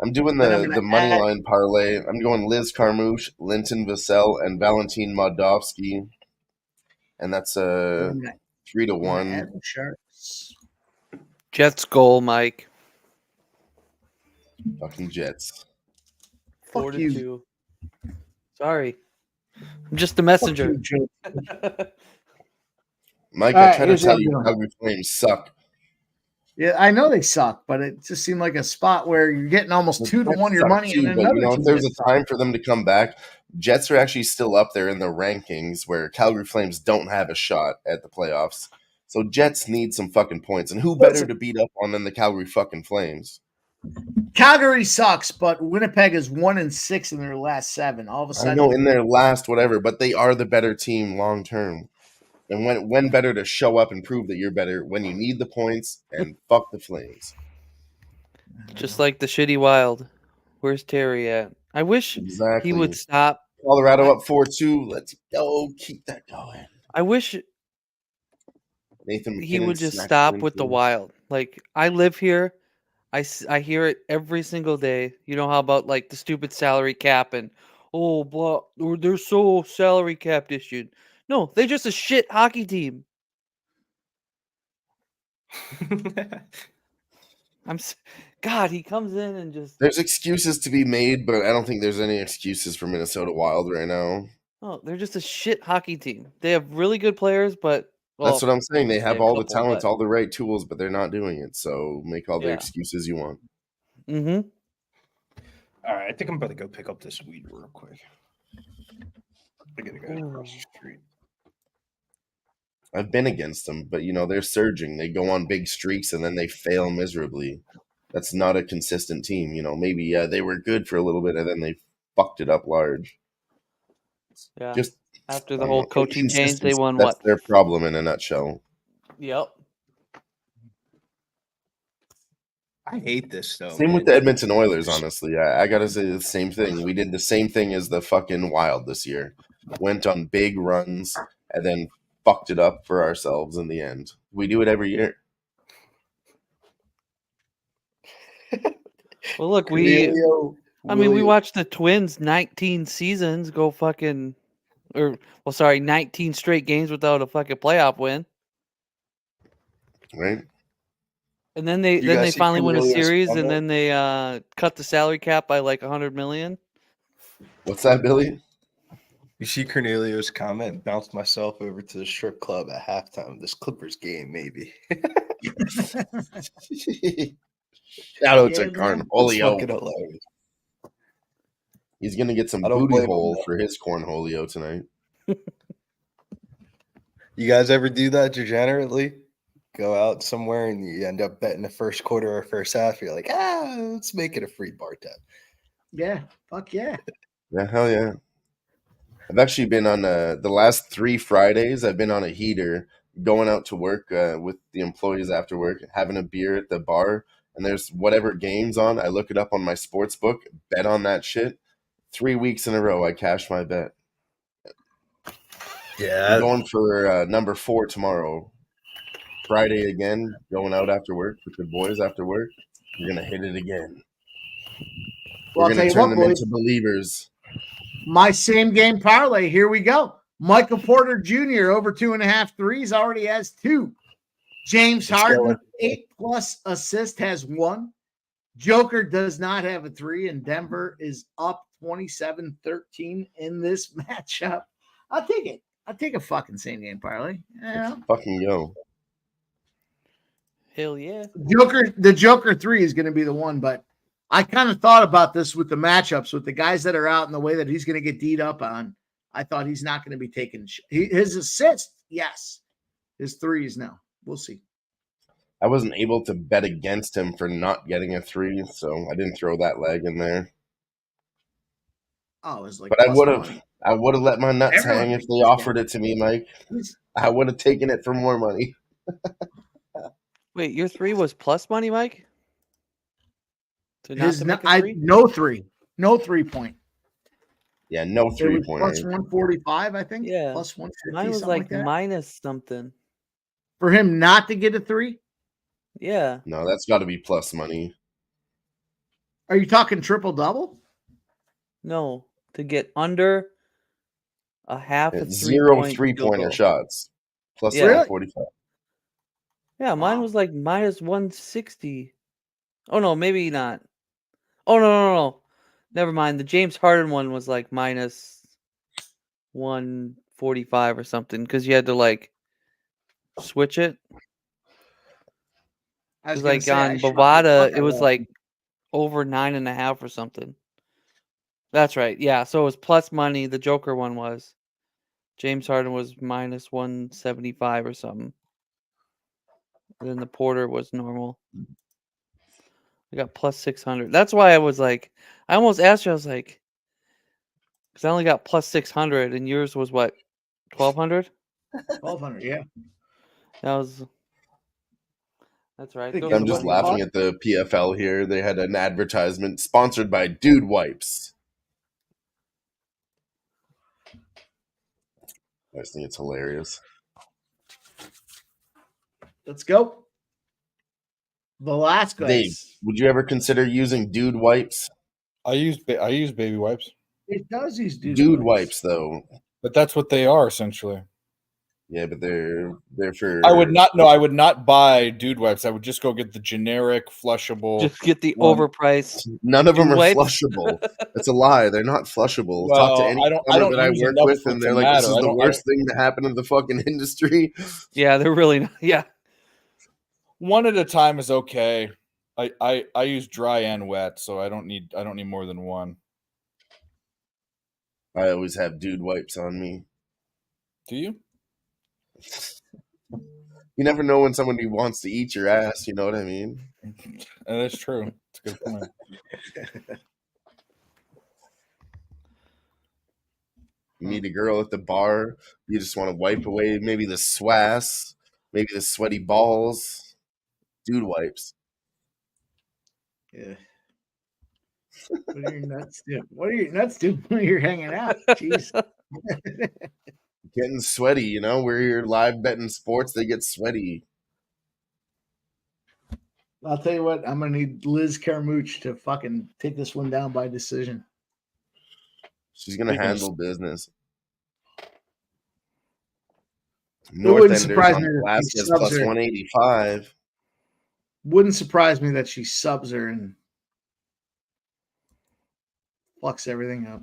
I'm doing the money line parlay. I'm going Liz Carmouche, Linton Vassell, and Valentin Moldovsky. And that's 3-1. Sharks. Jets goal, Mike. Fucking Jets. 4-2. Sorry. I'm just the messenger. Mike, All I right, try to here's tell what you I'm doing. Calgary Flames suck. Yeah, I know they suck, but it just seemed like a spot where you're getting almost 2-1 your money, and then But, another you know, if team there's gets a time for them to come back, Jets are actually still up there in the rankings where Calgary Flames don't have a shot at the playoffs. So Jets need some fucking points. And who better to beat up on than the Calgary fucking Flames? Calgary sucks, but Winnipeg is 1-6 in their last 7. All of a sudden, I know in their last whatever, but they are the better team long term. And when better to show up and prove that you're better when you need the points and fuck the Flames. Just like the shitty Wild. Where's Terry at? I wish he would stop. Colorado up 4-2. Let's go. Keep that going. I wish Nathan he McKinnon would just smacked stop Winfield. with the Wild. Like, I live here. I hear it every single day. You know how about like the stupid salary cap and blah, they're so salary capped issued. No, they're just a shit hockey team. God, he comes in and just. There's excuses to be made, but I don't think there's any excuses for Minnesota Wild right now. Oh, they're just a shit hockey team. They have really good players, but That's what I'm saying. They have all the couple, talent, but- all the right tools, but they're not doing it. So make all the Yeah. excuses you want. Mm-hmm. All right, I think I'm about to go pick up this weed real quick. I gotta go across the street. I've been against them, but you know, they're surging. They go on big streaks and then they fail miserably. That's not a consistent team. You know, maybe they were good for a little bit and then they fucked it up large. Yeah. Just After I the don't whole know, coaching change, they inconsistency. won That's what? their problem in a nutshell. Yep. I hate this though. Same with the Edmonton Oilers, honestly. I gotta say the same thing. We did the same thing as the fucking Wild this year. Went on big runs and then fucked it up for ourselves in the end. We do it every year. Well, look, Cornelio, I mean, we William- watched the Twins 19 seasons go fucking, 19 straight games without a fucking playoff win. Right? And then they You guys see finally win a Cornelius series, and comment? then they cut the salary cap by like 100 million. What's that, Billy? You see Cornelio's comment? Bounced myself over to the strip club at halftime of this Clippers game, maybe. Shout out to Yeah, man. It's Cornholio. fucking hilarious. He's gonna get some I don't booty blame him, hole though. for his cornholio tonight. You guys ever do that degenerately? Go out somewhere and you end up betting the first quarter or first half. You're like, let's make it a free bar tab. Yeah, fuck yeah. Yeah, hell yeah. I've actually been on the last 3 Fridays. I've been on a heater, going out to work with the employees after work, having a beer at the bar, and there's whatever game's on. I look it up on my sports book, bet on that shit. 3 weeks in a row, I cash my bet. Yeah. I'm going for number 4 tomorrow. Friday again, going out after work with the boys after work. We're gonna hit it again. Well, We're I'll tell gonna you turn what, them boys. into believers. My same game parlay. Here we go. Michael Porter Jr. over 2.5 threes already has 2. James Let's Harden, go. 8+ assist, has 1. Joker does not have a 3, and Denver is up 27-13 in this matchup. I'll take it. I'll take a fucking same game parlay. Yeah. Fucking yo. Hell yeah. The Joker 3 is going to be the one, but I kind of thought about this with the matchups with the guys that are out and the way that he's going to get beat up on. I thought he's not going to be taking his assist. Yes. His threes now. We'll see. I wasn't able to bet against him for not getting a 3, so I didn't throw that leg in there. Oh, it was like, But I plus would have, money. I would have let my nuts Everyone hang if thinks they he's offered getting it to me, Mike. He's- I would have taken it for more money. Wait, your 3 was plus money, Mike? To not His to no, make a 3? no 3. No 3-point. Yeah, no It was 3-pointer. plus 145, I think. Yeah. Plus 150. Mine was something like that. minus something. For him not to get a 3. Yeah. No, that's got to be plus money. Are you talking triple double? No, to get under a half a It's 0 3-point 3-pointer field goal. shots. Plus Yeah. 145. Yeah, mine Wow. was like minus 160. Oh no, maybe not. Oh no. Never mind. The James Harden one was like minus 145 or something because you had to like switch it. I was Because gonna like say, I on shocked the Bovada, fuck it out was of like over 9.5 or something. That's right. Yeah, so it was plus money. The Joker one was. James Harden was minus 175 or something. And then the Porter was normal. I got plus 600. That's why I was like, I almost asked you. I was like, because I only got plus 600, and yours was what, 1,200? 1,200. Yeah. That's right. Think Those it's I'm are just the what ones- laughing at the PFL here. They had an advertisement sponsored by Dude Wipes. I just think it's hilarious. Let's go. Velasquez. Dave, would you ever consider using Dude Wipes? I use baby wipes, It does these Dude Wipes, though. but that's what they are essentially. Yeah, but they're for. I would not buy dude wipes. I would just go get the generic flushable. Just get the one. overpriced. None of them Dude are Wipes? flushable. That's a lie. They're not flushable. Well, Talk to any I don't plumber that I use work enough with, for it and to they're like, "This matter. is I the don't- worst thing to happen in the fucking industry." Yeah, they're really not. Yeah. One at a time is okay. I use dry and wet, so I don't need more than one. I always have Dude Wipes on me. Do you? You never know when somebody wants to eat your ass. You know what I mean? That's true. It's a good point. You meet a girl at the bar. You just want to wipe away maybe the swass, maybe the sweaty balls. Dude Wipes. Yeah. What are your nuts doing? What are your nuts doing when you're hanging out? Jeez. Getting sweaty, you know, where you're live betting sports, they get sweaty. I'll tell you what, I'm gonna need Liz Carmouche to fucking take this one down by decision. She's gonna Speaking of- handle business. wouldn't Northenders surprise on me if she Velasquez subs plus her. 185. Wouldn't surprise me that she subs her and fucks everything up.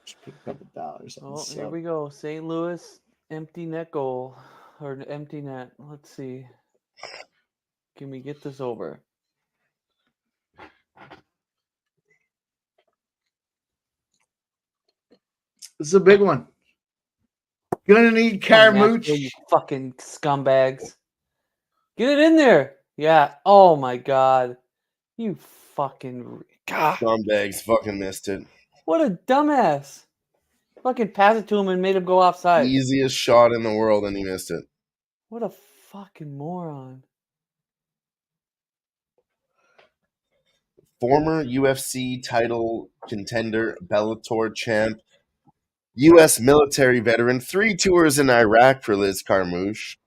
Just pick a couple dollars on Oh, the here sub. we go. St. Louis empty net goal or an empty net. Let's see. Can we get this over? This is a big one. Gonna need Come on, Nashville, you Carmouche. fucking scumbags. Get it in there. Yeah. Oh my god. You fucking God. Scumbags fucking missed it. What a dumbass. Fucking pass it to him and made him go offside. Easiest shot in the world, and he missed it. What a fucking moron. Former UFC title contender, Bellator champ, U.S. military veteran, 3 tours in Iraq for Liz Carmouche.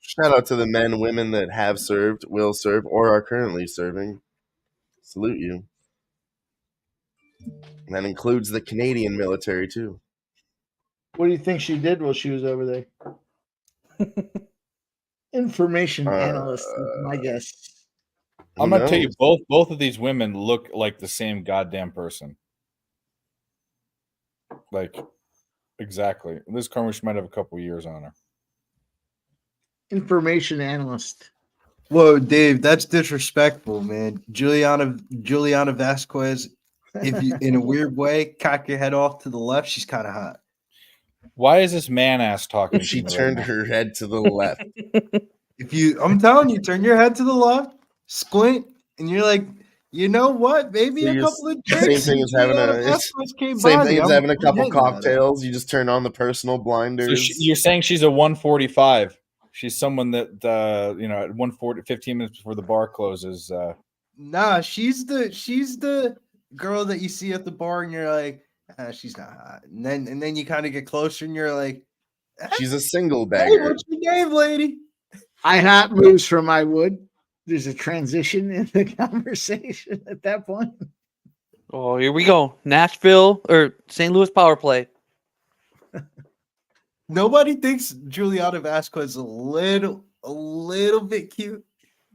Shout out to the men, women that have served, will serve, or are currently serving. Salute you. And that includes the Canadian military, too. What do you think she did while she was over there? Information analyst, is my guess. I'm gonna tell you, both of these women look like the same goddamn person. Like, exactly. Liz Carmouche might have a couple years on her. Information analyst. Whoa, Dave, that's disrespectful, man. Juliana Vasquez, if you in a weird way, cock your head off to the left, she's kind of hot. Why is this man ass talking? She to me turned right now? her head to the left. I'm telling you, turn your head to the left, squint, and you're like, you know what? Maybe So a you're couple of same drinks. thing and as having Juliana a Vasquez came same by thing me. as I'm having a couple getting that. cocktails. You just turn on the personal blinders. So you're saying she's a 145. She's someone that at 140, 15 minutes before the bar closes. Nah, she's the girl that you see at the bar, and you're like, she's not hot. And then you kind of get closer, and you're like, She's a single hey, bagger. what's your name, lady? I hot moves from I would. There's a transition in the conversation at that point. Oh, here we go. Nashville or St. Louis power play. Nobody thinks Juliana Vasquez is a little bit cute.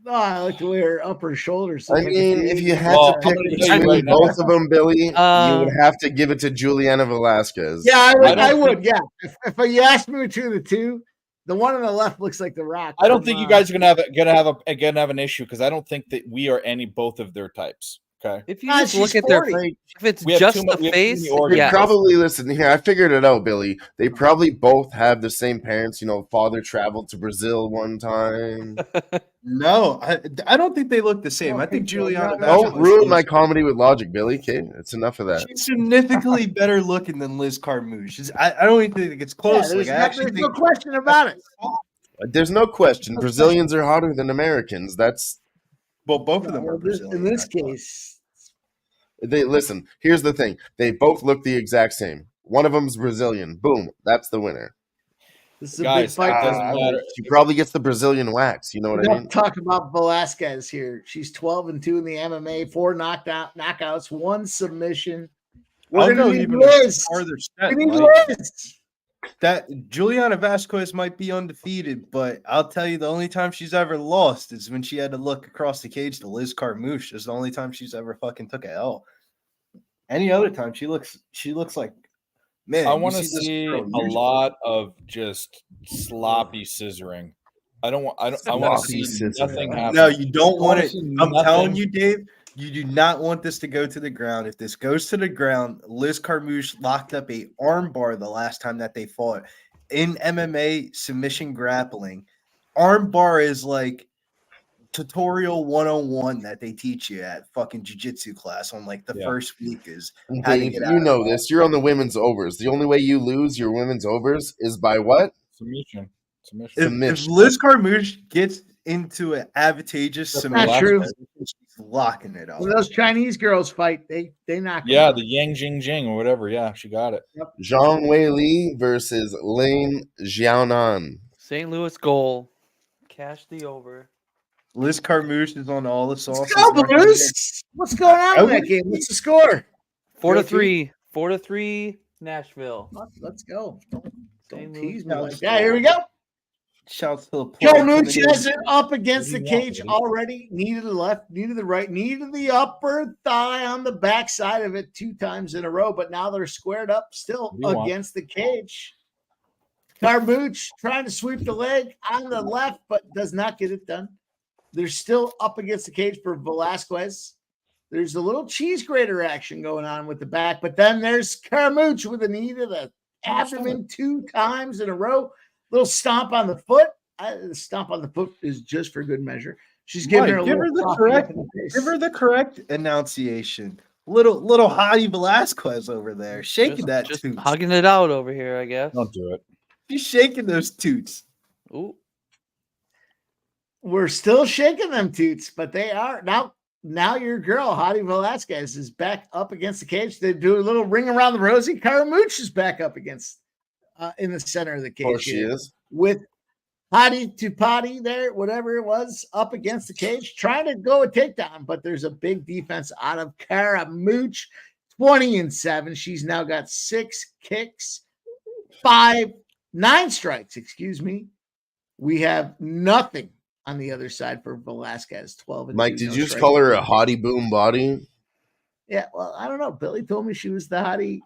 Oh, I like the way her upper shoulders. I look like mean, a if dude. you had Well, to pick I'm gonna tell you between right now. both of them, Billy, you Uh, would have to give it to Juliana Velasquez. Yeah, I would. don't I would. Yeah, if you asked me between the two, the one on the left looks like the Rock. I don't from, think you guys are gonna have an issue because I don't think that we are both of their types. Okay. If you Ah, just she's look at their 40. if it's We have just too mu- the we have too many face, organs. They yeah. probably listen here. I figured it out, Billy. They probably both have the same parents. You know, father traveled to Brazil one time. No, I don't think they look the same. I think so. Juliana No, Vasquez Don't ruin is- my comedy with logic, Billy. Okay, it's enough of that. She's significantly better looking than Liz Carmouche. I don't even think it's Yeah, close. there's, Like, I no, actually there's no think question about it. There's no question. Brazilians are hotter than Americans. That's well, both of them Well, are Brazilian. in this I thought. case, they listen. Here's the thing. They both look the exact same. One of them's Brazilian. Boom. That's the winner. this is a Guys, big it fight. doesn't matter. She probably gets the Brazilian wax. You know We what I don't mean? talk about Velasquez here. She's 12-2 in the MMA, 4 knockouts, 1 submission. I'll We're go gonna need even Liz. farther We step. need Mike. Liz. That Juliana Vasquez might be undefeated, but I'll tell you, the only time she's ever lost is when she had to look across the cage to Liz Carmouche. It's the only time she's ever fucking took a L. Any other time, she looks like, man. I you want to this see girl a usually- lot of just sloppy scissoring. I want to Sloppy see scissoring. nothing happen. No, you don't I want wanna it. see I'm telling nothing. you, Dave, you do not want this to go to the ground. If this goes to the ground, Liz Carmouche locked up a arm bar the last time that they fought in MMA submission grappling. Arm bar is like tutorial 101 that they teach you at fucking jiu-jitsu class on like the Yeah. first week is how to Dave, get out you of know it. this. You're on the women's overs. The only way you lose your women's overs is by what? Submission. If submission. Liz Carmouche gets into an advantageous That's not submission. true. She's locking it up. When those Chinese girls fight, they knock. them Yeah, out. the Yang Jing Jing or whatever. Yeah, she got it. Zhang Weili versus Lane Xiaonan. St. Louis goal. Cash the over. Liz Carmouche is on all the sauce. Let's go, Blues. What's going on with that game? What's the score? 4-3. 4-3. Nashville. Let's go. Don't St. tease Louis me like that. Here we go. Shouts to the Carmouche has it up against the What do you want, cage dude? already. Knee to the left, knee to the right, knee to the upper thigh on the backside of it 2 times in a row. But now they're squared up still What do you want? against the cage. Carmouche trying to sweep the leg on the left, but does not get it done. They're still up against the cage for Velasquez. There's a little cheese grater action going on with the back, but then there's Carmouche with a knee to the abdomen 2 times in a row. Little stomp on the foot. The stomp on the foot is just for good measure. She's giving Mike, her a give little her the soft correct- look in the face. Give her the correct enunciation. Little Hottie Velasquez over there, shaking that Just toots. hugging it out over here, I guess. Don't do it. She's shaking those toots. Ooh. We're still shaking them toots, but they are now your girl, Hottie Velasquez, is back up against the cage. They do a little ring around the rosy. Carmouche is back up against in the center of the cage. Of course she here is. with Hottie to potty there, whatever it was, up against the cage, trying to go a takedown, but there's a big defense out of Carmouche, 20-7. She's now got 6 kicks, 9 strikes, excuse me. We have nothing on the other side for Velasquez, 12 Mike, did you just call her a hottie boom body? Yeah, well, I don't know. Billy told me she was the hottie.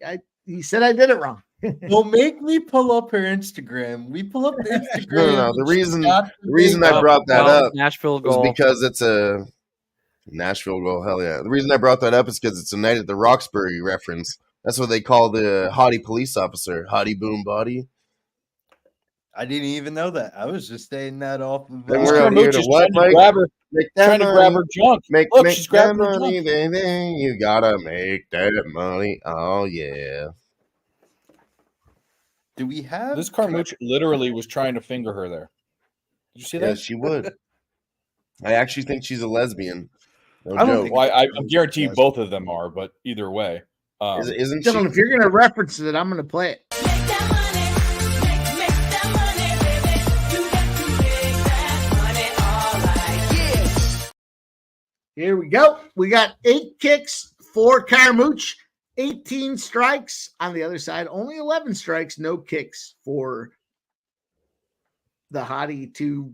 He said I did it wrong. Well, make me pull up her Instagram. We pull up the Instagram. No. The reason She's got I brought that Well, up Nashville was goal. because it's a Nashville goal. Hell yeah! The reason I brought that up is because it's a Night at the Roxbury reference. That's what they call the hottie police officer, hottie boom body. I didn't even know that. I was just saying that off of. Then we're out here to Carmouche is what, trying to Mike? grab her, Make that trying to grab money. her junk. Make Look, she's that grabbing her money, junk. baby. You gotta make that money. Oh yeah. Do we have This Carmouche literally was trying to finger her there. Did you see Yeah, that? she would. I actually think she's a lesbian. No I don't joke. think- Well, I'm guaranteed both of them are, but either way. Isn't she? Gentlemen, if you're going to reference it, I'm going to play it. Here we go. We got 8 kicks for Carmouche, 18 strikes on the other side, only 11 strikes, no kicks for the hottie to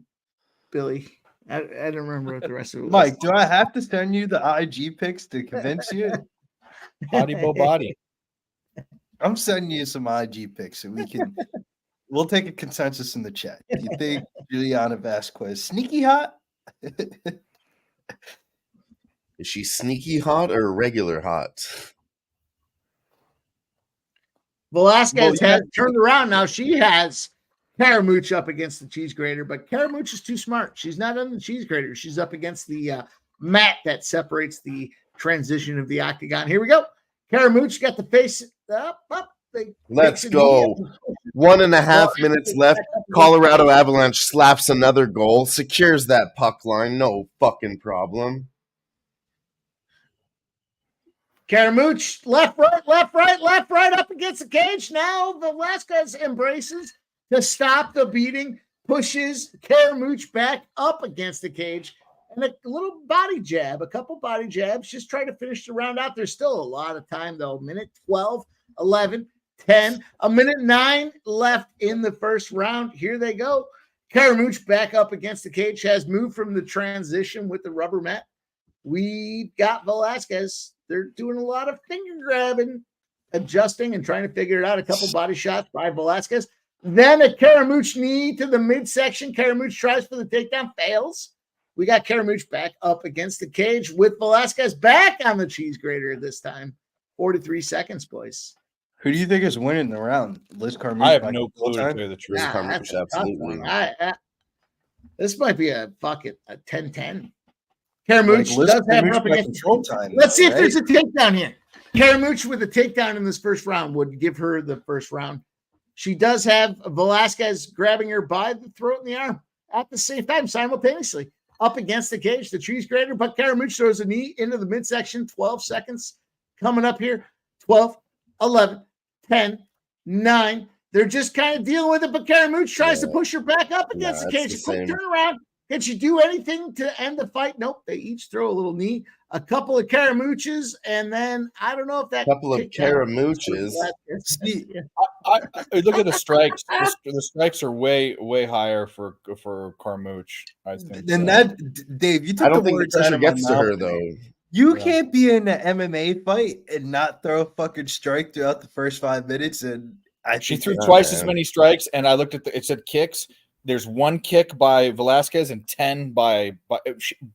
Billy. I don't remember what the rest of it was. Mike? Do I have to send you the IG pics to convince you? Body bo body. I'm sending you some IG pics so we'll take a consensus in the chat. Do you think Juliana Vasquez sneaky hot? Is she sneaky hot or regular hot? Velasquez Well, has turned around now. She has Carmouche up against the cheese grater, but Carmouche is too smart. She's not on the cheese grater. She's up against the mat that separates the transition of the octagon. Here we go. Carmouche got the face up. Let's go. 1.5 minutes left. Colorado Avalanche slaps another goal, secures that puck line. No fucking problem. Carmouche, left, right, up against the cage. Now Velasquez embraces to stop the beating, pushes Carmouche back up against the cage, and a little body jab, a couple body jabs, just try to finish the round out. There's still a lot of time, though. Minute 12, 11, 10, a minute 9 left in the first round. Here they go. Carmouche back up against the cage, has moved from the transition with the rubber mat. We got Velasquez. They're doing a lot of finger grabbing, adjusting, and trying to figure it out. A couple body shots by Velasquez. Then a Carmouche knee to the midsection. Carmouche tries for the takedown, fails. We got Carmouche back up against the cage with Velasquez back on the cheese grater this time. 43 seconds, boys. Who do you think is winning the round? Liz Carmouche. I have by no full clue to time? tell you the truth. Nah, Carmouche, that's a tough absolutely. one. This might be a 10-10. Like, Carmouche Liz does have her Carmouche up by against. control time. Let's see if right? there's a takedown here. Carmouche with a takedown in this first round would give her the first round. She does have Velasquez grabbing her by the throat and the arm. at the same time, simultaneously, up against the cage. The tree's greater, but Karamuch throws a knee into the midsection. 12 seconds coming up here. 12, 11, 10, 9. They're just kind of dealing with it, but Karamuch tries to push her back up against the cage. A quick turnaround. Can she do anything to end the fight? Nope. They each throw a little knee. A couple of Karamuches, and then I don't know if that couple of Karamuches. See, I look at the strikes. The strikes are way higher for Carmouche. I think. Then that, Dave, you took I don't the think the words out pressure of my gets to mouth her there. though. You can't be in an MMA fight and not throw a fucking strike throughout the first 5 minutes. And She threw twice as many strikes, and I looked at it said kicks. There's 1 kick by Velasquez and 10 by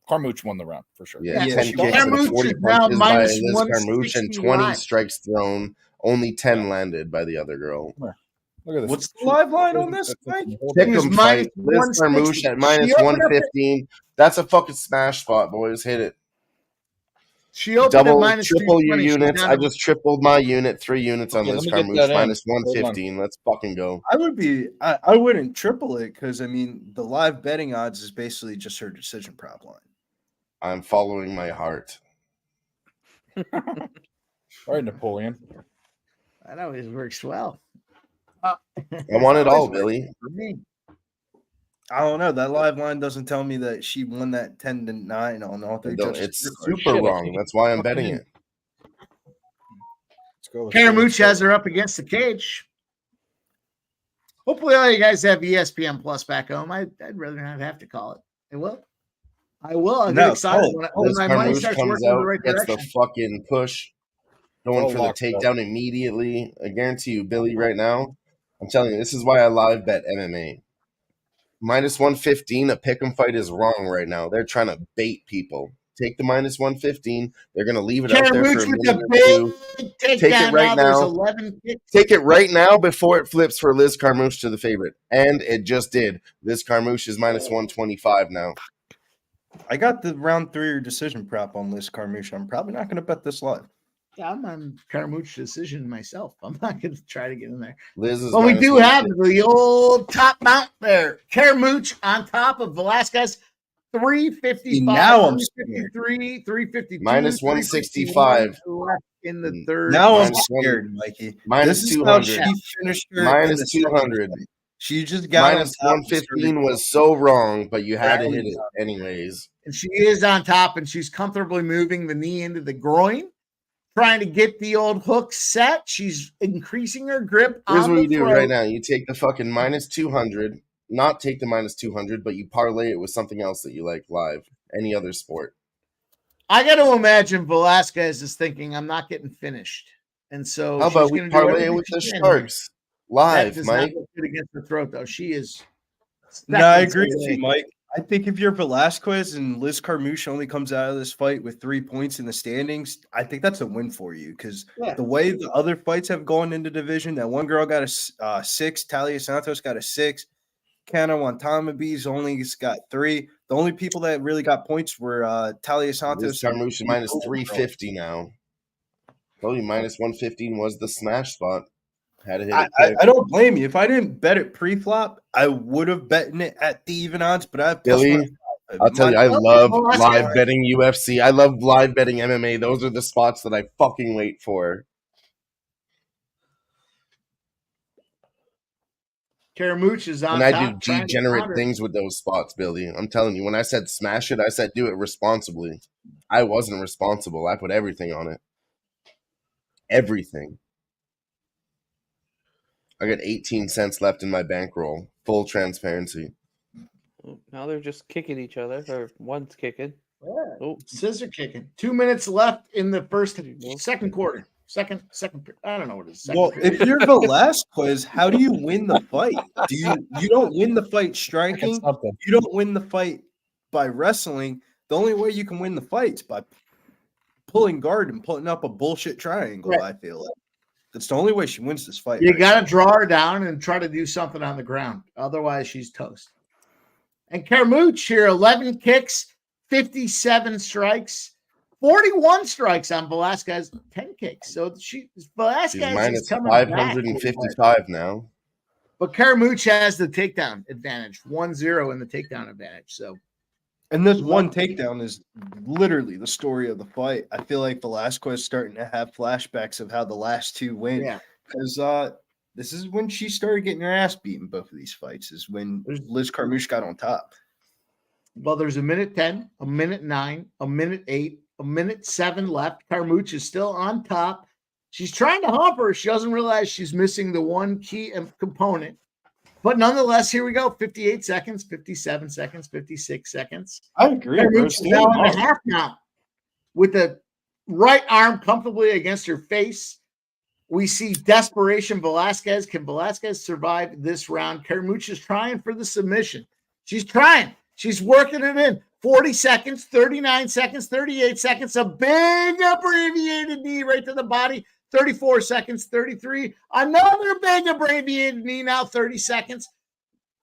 Carmouche won the round for sure. Yeah, 10 kicks and 40 punches by Liz Carmouche and 20 strikes thrown. Only 10 landed by the other girl. Look at this. What's the live line on this, Mike? Pick 'em fight. Liz Carmouche at minus 115. That's a fucking smash spot, boys. Hit it. She opened Double, at minus triple your 320. units. I just tripled my unit. 3 units on Liz Carmouche. Minus 115. Let's fucking go. I wouldn't triple it because I mean the live betting odds is basically just her decision prop line. I'm following my heart. All right, Napoleon. That always works well. I want it all, Billy. For me. I don't know. That live line doesn't tell me that she won that 10-9 on all 3 judges. It's super wrong. That's why I'm betting it. Let's go. Karamuch has her up against the cage. Hopefully, all you guys have ESPN Plus back home. I'd rather not have to call it. I will. I'll get excited when my money Carmouche starts comes working in out, the right gets direction. the fucking push, going for the takedown immediately. I guarantee you, Billy, right now, I'm telling you, this is why I live bet MMA. Minus 115, a pick'em fight is wrong right now. They're trying to bait people. Take the minus 115. They're going to leave it out there for a minute or two. Take it right now. Take it right now before it flips for Liz Carmouche to the favorite. And it just did. Liz Carmouche is minus 125 now. I got the round 3 decision prop on Liz Carmouche. I'm probably not going to bet this live. Yeah, I'm on Karamuch decision myself. I'm not going to try to get in there. Liz is but we do have the old top mount there. Karamuch on top of Velasquez. 355. Now I'm 353, 352. Minus 165 left in the third. Now I'm scared, Mikey. Minus this 200. Is how she finished her minus 200. She just got minus 115 was so wrong, but you had to hit it anyways. And she is on top, and she's comfortably moving the knee into the groin, trying to get the old hook set. She's increasing her grip. Here's what you do right now. You take the fucking minus 200, not take the minus 200, but you parlay it with something else that you like live, any other sport. I got to imagine Velasquez is thinking, I'm not getting finished. And so how about we parlay it with the Sharks live, Mike? Not good against the throat, though. She is. No, I agree with you, Mike. I think if you're Velasquez and Liz Carmouche only comes out of this fight with 3 points in the standings, I think that's a win for you because the way the other fights have gone in the division, that one girl got a 6, Talia Santos got a 6, Kana Watanabe's only got 3. The only people that really got points were Talia Santos. Liz Carmouche minus 350 now. Told you minus 115 was the smash spot. Had to hit it. I don't blame you. If I didn't bet it pre-flop, I would have betting it at the even odds. But I've Billy, I'll tell you, I love live betting UFC. I love live betting MMA. Those are the spots that I fucking wait for. Karamuch is on and top. I do degenerate things with those spots, Billy. I'm telling you, when I said smash it, I said do it responsibly. I wasn't responsible. I put everything on it. Everything. I got 18 cents left in my bankroll. Full transparency. Now they're just kicking each other, or one's kicking. Yeah. Oh, scissor kicking. 2 minutes left in the second quarter. Second. I don't know what it is. Well, if you're Velasquez, how do you win the fight? You don't win the fight striking. You don't win the fight by wrestling. The only way you can win the fight is by pulling guard and putting up a bullshit triangle. Right. I feel like that's the only way she wins this fight. You got to draw her down and try to do something on the ground. Otherwise, she's toast. And Karamuch here, 11 kicks, 57 strikes. 41 strikes on Velasquez, 10 kicks. So Velasquez She's minus is coming 555 back. now. But Karamooch has the takedown advantage, 1-0 in the takedown advantage. So, And this one takedown is literally the story of the fight. I feel like Velasquez starting to have flashbacks of how the last two went. yeah. Because this is when she started getting her ass beat in both of these fights, is when Liz Carmouche got on top. Well, there's a minute 10, a minute 9, a minute 8, a minute 7 left. Karamooch is still on top. She's trying to hump her. She doesn't realize she's missing the one key component. But nonetheless, here we go. 58 seconds, 57 seconds, 56 seconds. I agree. Karamooch is now in the half count with the right arm comfortably against her face. We see desperation. Velasquez. Can Velasquez survive this round? Karamooch is trying for the submission. She's trying. She's working it in. 40 seconds, 39 seconds, 38 seconds. A big abbreviated knee right to the body. 34 seconds, 33. Another big abbreviated knee now, 30 seconds.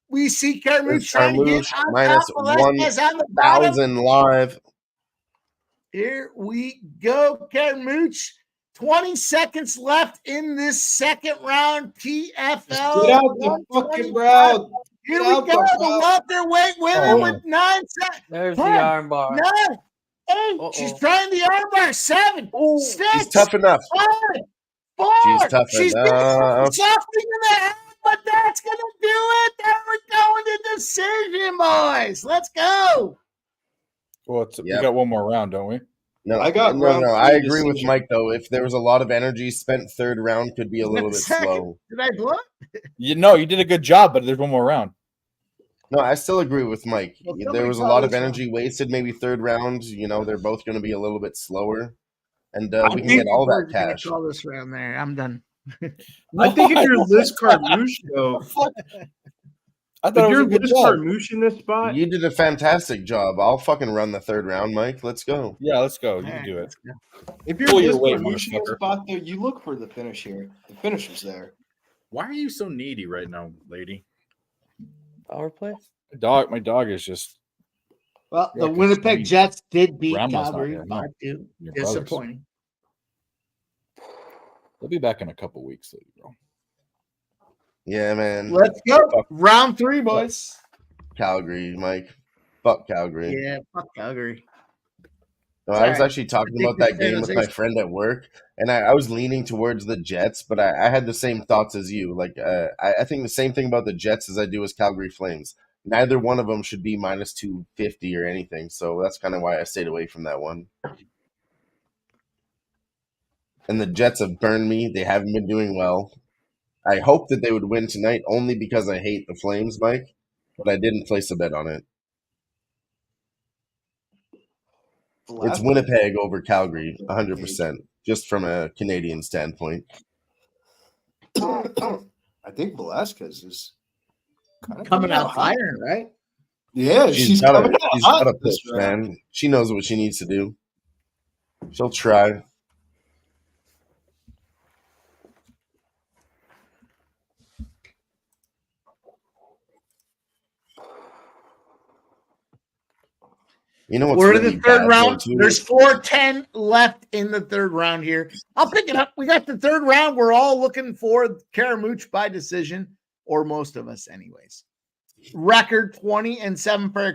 We see Karamooch trying to get on minus top. Velasquez on the bottom. 1,000 live. Here we go, Karamooch. 20 seconds left in this second round. PFL. Get out the fucking round. Here we go. The welterweight women with 9 seconds. There's 10, the armbar. 9, 8. She's trying the armbar. 7, 6. She's tough enough. 5, 4. She's tough She's enough. something in the head, but that's going to do it. There we go into decision, boys. Let's go. Well, we got one more round, don't we? No, I got no. round I three agree with decision. Mike though. If there was a lot of energy spent, third round could be a little bit slow. Did I blow it? You did a good job, but there's one more round. No, I still agree with Mike. Well, There was a somebody lot call of this energy wasted. Maybe third round. They're both going to be a little bit slower, and we I can think get all we're that gonna cash. Call this round there. I'm done. I think if you're Liz Carmouche, though, I thought if it was you're a good Liz job. Carmouche in this spot, You did a fantastic job. I'll fucking run the third round, Mike. Let's go. Yeah, let's go. You All can right, do it. let's go. if you're Pull Liz your weight, Carmouche in this motherfucker. spot, though, you look for the finish here. The finish is there. Why are you so needy right now, lady? Power play. My dog is just Well, Yeah, the 'cause Winnipeg we- Jets did beat Grandma's not Calgary here, no. 5-2. Your brothers. Disappointing. They'll be back in a couple weeks, lady bro. Yeah, man. Let's go. Fuck Round 3, boys. Calgary, Mike. Fuck Calgary. Yeah, fuck Calgary. No, I was Sorry. actually talking I think about that the game with my San Jose- friend at work, and I was leaning towards the Jets, but I had the same thoughts as you. Like, I think the same thing about the Jets as I do as Calgary Flames. Neither one of them should be minus 250 or anything, so that's kind of why I stayed away from that one. And the Jets have burned me. They haven't been doing well. I hope that they would win tonight only because I hate the Flames, Mike, but I didn't place a bet on it. It's Winnipeg over Calgary, 100%, just from a Canadian standpoint. I think Velasquez is kind of Coming out firing, right? Yeah, She's coming got out hot a this push, round. man. She knows what she needs to do. She'll try. You know what's We're really in the third bad, round. though, too? There's 4:10 left in the third round here. I'll pick it up. We got the third round. We're all looking for Karamooch by decision, or most of us, anyways. Record 20-7 for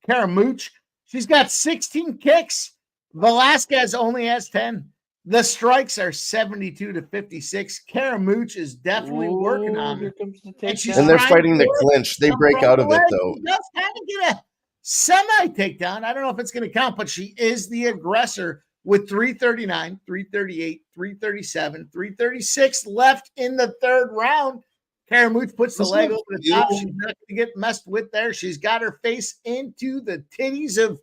Karamooch. She's got 16 kicks. Velasquez only has 10. The strikes are 72-56. Karamooch is definitely working on Here it. comes the And she's takedown. And they're trying fighting the to clinch. They come break from out the of it, leg. though. She does kind of get a semi takedown. I don't know if it's going to count, but she is the aggressor with 339, 338, 337, 336 left in the third round. Karamooch puts the leg over the top. She's not going to get messed with there. She's got her face into the titties of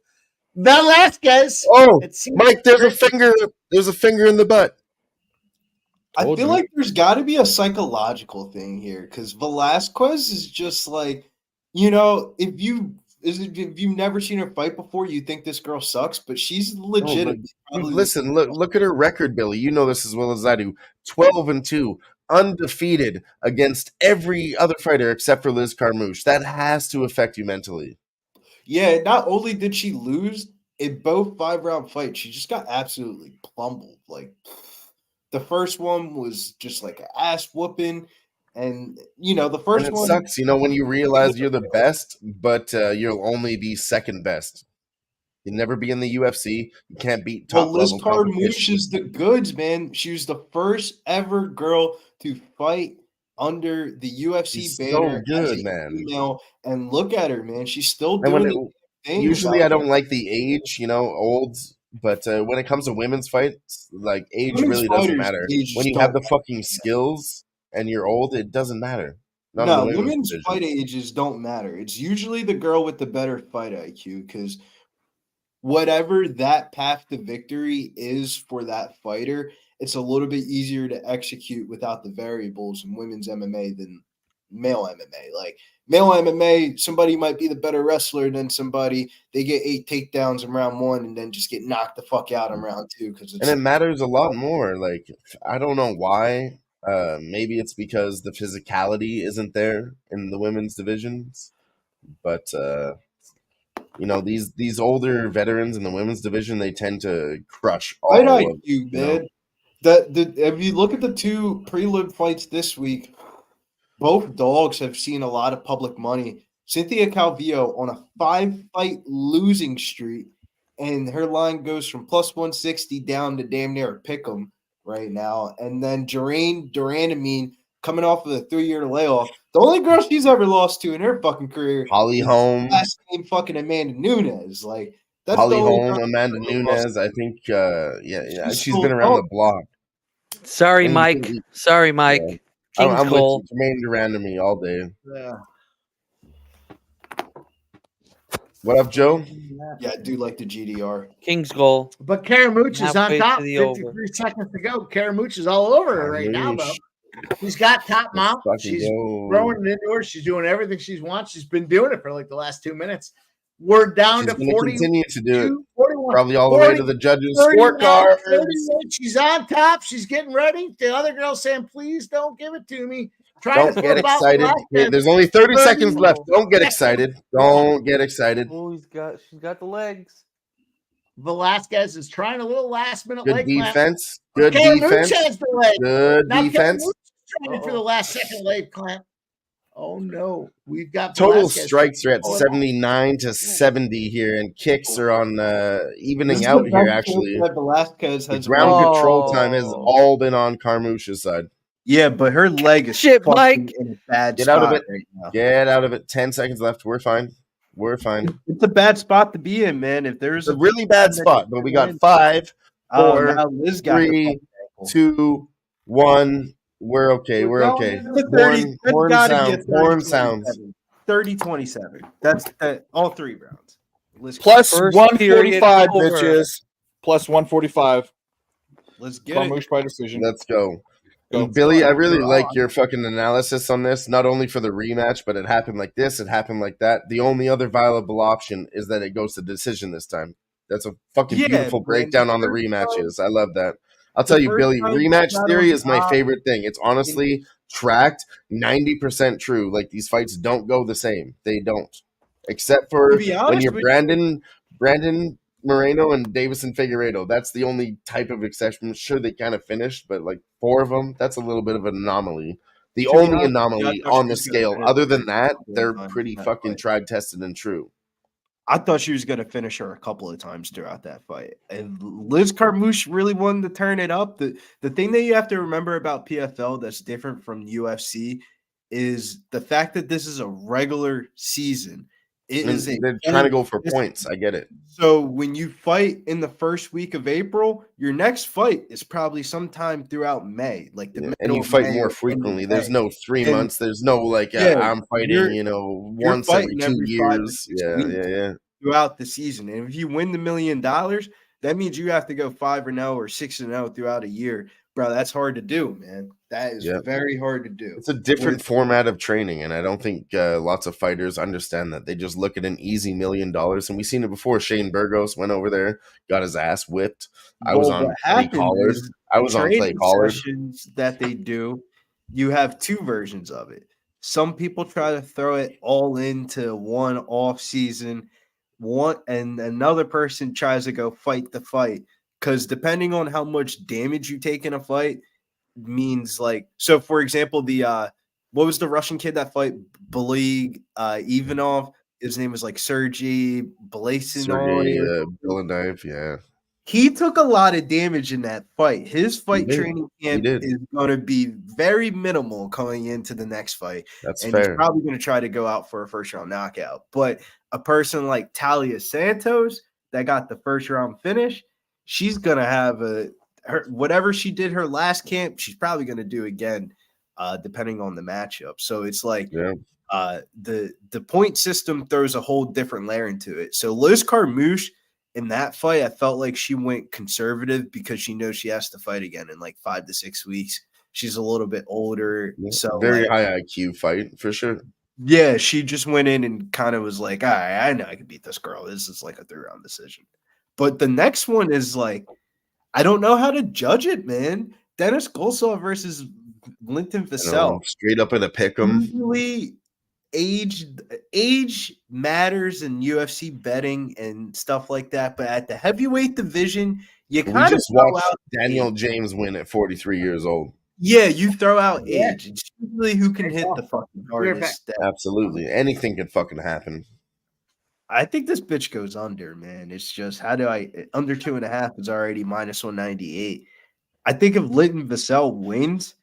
Velasquez. Oh, It seems Mike, there's a finger. There's a finger in the butt. I Told feel you. like there's got to be a psychological thing here because Velasquez is just like, if you've never seen her fight before, you think this girl sucks, but she's legit. Listen, look at her record, Billy. You know this as well as I do. 12-2, undefeated against every other fighter except for Liz Carmouche. That has to affect you mentally. Yeah, not only did she lose in both 5-round fights, she just got absolutely plummeled. Like the first one was just like an ass whooping, And the And first it one, sucks, when you realize you're the best, but you'll only be second best. You'll never be in the UFC. You can't beat well, top Liz level Carmouche competition. is the goods, man. She was the first ever girl to fight under the UFC She's so banner as good, a man. female. And look at her, man. She's still And doing when the thing. usually I don't like the age, old, but when it comes to women's fights, like age Women's really doesn't fighters, matter. ages When you have don't the fucking skills and you're old, it doesn't matter. Not in No, the women's women's division. fight ages don't matter. It's usually the girl with the better fight IQ because whatever that path to victory is for that fighter, it's a little bit easier to execute without the variables in women's MMA than male MMA. Like male MMA, somebody might be the better wrestler than somebody. They get 8 takedowns in round 1 and then just get knocked the fuck out in round 2 because And it matters a lot more. Like, I don't know why. Maybe it's because the physicality isn't there in the women's divisions. But these older veterans in the women's division, they tend to crush all fight of IQ, man. If you look at the 2 prelim fights this week, both dogs have seen a lot of public money. Cynthia Calvillo on a 5-fight losing streak, and her line goes from plus 160 down to damn near a pick 'em right now. And then Jeraine Durandamine coming off of a 3-year layoff. The only girl she's ever lost to in her fucking career, Holly Holm. last name fucking Amanda Nunes. Like that's Holly the only Holm, girl Amanda she's ever lost Nunes. I think, she's still been around the going. block. Sorry, And Mike. Sorry, Mike. Yeah. King's I'm goal. with you. Jermaine Durandamy all day. Yeah. What up, Joe? Yeah, I do like the GDR. King's goal. But Karamooch is on Halfway top. to the 53 over. seconds to go. Karamooch is all over her right now, though. She's got top mount. fucking She's go. throwing it into her. She's doing everything she wants. She's been doing it for like the last 2 minutes. We're down She's to going to 40. continue to do it. 41, Probably all the way to the judges' scorecards. 38. She's on top. She's getting ready. The other girl's saying, please don't give it to me. Don't get excited. There's only 30 seconds left. Don't get excited. Don't get excited. Oh, she's got the legs. Velasquez is trying a little last minute Good leg clamp. defense. Good Karamooch defense. has the leg. Good Now defense. Karamooch is trying for the last second leg clamp. Oh no, we've got Total Velasquez. strikes are at Oh, 79 to 70 here, and kicks are on This evening is out the here. best Actually, chance that Velasquez the has ground won. control time has all been on Carmouche's side. Yeah, but her leg is Shit, fucking Mike. in a bad Get spot out of it. right now. Get out of it. 10 seconds left. We're fine. We're fine. It's a bad spot to be in, man. If there's It's a really bad spot, but we got 5, 4, now Liz got her 3, fucking ankle. 2, 1. We're okay. We're okay. The 30, that's Horn gotta be a sounds. Horn sounds. 30-27. That's all 3 rounds. Liz, Plus First 145, period over. bitches. Plus 145. let's get it. Carmouche by decision. Let's go. Go. And Billy, I really like your fucking analysis on this, not only for the rematch, but it happened like this, it happened like that. The only other viable option is that it goes to decision this time. That's a fucking Yeah, beautiful man, breakdown the on the first rematches. I love that. I'll tell you, first Billy, time rematch got theory on is my top. favorite thing. It's honestly tracked 90% true. Like, these fights don't go the same. They don't. Except for To be when honest you're with Brandon Moreno and Davison Figueiredo. That's the only type of exception. Sure, they kind of finished, but like 4 of them, that's a little bit of an anomaly. The To be only honest, anomaly I thought on she the was gonna scale. finish Other than her a that, couple of they're times pretty in that fucking fight. tried, tested, and true. I thought she was going to finish her a couple of times throughout that fight. And Liz Carmouche really wanted to turn it up. The thing that you have to remember about PFL that's different from UFC is the fact that this is a regular season. It And is a they're trying to go for this- points. I get it. So when you fight in the first week of April, your next fight is probably sometime throughout May, like the Yeah, middle and you of fight May more or end of frequently. There's May. no 3 And- months. There's no like Yeah, I'm fighting, you're once every fighting 2 every 5 or years. 6 Yeah, weeks. yeah. Throughout the season. And if you win the $1 million, that means you have to go 5-0 or 6-0 throughout a year. Bro, that's hard to do, man. That is Yep. very hard to do. It's a different With- format of training, and I don't think lots of fighters understand that. They just look at an easy $1 million, and we've seen it before. Shane Burgos went over there, got his ass whipped. I was Well, on what play happens collared. is I was on play training collared. sessions that they do, you have 2 versions of it. Some people try to throw it all into one off season, and another person tries to go fight the fight. Because depending on how much damage you take in a fight, means like, so for example, the what was the Russian kid that fight Balig Ivanov? His name was like Sergey Sergey Belasinov. Belanayev, yeah. He took a lot of damage in that fight. His fight did. training He camp did. is going to be very minimal coming into the next fight. That's and he's fair. probably going to try to go out for a first round knockout. But a person like Talia Santos that got the first round finish, she's going to have whatever she did her last camp, she's probably going to do again, depending on the matchup. So it's like the point system throws a whole different layer into it. So Liz Carmouche, in that fight, I felt like she went conservative because she knows she has to fight again in like 5 to 6 weeks. She's a little bit older. So very high IQ fight for sure. Yeah, she just went in and kind of was like, all right, I know I can beat this girl. This is like a 3-round decision. But the next one is like, I don't know how to judge it, man. Dennis Golsov versus Linton Vassell. Straight up at a pick 'em. Usually age matters in UFC betting and stuff like that, but at the heavyweight division, you We kind of just watched Daniel James win at 43 years old. Yeah, you throw out age. It's usually who can hit the fucking hardest. Absolutely. Anything could fucking happen. I think this bitch goes under, man. It's just under 2.5 is already minus 198. I think if Linton Vassell wins,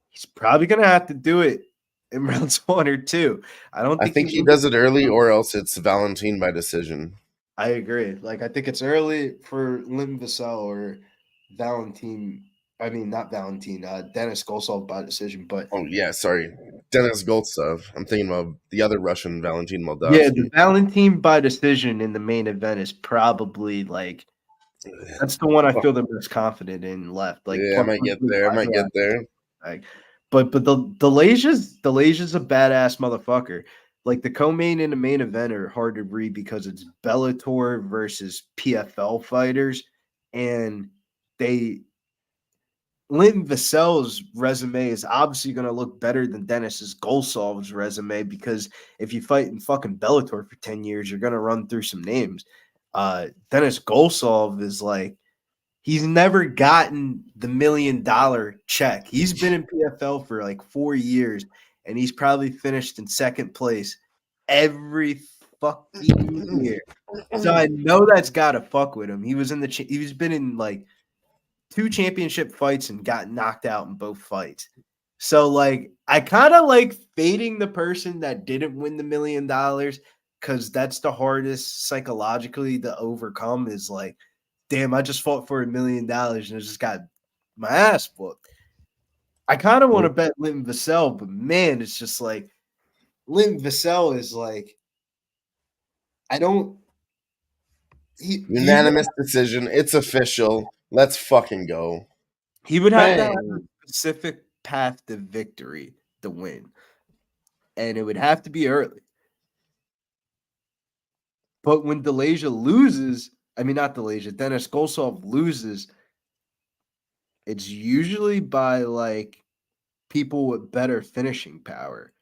he's probably gonna have to do it in rounds 1 or 2. I think he does it early, or else it's Valentine by decision. I agree. Like, I think it's early for Linton Vassell or Valentine. I mean, not Valentine. Dennis Golsov by decision. But sorry, Dennis Goltsov. I'm thinking of the other Russian, Valentin Moldavsky. Yeah, the Valentine by decision in the main event is probably like that's the one I feel the most confident in left. Like, I might get there. Like, but the Delasia's a badass motherfucker. Like, the co-main and the main event are hard to read because it's Bellator versus PFL fighters, and Linton Vassell's resume is obviously going to look better than Dennis Golsov's resume, because if you fight in fucking Bellator for 10 years, you're going to run through some names. Dennis Golsov is like, he's never gotten the $1 million check. He's been in PFL for like 4 years, and he's probably finished in second place every fucking year. So I know that's got to fuck with him. He's been in like 2 championship fights and got knocked out in both fights. So like, I kind of like fading the person that didn't win the $1 million, because that's the hardest psychologically to overcome. Is like, damn, I just fought for $1 million and I just got my ass whooped. I kind of want to bet Linton Vassell, but man, it's just like Linton Vassell is like, unanimous decision. It's official. Let's fucking go. He would have to have a specific path to victory to win, and it would have to be early. But when Dennis Golsov loses, it's usually by like people with better finishing power.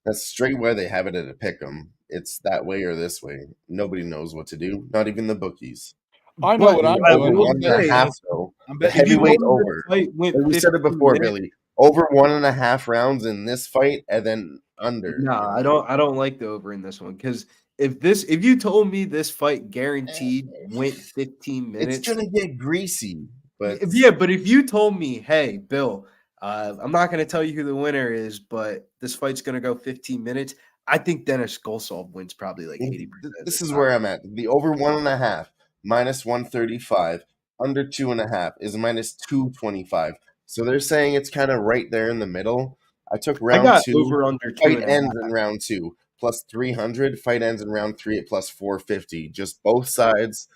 That's straight why they have it at a pick'em. It's that way or this way. Nobody knows what to do. Not even the bookies. I know what I'm doing. 1.5 though. The heavyweight over. We said it before, Billy. Over 1.5 rounds in this fight, and then under. No, I don't like the over in this one, because if you told me this fight guaranteed went 15 minutes, it's gonna get greasy. But but if you told me, hey, Bill, I'm not gonna tell you who the winner is, but this fight's gonna go 15 minutes, I think Dennis Golsov wins probably like 80%. This is where I'm at. The over 1.5 minus 135, under 2.5 is minus 225. So they're saying it's kind of right there in the middle. I took round 2. Over under fight ends in round 2 plus 300. Fight ends in round 3 at plus 450. Just both sides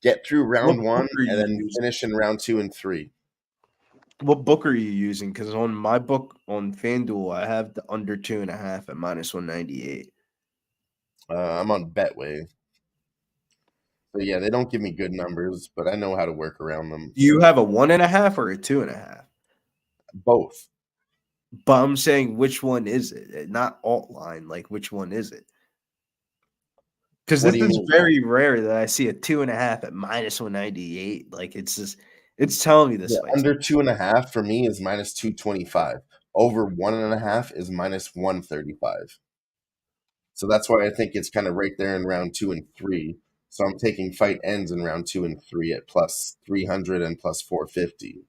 get through round 1 and then finish in round 2 and 3. What book are you using? Because on my book on FanDuel, I have the under 2.5 at minus 198. I'm on Betway. So yeah, they don't give me good numbers, but I know how to work around them. Do you have a 1.5 or a 2.5? Both. But I'm saying, which one is it? Not alt line. Like, which one is it? Because this is very rare that I see a 2.5 at minus 198. Like, it's just, It's telling me this Yeah, fight's under 2.5 for me is minus 225. Over 1.5 is minus 135. So that's why I think it's kind of right there in round 2 and 3. So I'm taking fight ends in round 2 and 3 at plus 300 and plus 450.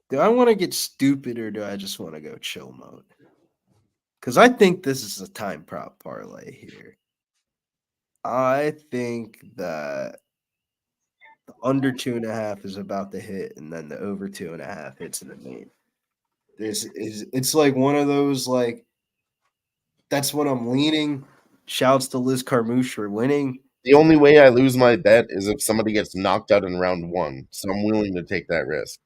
Do I want to get stupid or do I just want to go chill mode? Because I think this is a time prop parlay here. I think that the under 2.5 is about to hit, and then the over 2.5 hits in the main. It's like one of those, like, that's what I'm leaning. Shouts to Liz Carmouche for winning. The only way I lose my bet is if somebody gets knocked out in round 1. So I'm willing to take that risk.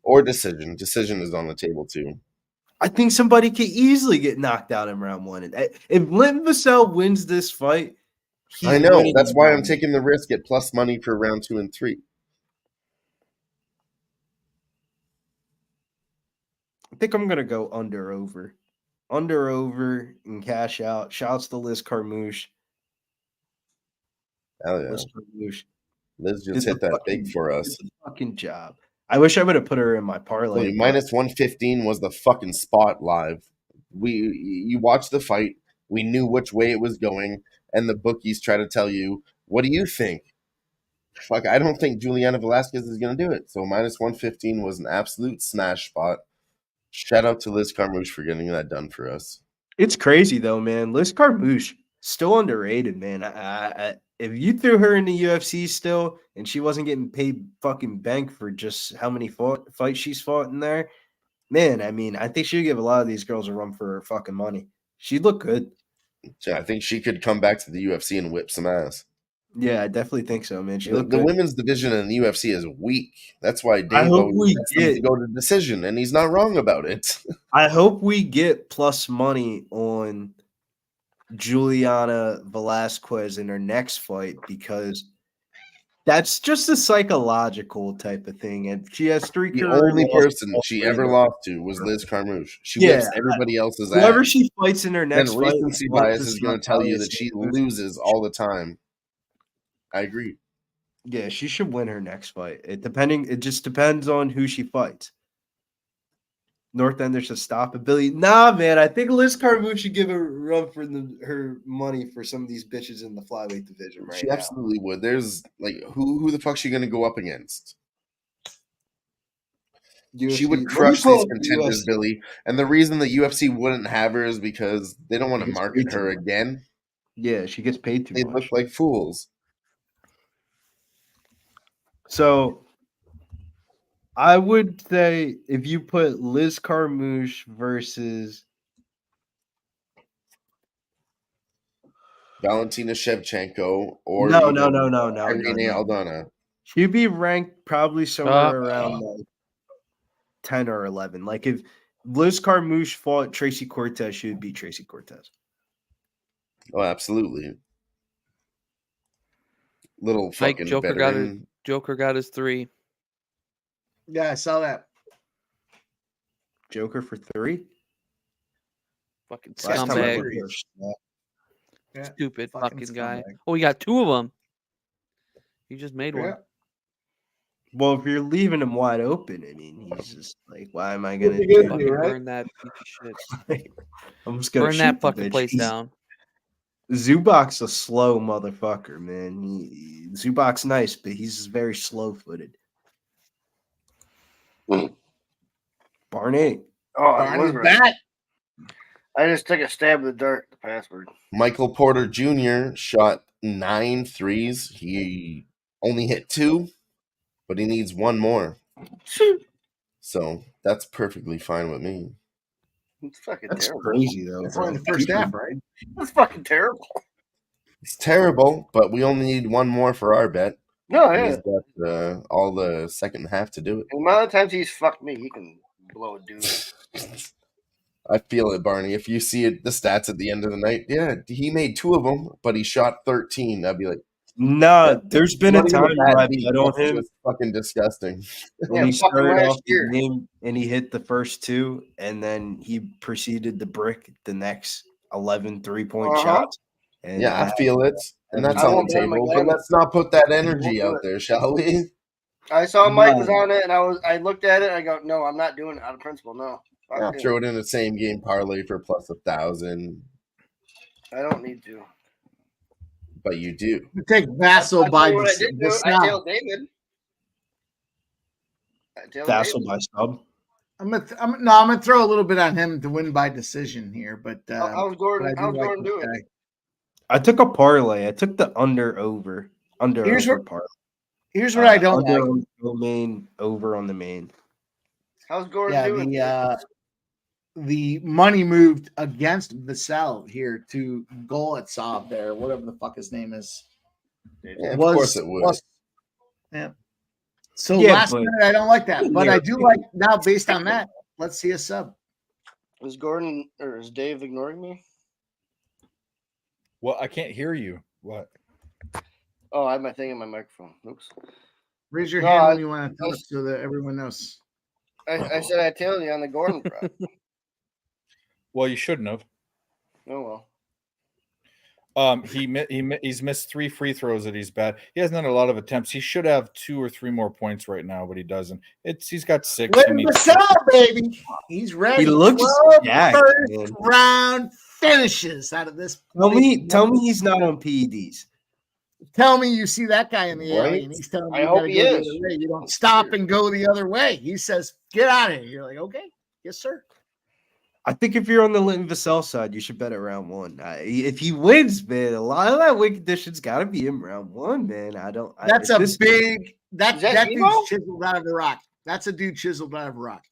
Or decision. Decision is on the table too. I think somebody could easily get knocked out in round 1. If Lynn Vassell wins this fight, I know. winning That's in why round I'm taking the risk at plus money for round 2 and 3. I think I'm gonna go under over and cash out. Shouts to Liz Carmouche. Hell yeah. Liz Carmouche Liz did just the hit that fucking- big for us. did the fucking job. I wish I would have put her in my parlay. Wait, minus 115 was the fucking spot live. You watched the fight. We knew which way it was going, and the bookies try to tell you, what do you think? Fuck, I don't think Juliana Velasquez is going to do it. So minus 115 was an absolute smash spot. Shout out to Liz Carmouche for getting that done for us. It's crazy though, man. Liz Carmouche still underrated, man. If you threw her in the UFC still, and she wasn't getting paid fucking bank for just how many fights she's fought in there, man. I mean, I think she'd give a lot of these girls a run for her fucking money. She'd look good. Yeah, I think she could come back to the UFC and whip some ass. Yeah, I definitely think so, man. She The looked good. women's division in the UFC is weak. That's why I Dave hope always we gets them to get- go to decision, and he's not wrong about it. I hope we get plus money on Juliana Velasquez in her next fight because that's just a psychological type of thing. And she has 3 The career only losses person all she three ever of them. lost to was Liz Carmouche. She Yeah, whips everybody else's Whoever ass. she fights in her next Then fight, recency what bias does is going to tell you that Natalia she Santos- loses all the time. I agree. Yeah, she should win her next fight. It just depends on who she fights. North Ender should stop Billy. Nah, man, I think Liz Carmouche should give a run for her money for some of these bitches in the flyweight division right She now. absolutely would. There's like who the fuck she going to go up against? She UFC would let me crush pull these up the contenders, UFC. Billy. And the reason the UFC wouldn't have her is because they don't want to She gets market paid too her much. again. Yeah, she gets paid too They much. look like fools. So I would say if you put Liz Carmouche versus Valentina Shevchenko or no, even Irene no. Aldana. She'd be ranked probably somewhere around like 10 or 11. Like if Liz Carmouche fought Tracy Cortez, she would beat Tracy Cortez. Oh, absolutely. Little Mike fucking Joker veteran. got his 3. Yeah, I saw that. Joker for 3? Fucking Last time I scumbag. looked, it was- Yeah, Stupid fucking fucking guy. scumbag. Oh, he got 2 of them. He just made one. Yeah. Well, if you're leaving him wide open, I mean, he's just like, why am I gonna Pretty good, Fucking right? burn that piece of shit. I'm just gonna Burn that shoot the fucking bitch. place He's- down. Zubak's a slow motherfucker, man. Zubak's nice, but he's very slow-footed. Barney. Oh, I Barney's was right. back. I just took a stab in the dark. The password. Michael Porter Jr. shot 9 threes. He only hit 2, but he needs 1 more. So that's perfectly fine with me. It's fucking That's terrible. crazy, though. That's bro. only the first half, right? That's fucking terrible. It's terrible, but we only need 1 more for our bet. No, And yeah. he's got all the second half to do it. The amount of times he's fucked me, he can blow a dude. I feel it, Barney. If you see it, the stats at the end of the night, yeah, he made 2 of them, but he shot 13. I'd be like, Nah, there's been a not even time bad where I beat. bet on That's him just fucking disgusting. when Yeah, he fucking started last off the year. game and he hit the first 2, and then he proceeded to brick the next 11 3-point Uh-huh. shots. And Yeah, I feel it. And that's I on won't the bet on my table. But gambling. let's not put that I energy won't do out there, shall we? I saw Mike was No. on it, and I looked at it, and I go, no, I'm not doing it out of principle. No, fuck Yeah, it. throw it in the same game parlay for plus 1,000. I don't need to. But you do. You take Vassal I'll by tell you what I did do. I Vassal. tailed David. Vassal by sub. I'm gonna throw a little bit on him to win by decision here, but How's Gordon? but I do How's like Gordon this doing? guy. I took a parlay. I took the under over Here's over what- parlay. Here's what I don't under like. on the main, over on the main. How's Gordon Yeah, doing? the money moved against Vassal here to Golitsov there, whatever the fuck his name is. Yeah, of course it would. Yeah. So Yeah, last but- minute, I don't like that, but I do like now. Based on that, let's see a sub. Is Gordon or is Dave ignoring me? Well, I can't hear you. What? Oh, I have my thing in my microphone. Oops. Raise your No, hand I- when you want to tell us so that everyone knows. I said I tailed you on the Gordon prop. Well, you shouldn't have. Oh well. He's missed 3 free throws that he's bad. He hasn't had a lot of attempts. He should have 2 or 3 more points right now, but he doesn't. He's got 6. He Win needs- Vassal, baby. He's ready. He looks 12 jacked, first man. round finishes out of this. Tell me he's not on PEDs. Tell me you see that guy in the Right? alley and he's telling you I you hope gotta he go the is. other way. You don't stop and go the other way. He says, "Get out of here." You're like, "Okay, yes, sir." I think if you're on the Linton Vassell side, you should bet at round 1. If he wins, man, a lot of that win condition's got to be in round 1, man. That's if a this- big. That Is that that Debo? dude's chiseled out of a rock. That's a dude chiseled out of a rock.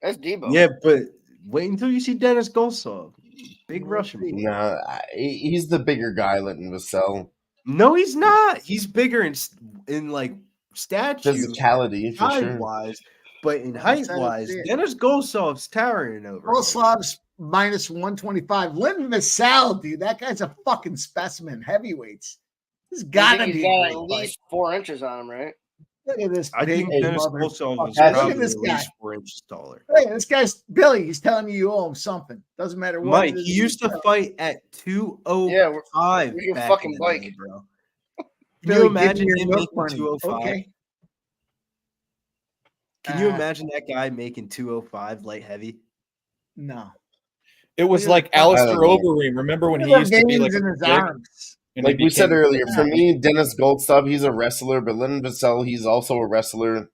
That's Debo. Yeah, but wait until you see Dennis Golsov. Big We'll Russian. see. boy. Nah, he's the bigger guy, Linton Vassell. No, he's not. He's bigger in like stature, Physicality, for height sure. wise, but in That's height how I wise, see it. Dennis Golsov's towering over. him. Goloslav's minus 125. Linton Vassal, dude, that guy's a fucking specimen. Heavyweights. This I gotta think be he's a got great at fight. least 4 inches on him, right? Look at this. I think big Dennis mother- Golsov is Look at probably this at guy. least 4 inches taller. Hey, this guy's Billy. He's telling you owe him something. Doesn't matter what. Mike, it is he used to tell him. fight at 205. Yeah, where's your back fucking in the bike? day, bro. Can Billy, you give me imagine your him milk making money. 205? Okay. Can you Uh, imagine that guy making 205 light heavy? No. It was Look like at- Alistair I don't know. Overeem. Remember when Look he at used the to be like veins in a his big, arms. and he Like we said became- earlier, for me, Dennis Goldstubb, he's a wrestler, but Linton Vassell, he's also a wrestler.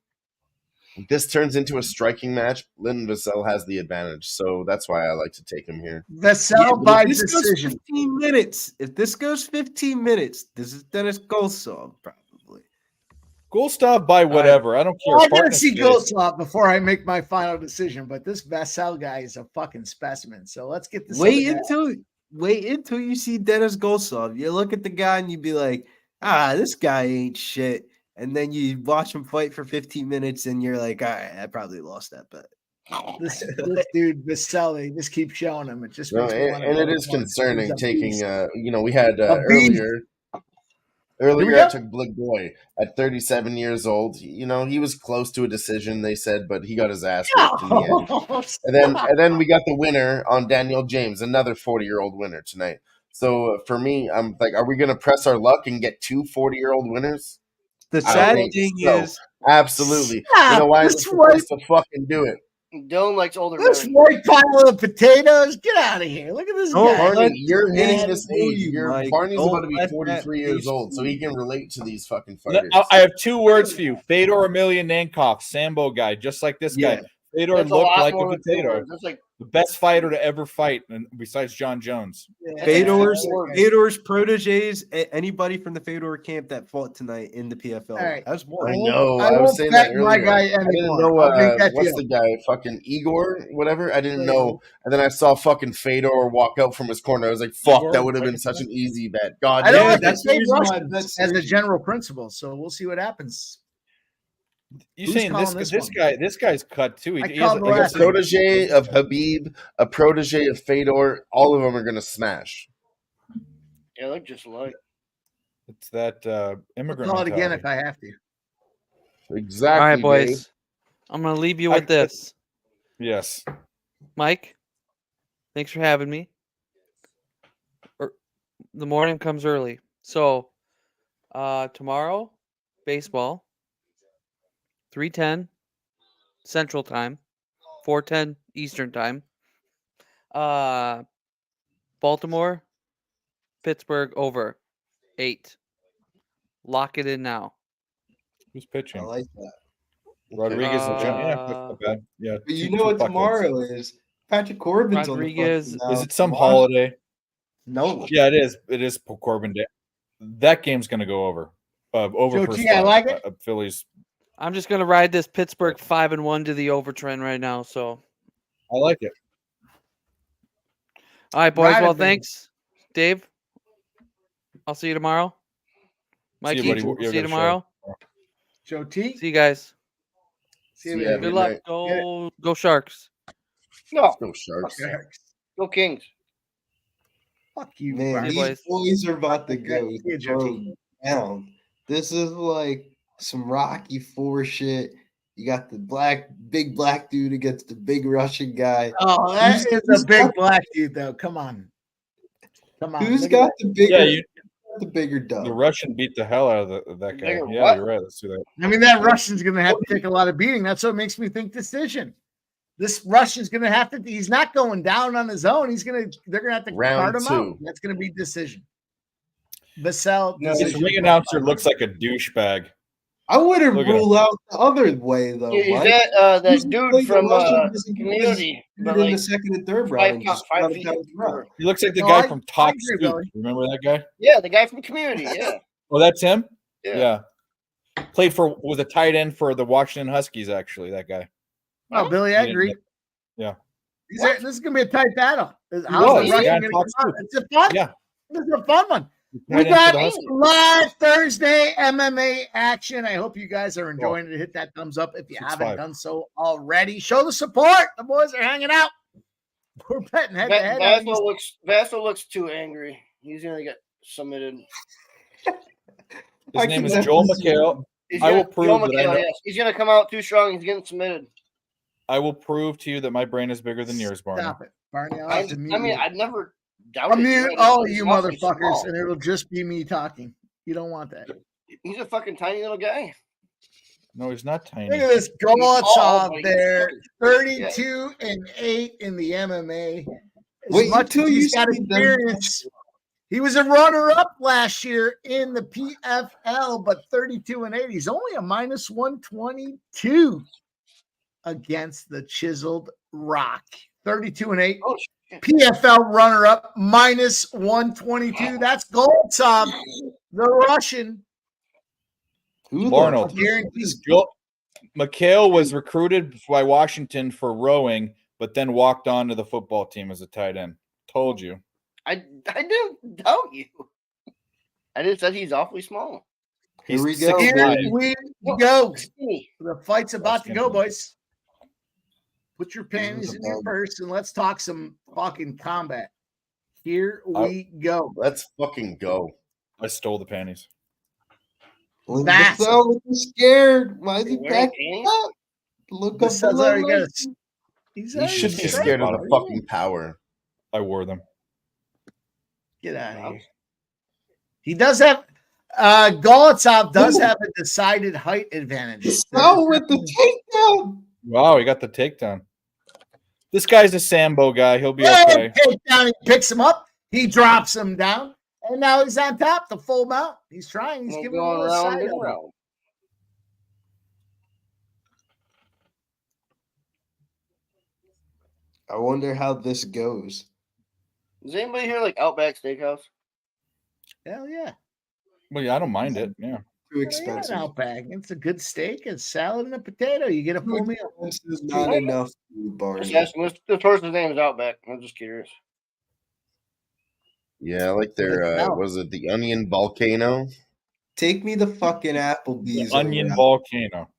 If this turns into a striking match, Linton Vassell has the advantage. So that's why I like to take him here. Vassal Yeah, but by if this goes decision. 15 minutes, if this goes 15 minutes, this is Dennis Golsov probably. Golstov by whatever. I don't care. Well, I gotta Partner see stays. Goldsop before I make my final decision, but this Vassal guy is a fucking specimen. So let's get this. Wait other guy. until you see Dennis Golsov. You look at the guy and you be like, this guy ain't shit. And then you watch him fight for 15 minutes and you're like, all right, I probably lost that bet. This dude Vassal, they just keep showing him. It just No, makes me and, wanna and it vote is for him. concerning He's a taking, beast. we had A beast. earlier we I go. took Blick Boy at 37 years old. He was close to a decision, they said, but he got his ass whipped in the end. Oh, And then we got the winner on Daniel James, another 40-year-old winner tonight. So for me, I'm like, are we going to press our luck and get 2 40-year-old winners? The I don't sad think thing so. is, Absolutely. Stop. You know why? This They're white, supposed to fucking do it. Dylan likes older this men. white pile of potatoes. Get out of here. Look at this Oh, guy. Barney, let you're the hitting man this fool age. you, Mike. Barney's Don't about to be let that 43 years age old, so fool he you. can relate to these fucking No, fighters. I have 2 words for you. Fedor Emelianenko, Sambo guy, just like this Yeah. guy. Fedor That's a looked lot like more a than 2 potato. words. That's like The best fighter to ever fight, and besides John Jones. Yeah. Fedor's proteges, anybody from the Fedor camp that fought tonight in the PFL. All right. That's I one. know. I I was won't saying that bet my earlier. guy I didn't anymore. know I'll make that what's deal. the guy, fucking Igor, whatever. I didn't know, and then I saw fucking Fedor walk out from his corner. I was like, "Fuck, Igor, that would have been right? such an easy bet." God, I don't damn like it. that's to the say reason why I Russians bet as a Sergey. general principle, so we'll see what happens. You Who's saying calling this this one? this guy's cut too. I He called has the Like last a protege of Habib, a protege of Fedor. All of them are gonna smash. yeah, look just alike. it's that I'll immigrant call it again mentality. if I have to. Exactly. All right, Dave. boys. I'm gonna leave you with this. Yes. Mike, thanks for having me. The morning comes early. So, tomorrow, baseball, 3:10 Central Time, 4:10 Eastern Time. Baltimore, Pittsburgh over 8. Lock it in now. Who's I pitching? like that. Rodriguez and John. Yeah, that's not bad. Yeah. But you two- know two what fuckheads. tomorrow is? Patrick Corbin's Rodriguez- on the fucking, Is it some tomorrow. holiday? No. Yeah, it is. It is Corbin Day. That game's going to go over. Over Joe first T, I five. like it. Phillies. I'm just gonna ride this Pittsburgh 5-1 to the over trend right now. So, I like it. all right, boys. Ride it, Well, baby. thanks, Dave. I'll see you tomorrow. Mikey, See you, buddy. we'll You see got you a show. tomorrow. Joe T. See you guys. See you, See ya, baby. Good Good luck. night. Go Sharks. No, Go Sharks. Sharks. go Kings. Fuck you, Man, Bart. See you, these boys are about to go See you, Joe T. down. This is like some Rocky IV shit. You got the big black dude against the big Russian guy. Oh, that Who's- is who's a big got- black dude, though. Come on. Who's Look at got the bigger? Yeah, the bigger dub? The Russian beat the hell out of that guy. Bigger Yeah, what? you're right. Let's do that. I mean, that Russian's going to have to take a lot of beating. That's what makes me think decision. This Russian's going to have to. He's not going down on his own. They're going to have to Round card him out. 2. That's going to be decision. Vassell. No, This decision. ring announcer looks like a douchebag. I wouldn't Look at rule out the other way though. Is Mike. that Who's that dude played the from Russian doesn't get Community? his But in like the second and third five, round. and just five run it feet. down the road. He looks like the No, guy I- from I Top agree, Scoop. Billy. Remember that guy? Yeah, the guy from Community. Yeah. Oh, that's him? Yeah. Played was a tight end for the Washington Huskies, actually, that guy. Oh, Billy, I Yeah, agree. yeah. This is going to be a tight battle. How's was, the Russian yeah, going to Fox come out? too. It's a fun. Yeah. This is a fun one. We Tight end got for the Huskies. live Thursday MMA action. I hope you guys are enjoying it. Hit that thumbs up if you haven't 6-5. done so already. Show the support. The boys are hanging out. We're betting head to head. on these- Vassell looks too angry. He's gonna get submitted. His name is Joel McHale. I will prove that I know- yes. He's gonna come out too strong. He's getting submitted. I will prove to you that my brain is bigger than yours, Barney. Stop it, Barney. I'll I have to mute mean, you. I'd never doubted. I'll mute him. all of He's you awfully motherfuckers, small. and it'll just be me talking. You don't want that. He's a fucking tiny little guy. No, he's not tiny. Look at this tall, Golitsov but he's there, fucking- 32-8 in the MMA. As Wait much until as you he's got see them. experience. He was a runner-up last year in the PFL, but 32-8. He's only a minus 122 against the Chiseled Rock. 32-8. Oh, shit. PFL runner-up minus 122. That's Golitsov, the Russian. Who the Arnold. fuck Guaranteed. is McHale was recruited by Washington for rowing, but then walked on to the football team as a tight end. Told you. I didn't doubt you. I just said he's awfully small. Here we He's go. 6'9". Here we go. Skinny. The fight's about to go, boys. Put your panties a in your bug. purse and let's talk some fucking combat. Here we go. Let's fucking go. I stole the panties. Look That's- at Vassell looking scared. Why is he Wearing backing pants? up? Look up This has already got below. He's He already should be straight. scared of the fucking power. I wore them. Get out of here. He does have Golitsov does have a decided height advantage. Vassell with the takedown. Wow, he got the takedown. This guy's a Sambo guy. He'll be Hey, okay. takedown, he picks him up, he drops him down, and now he's on top, the full mount. He's trying, he's We're giving him a going little round side and elbow. round. I wonder how this goes. Does anybody here like Outback Steakhouse? Hell yeah. Well, yeah, I don't mind it. Yeah. Too Yeah, expensive. an Outback. It's a good steak, a salad, and a potato. You get a full meal. This is not enough food, Just Barney. asking. This person's name is Outback. I'm just curious. Yeah, I like their Wow. was it the Onion Volcano? Take me the fucking Applebee's. The onion over volcano.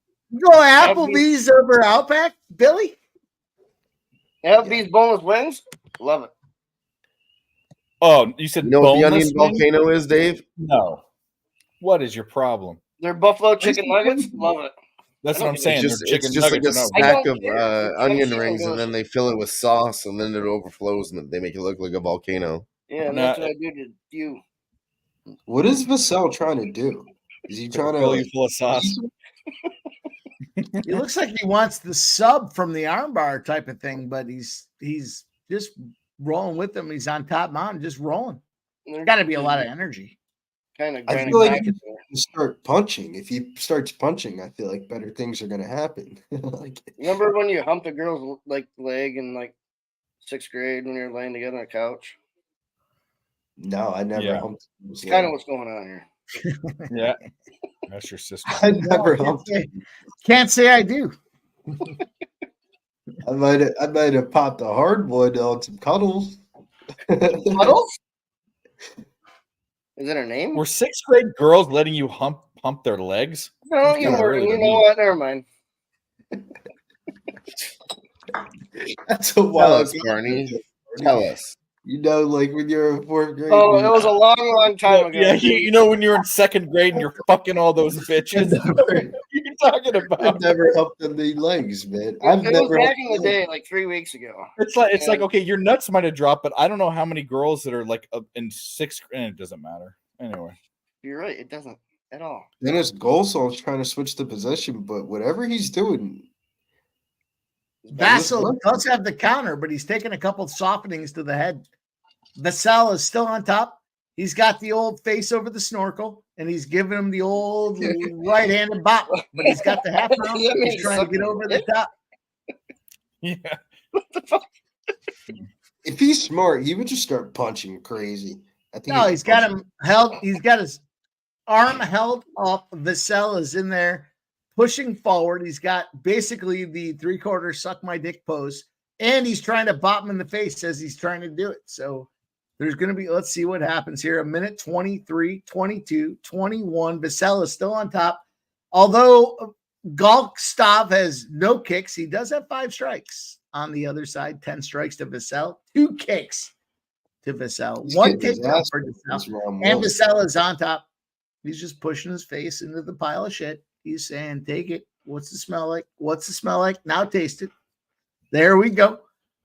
Go Applebee's over Outback, Billy? Applebee's boneless wings. Love it. Oh, you said You know what the boneless Onion wings? Volcano is, Dave? No. What is your problem? Their buffalo chicken nuggets. Love it. That's I what I'm don't- saying. It's Their just, chicken it's just like a nuggets are not- I stack don't of care. It's onion so rings, and delicious. then they fill it with sauce, and then it overflows, and they make it look like a volcano. Yeah, and No, that's what I do to you. What is Vassell trying to do? Is he trying to Fill you like, full of sauce. He looks like he wants the sub from the armbar type of thing, but he's just rolling with them. He's on top mountain, just rolling. There's got to be a lot of energy. Kind of. I feel like he needs to start punching. If he starts punching, I feel like better things are gonna happen. Like, Remember when you humped a girl's like leg in like 6th grade when you were laying together on a couch? no, I never Yeah. humped. It's kind of what's going on here. Yeah. That's your sister. I never No, humped. can't say I do. I might have popped a hardwood on some cuddles. Puddles? Is that her name? Were 6th grade girls letting you hump their legs? No, you kinda know, early to you know me. what? Never mind. That's a Tell wild. us, Barney. Tell us. You know, like when you're in 4th grade. Oh, you- it was a long time ago. Yeah, you know when you're in 2nd grade and you're fucking all those bitches. What are you talking I've about? never humped on the legs, man. I've It was never. back humped in the legs. day, like 3 weeks ago. It's like okay, your nuts might have dropped, but I don't know how many girls that are like in 6th grade. It doesn't matter anyway. You're right. It doesn't at all. Dennis Golsol's trying to switch the position, but whatever he's doing, Vassell does have the counter, but he's taking a couple softenings to the head. Vassell is still on top. He's got the old face over the snorkel, and he's giving him the old right-handed bop, but he's got the half round. That means He's trying to get something. over the top. Yeah. if he's smart, he would just start punching crazy. I think. No, he's got him held. He's got his arm held up. Vassell is in there pushing forward. He's got basically the 3/4 suck my dick pose, and he's trying to bop him in the face as he's trying to do it. So there's going to be, let's see what happens here. A minute 23, 22, 21. Vassell is still on top. Although Galkstov has no kicks, he does have 5 strikes on the other side. 10 strikes to Vassell, 2 kicks to Vassell, He's 1 getting his takedown ass for kicked Vassell. this round And one. Vassell is on top. He's just pushing his face into the pile of shit. He's saying, take it. What's the smell like? What's the smell like? Now taste it. There we go.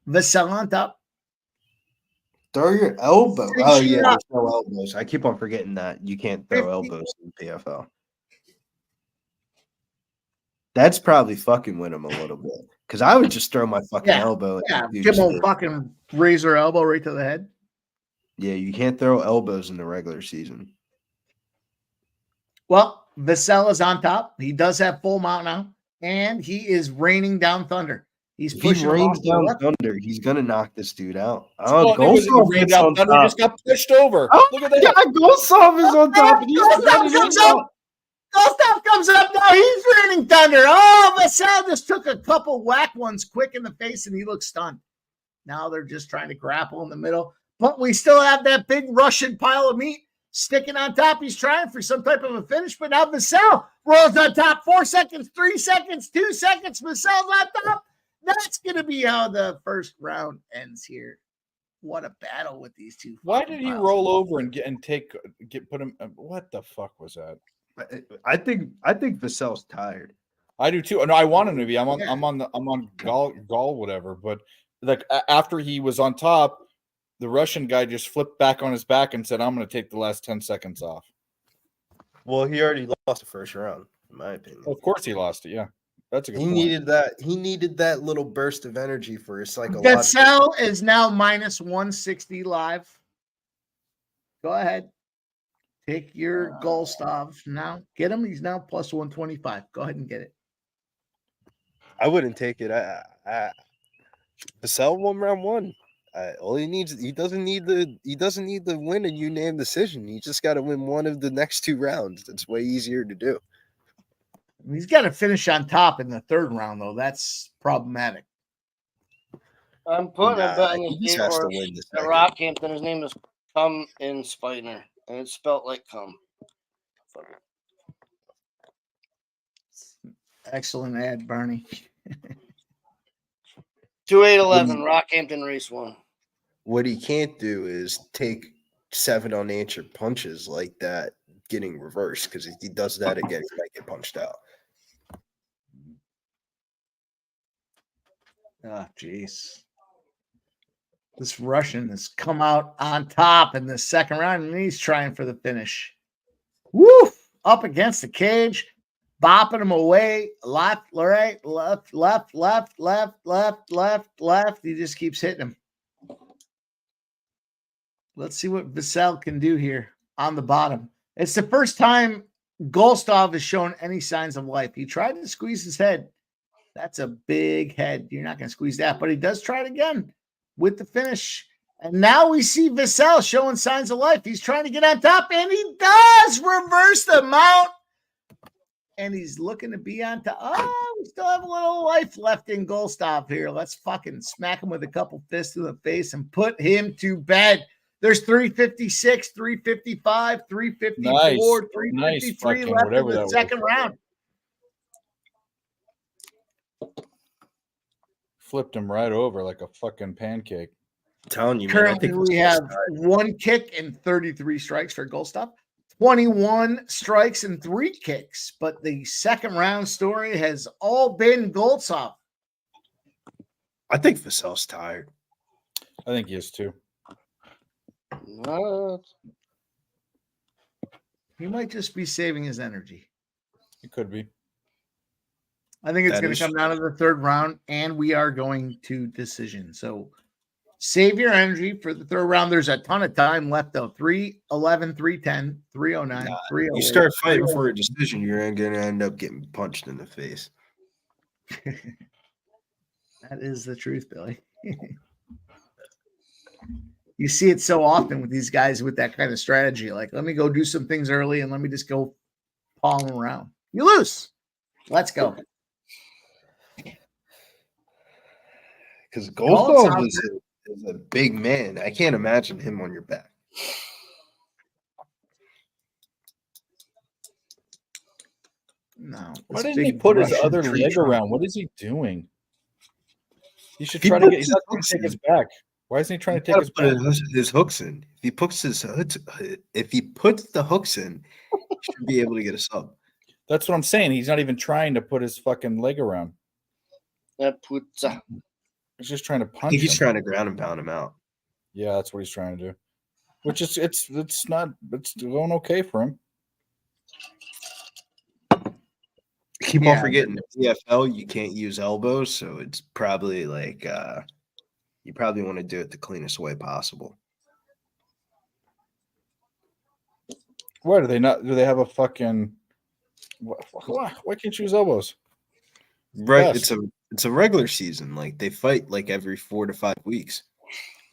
Vassell on top. Throw your elbow. Big Oh yeah, shot. there's no elbows. I keep on forgetting that you can't throw elbows in PFL. That's probably fucking with him a little bit. Because I would just throw my fucking elbow. Yeah, at the give him dude's a fucking razor elbow right to the head. Yeah, you can't throw elbows in the regular season. Well, Vassell is on top. He does have full mount now, and he is raining down thunder. He's If pushing he him rains off the down left. thunder, he's gonna knock this dude out. Oh, Oh, Golsov rained is down on thunder, top. just got pushed over. Oh Look at my that. God, Golsov is on top. And he's Gustav comes up. Gustav comes up now. He's raining thunder. Oh, Vassell just took a couple whack ones quick in the face, and he looks stunned. Now they're just trying to grapple in the middle, but we still have that big Russian pile of meat sticking on top. He's trying for some type of a finish, but now Vassell rolls on top. 4 seconds, 3 seconds, 2 seconds. Vassell's on top. That's going to be how the first round ends here. What a battle with these two. Why fucking did he piles. roll over and put him? What the fuck was that? I think Vassell's tired. I do too. No, I want him to be. I'm on Gall whatever. But like after he was on top, the Russian guy just flipped back on his back and said, "I'm going to take the last 10 seconds off." Well, he already lost the first round, in my opinion. Of course, he lost it. Yeah, that's a good He point. needed that. He needed that little burst of energy for his psychological. Vassell is now minus 160 live. Go ahead. Take your Golstov now. Get him. He's now plus 125. Go ahead and get it. I wouldn't take it. Vassell won round 1. All he needs, he doesn't need the win a unanimous decision. He just got to win one of the next 2 rounds. It's way easier to do. He's got to finish on top in the 3rd round, though. That's problematic. I'm putting a bet on he this just has to horse win this at second. Rockhampton. His name is Cum in Spiner, and it's spelled like cum. Excellent ad, Barney. 2811 Rockhampton race 1. What he can't do is take 7 unanswered punches like that getting reversed, because if he does that again, he might get punched out. Oh, jeez. This Russian has come out on top in the second round, and he's trying for the finish. Woo! Up against the cage, bopping him away. Left, right, left, left, left, left, left, left, left. He just keeps hitting him. Let's see what Vasyl can do here on the bottom. It's the first time Golstov has shown any signs of life. He tried to squeeze his head. That's a big head. You're not going to squeeze that, but he does try it again with the finish. And now we see Vasyl showing signs of life. He's trying to get on top, and he does reverse the mount. And he's looking to be on top. Oh, we still have a little life left in Golstov here. Let's fucking smack him with a couple fists to the face and put him to bed. There's 356, 355, 354, 353 left in the second round. Flipped him right over like a fucking pancake. I'm telling you, Currently, we have 1 kick and 33 strikes for Golstov, 21 strikes and 3 kicks. But the second round story has all been Golstov. I think Vasyl's tired. I think he is too. What? He might just be saving his energy. It could be. I think it's That going is to come down to the third round, and we are going to decision. So save your energy for the third round. There's a ton of time left, though. 3:11, 3:10, 3:09, 3:08. You start fighting for a decision, you're going to end up getting punched in the face. That is the truth, Billy. You see it so often with these guys with that kind of strategy. Like, let me go do some things early and let me just go paw them around. You lose. Let's go. Because Golstov is a big man. I can't imagine him on your back. No. Why this didn't he big put his Russian other tree leg trunk. around? What is he doing? He should He try to puts get. He's his not trying to hooks take his in. back. Why isn't he trying to take Gotta his put back? his hooks in. If he puts the hooks in, he should be able to get a sub. That's what I'm saying. He's not even trying to put his fucking leg around. That puts. He's just trying to I punch think he's him. trying to ground and pound him out. Yeah, that's what he's trying to do. Which is it's going okay for him. Keep Yeah. on forgetting the PFL, you can't use elbows, so it's probably like you probably want to do it the cleanest way possible. Why do they not? Do they have a fucking? Why can't you use elbows? Right. Yes. It's a regular season. Like they fight like every 4 to 5 weeks.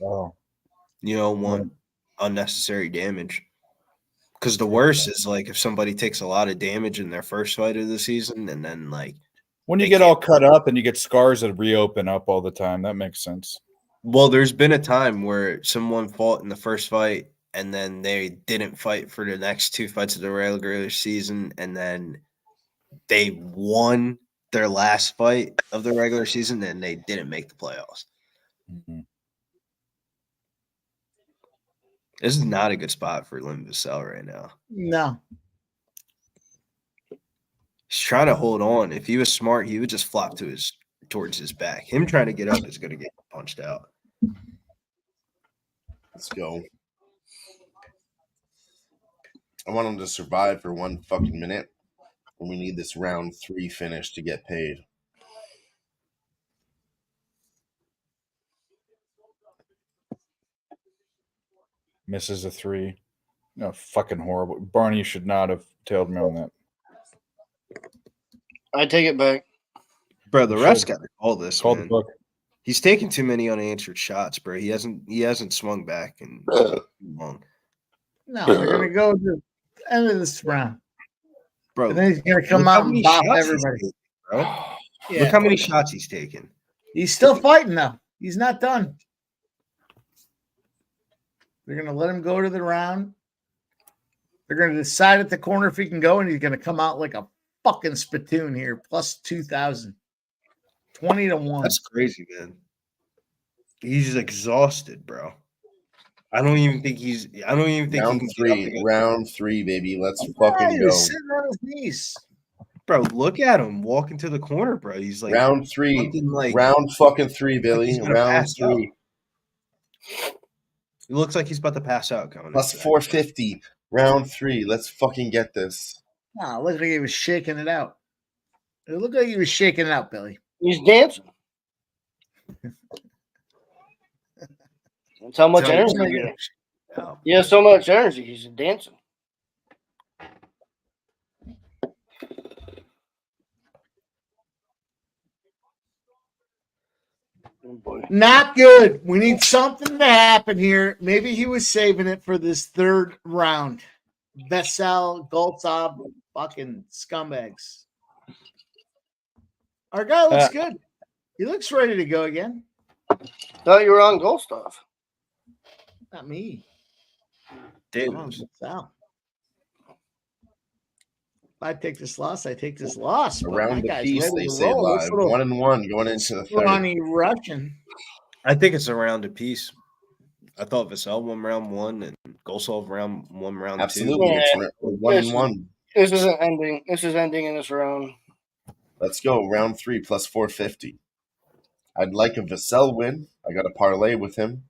Oh, You don't want unnecessary damage. Because the worst is like if somebody takes a lot of damage in their first fight of the season and then like when you They get all cut up and you get scars that reopen up all the time, that makes sense. well, there's been a time where someone fought in the first fight and then they didn't fight for the next 2 fights of the regular season, and then they won their last fight of the regular season and they didn't make the playoffs. Mhm. This is not a good spot for Lim Vasyl right now. No. He's trying to hold on. If he was smart, he would just flop towards his back. Him trying to get up is going to get punched out. Let's go. I want him to survive for 1 fucking minute. And we need this round 3 finish to get paid. Misses a 3. No, fucking horrible. Barney, you should not have tailed me on that. I take it back. Bro, the Should. ref's got to call this. Call the Man. book. He's taking too many unanswered shots, bro. He hasn't swung back in too long. No, they're going to go to the end of this round. Bro, And then he's going to come look how out and many bop shots he's everybody. taking, bro. Yeah. Look how many shots he's taking. He's still fighting, though. He's not done. They're going to let him go to the round. They're going to decide at the corner if he can go, and he's going to come out like a fucking spittoon here, plus 2,000. 20-1. That's crazy, man. He's exhausted, bro. I don't even think he can Round get up 3. again. Round 3, baby. Let's Yeah, fucking he go. was sitting on his knees. Bro, look at him walking to the corner, bro. He's like Round 3. looking like Round fucking 3, he's Billy. gonna Round pass out. 3. He looks like he's about to pass out coming. Plus into that. 450, round 3. Let's fucking get this. No, looked like he was shaking it out. It looked like he was shaking it out, Billy. He's dancing. That's how much Tell you energy what, you get. yeah. He has so much energy. He's dancing. Oh boy. Not good. We need something to happen here. Maybe he was saving it for this third round. Vasyl, Goltsov, fucking scumbags. Our guy looks good. He looks ready to go again. Thought you were on goal stuff. Not me. Dude, Come on, Vasyl. If I take this loss, I take this loss. But my Around the guy's piece, ready they to say roll. This live. little 1-1 going into the third. scrawny Russian. I think it's a round apiece. I thought Vasyl won round 1 and Goltsov won round 2. Absolutely. Yeah. It's 1-1. This isn't ending. This is ending in this round. Let's go. Round 3 plus 450. I'd like a Vasyl win. I got a parlay with him.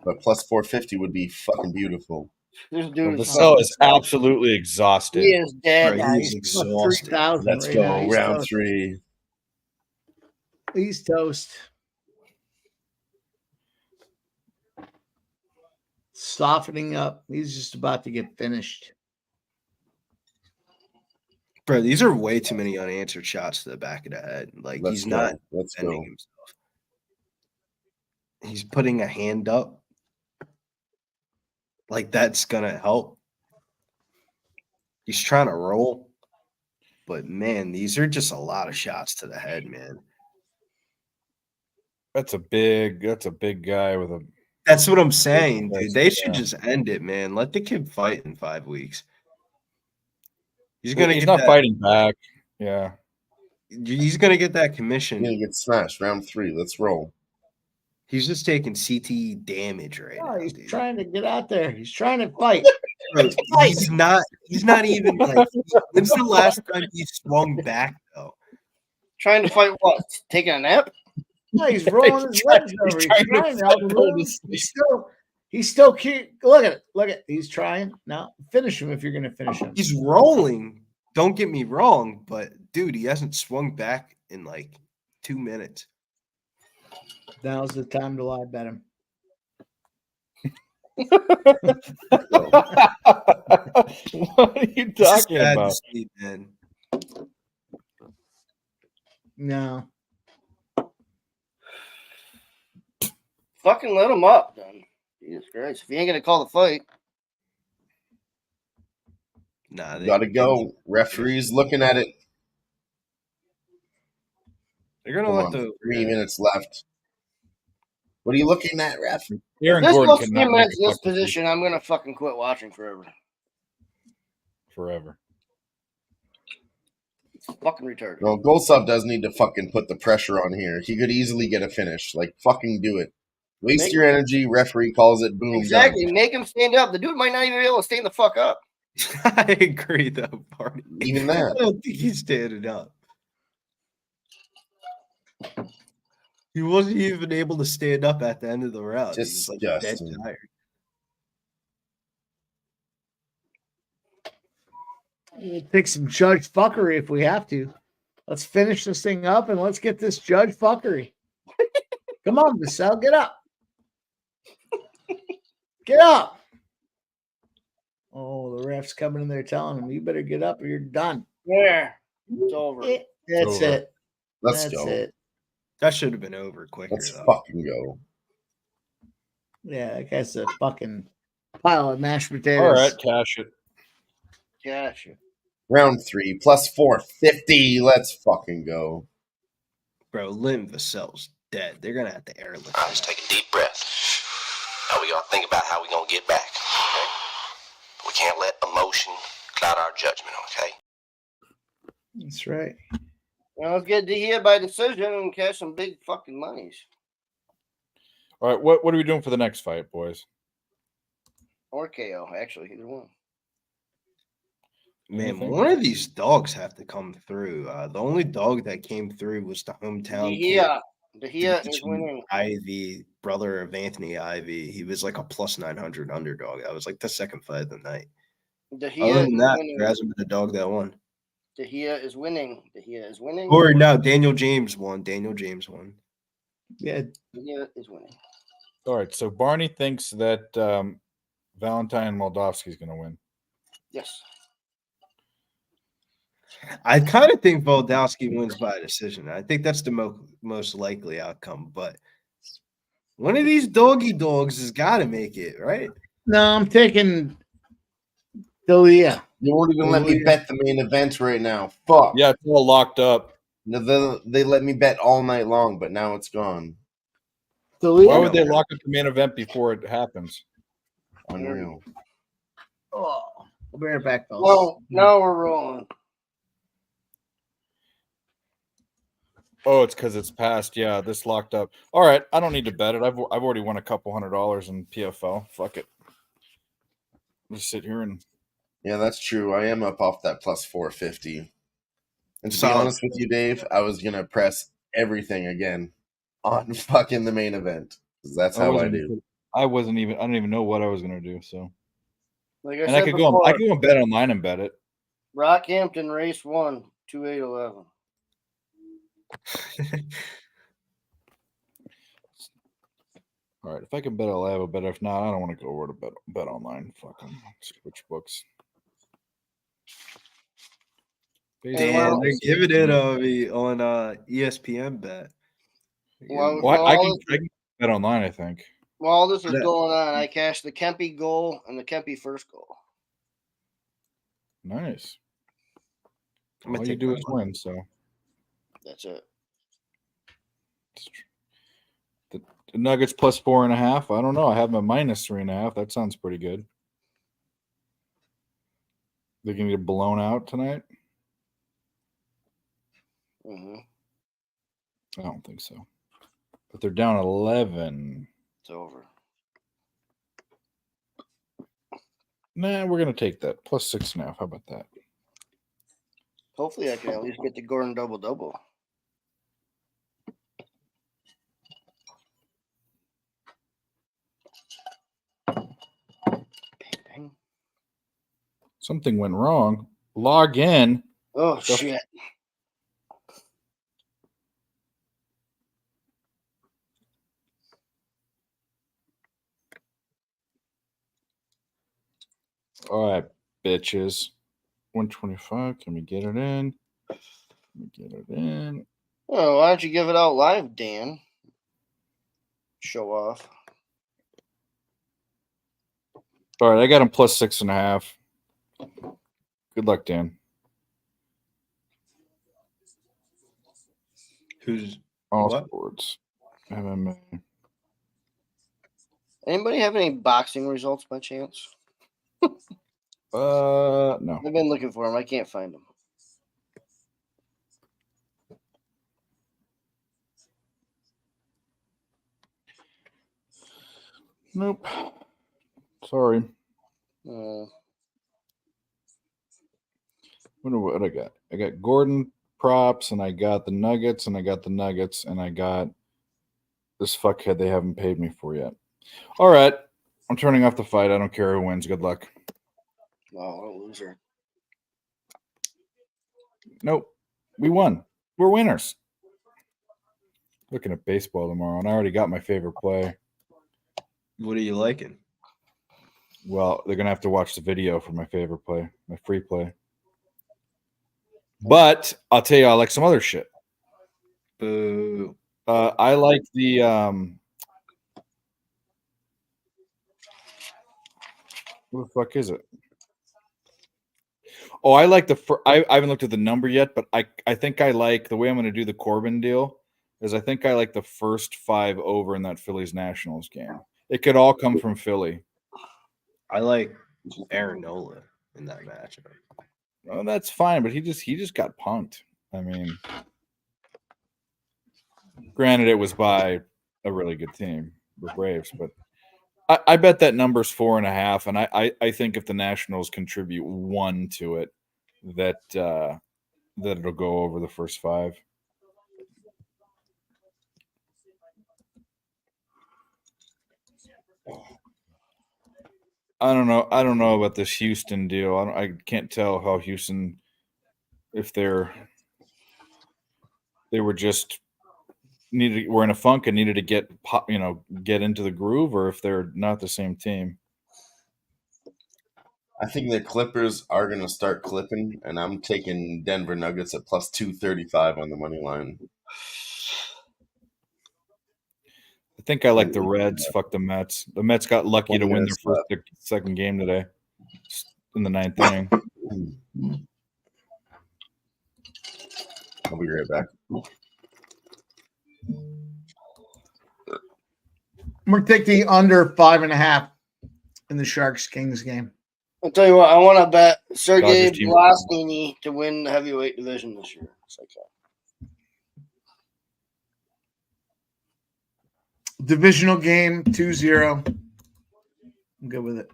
But plus 450 would be fucking beautiful. This dude is, Vasyl is absolutely exhausted. he is dead. Bro, Yeah, he's he's plus exhausted. 3,000 Let's right go. now. He's Round toast. 3. He's toast. Softening up. He's just about to get finished. Bro, these are way too many unanswered shots to the back of the head. Like Let's he's go. not Let's defending go. himself. He's putting a hand up. Like that's gonna help. He's trying to roll. But man, these are just a lot of shots to the head, man. That's a big guy with a. That's what I'm saying, dude. They should Yeah. just end it, man. Let the kid fight in 5 weeks. He's He's not fighting back. Yeah. He's gonna get that You're commission. going to get smashed. Round 3. Let's roll. He's just taking CT damage right Oh, now. he's Dude. trying to get out there. He's trying to fight. Bro, he's not even like when's the last time he swung back though? Trying to fight what? Taking a nap? No, he's rolling his legs over. He's trying to help him move. He's still cute. Look at it. Look at it. He's trying. Now finish him if you're going to finish him. He's rolling. Don't get me wrong, but dude, he hasn't swung back in like 2 minutes. Now's the time to lie bet him. What are you It's just talking bad to about? see, man. No. Fucking let him up, then. Jesus Christ. If he ain't gonna call the fight. Nah, Got to go. Referee's looking at it. They're gonna Come let on. the 3 minutes left. What are you looking at, ref? Aaron This Gordon goes 3 cannot make minutes a in this fucking position, I'm gonna fucking quit watching forever. forever. It's fucking retarded. No, Goltsov does need to fucking put the pressure on here. He could easily get a finish. Like, fucking do it. Waste Make- your energy. Referee calls it. Boom. Exactly. Done. Make him stand up. The dude might not even be able to stand the fuck up. I agree though, Barney. Even I that. don't think he's standing up. He wasn't even able to stand up at the end of the round. He was like dead Disgusting. tired. We'll take some judge fuckery if we have to. Let's finish this thing up and let's get this judge fuckery. Come on, Vasyl, get up. Get up. Oh, the ref's coming in there telling him, you better get up or you're done. There. It's over. That's over. it. Let's That's go. it. That should have been over quicker Let's though. fucking go. Yeah, that guy's a fucking pile of mashed potatoes. All right, cash it. Gotcha. Round 3 plus 450. Let's fucking go. Bro, Lim Vasyl's dead. They're gonna have to airlift. All right, let's take a deep breath. Now we gotta think about how we gonna get back. Okay? We can't let emotion cloud our judgment, okay? That's right. Well, let's get here by decision and cash some big fucking monies. All right, what are we doing for the next fight, boys? Or KO, actually, either one. Man, Anything? one of these dogs have to come through. The only dog that came through was the hometown. Yeah. The Hia is winning. Ivy brother of Anthony Ivy. He was like a plus 900 underdog. That was like the second fight of the night. Other than that, there hasn't been a dog that won. Dahia is winning. Or no, Daniel James won. Yeah. Dahia is winning. All right. So Barney thinks that Valentine Moldavsky is going to win. Yes. I kind of think Moldavsky wins by decision. I think that's the most likely outcome. But one of these doggy dogs has got to make it, right? No, I'm taking Dalia. You won't even let me bet the main event right now. Fuck. Yeah, it's all locked up. No, they let me bet all night long, but now it's gone. Why would they lock up the main event before it happens? Unreal. Oh, we'll bring it back, fellas. Well, now we're rolling. Oh, it's because it's past. Yeah, this locked up. All right, I don't need to bet it. I've already won a couple $100 in PFL. Fuck it. Just sit here and. Yeah, that's true. I am up off that plus 450. And to be Solid. honest with you, Dave, I was gonna press everything again on fucking the main event. 'Cause that's how I do. I don't even know what I was gonna do. So. Like I could go and bet online and bet it. Rockhampton race 1, 2811. All right, if I can bet, I'll have a bet. If not, I don't want to go over to bet online. Fucking switch books. Damn, they're giving it on ESPN bet. Well, I can bet online, I think. While this is going on, I cashed the Kempe goal and the Kempe first goal. Nice. All you do is win, so. That's it. The Nuggets plus 4.5. I don't know. I have them at minus 3.5. That sounds pretty good. They're gonna get blown out tonight. Mm-hmm. I don't think so. But they're down 11. It's over. Nah, we're gonna take that plus 6.5. How about that? Hopefully, I can at least get the Gordon double. Something went wrong. Log in. Oh, shit. All right, bitches. 125. Can we get it in? Can we get it in? Oh, why don't you give it out live, Dan? Show off. All right, I got him plus 6.5. Good luck, Dan. Who's all what? sports? MMA. Anybody have any boxing results by chance? No. I've been looking for them. I can't find them. Nope. Sorry. What I got? I got Gordon props, and I got the Nuggets, and I got the Nuggets, and I got this fuckhead they haven't paid me for yet. All right. I'm turning off the fight. I don't care who wins. Good luck. Wow, what a loser. Nope. We won. We're winners. Looking at baseball tomorrow, and I already got my favorite play. What are you liking? Well, they're going to have to watch the video for my favorite play, my free play. But I'll tell you, I like some other shit. Boo. I like the what the fuck is it? Oh, I like I haven't looked at the number yet, but I think I like the way I'm going to do the Corbin deal is I think I like the first 5 over in that Phillies Nationals game. It could all come from Philly. I like Aaron Nola in that matchup. Well, that's fine, but he just got punked. I mean, granted, it was by a really good team, the Braves, but I bet that number's 4.5, and I think if the Nationals contribute 1 to it, that it'll go over the first 5. I don't know. I don't know about this Houston deal. I can't tell how Houston, if they were just were in a funk and needed to get into the groove, or if they're not the same team. I think the Clippers are going to start clipping, and I'm taking Denver Nuggets at plus 235 on the money line. I think I like the Reds. Fuck the Mets. The Mets got lucky to win their second game today in the ninth inning. I'll be right back. I'm going to take the under 5.5 in the Sharks-Kings game. I'll tell you what, I want to bet Sergei Dodgers team. Blasini to win the heavyweight division this year. It's like that. Divisional game 2-0. I'm good with it.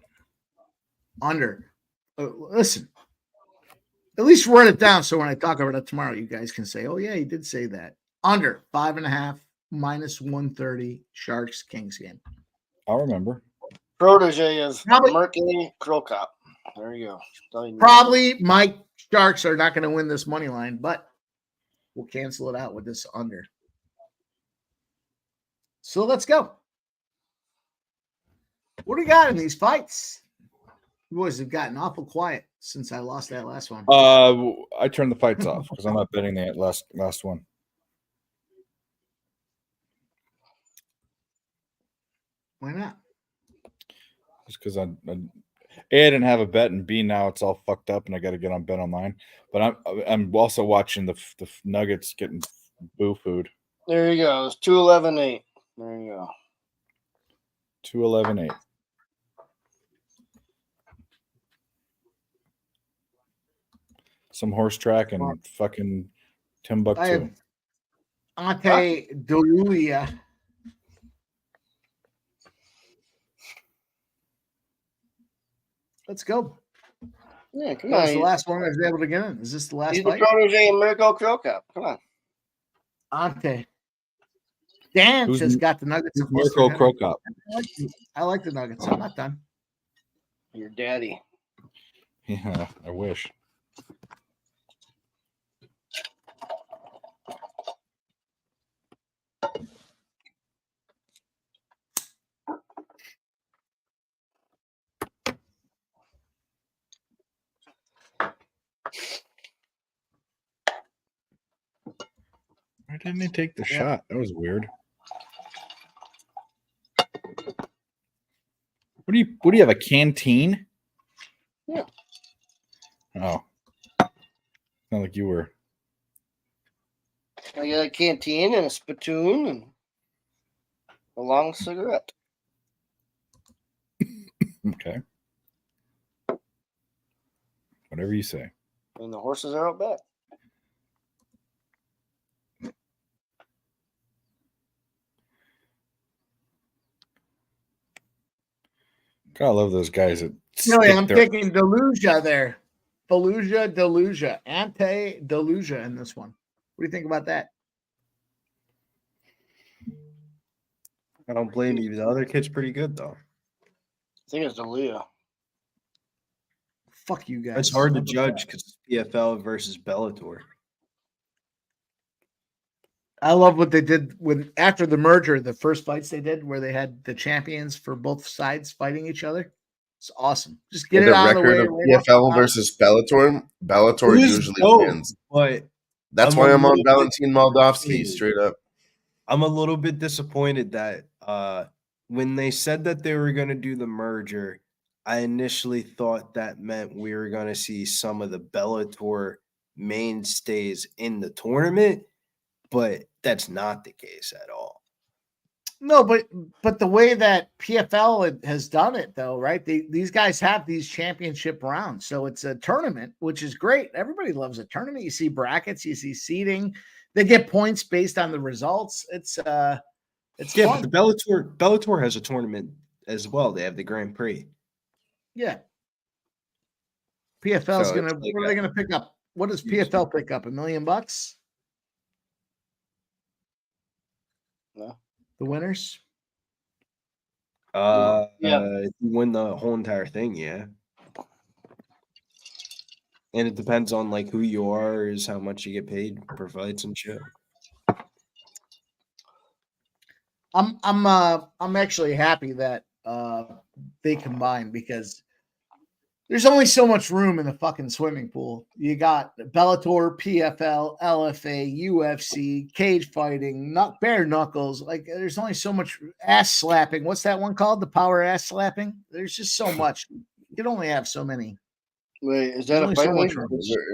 Under. Listen, at least write it down so when I talk about it tomorrow, you guys can say, oh, yeah, he did say that. Under 5.5, minus 130, Sharks-Kings game. I'll remember. Protege is Probably- Mercury Krokop. There you go. Probably my Sharks are not going to win this money line, but we'll cancel it out with this under. So let's go. What do we got in these fights? You boys have gotten awful quiet since I lost that last one. I turned the fights off because I'm not betting the last one. Why not? Just because I didn't have a bet, and B, now it's all fucked up, and I got to get on Bet Online. But I'm also watching the Nuggets getting boo food. There you go. It's 2-11-8. There you go. 2-11-8. Some horse track and fucking Timbuktu. I have Ante Doluia. Let's go. Yeah, come That was on. the last one I was able to get in. Is this the last He's the fight? protege of Mirko Krokop. Come on. Ante. Dan Who's just got the Nuggets. at Mirko +300. Krokop? I like the Nuggets. I'm not done. Your daddy. Yeah, I wish. Why didn't he take the shot? That was weird. What do you have, a canteen? Yeah. Oh. Not like you were. I got a canteen and a spittoon and a long cigarette. Okay. Whatever you say. And the horses are out back. God, I love those guys that Really, stick I'm their- picking Delusia there. Delusia. Ante Delusia in this one. What do you think about that? I don't blame you. The other kid's pretty good though. I think it's Delia. Fuck you guys. It's hard to judge because it's PFL versus Bellator. I love what they did when after the merger, the first fights they did where they had the champions for both sides fighting each other. It's awesome. Just get The it out of the way. record of right off the PFL top. versus Bellator. Bellator It is usually dope, wins. But That's I'm why a I'm on little bit Valentin Moldovsky disappointed. straight up. I'm a little bit disappointed that when they said that they were going to do the merger, I initially thought that meant we were going to see some of the Bellator mainstays in the tournament, but that's not the case at all. No, but the way that PFL has done it, though, right? These guys have these championship rounds, so it's a tournament, which is great. Everybody loves a tournament. You see brackets, you see seeding. They get points based on the results. It's Yeah, fun. but the Bellator has a tournament as well. They have the Grand Prix. Yeah. PFL is So gonna. it's like What are they gonna pick up? What does PFL pick up? $1 million? No. The winners. Yeah. If you win the whole entire thing, yeah. And it depends on like who you are, is how much you get paid per fights and shit. I'm actually happy that they combined because there's only so much room in the fucking swimming pool. You got Bellator, PFL, LFA, UFC, cage fighting, bare knuckles. Like there's only so much ass slapping. What's that one called? The power ass slapping. There's just so much. You can only have so many. Wait, is There's that a only fight so much league?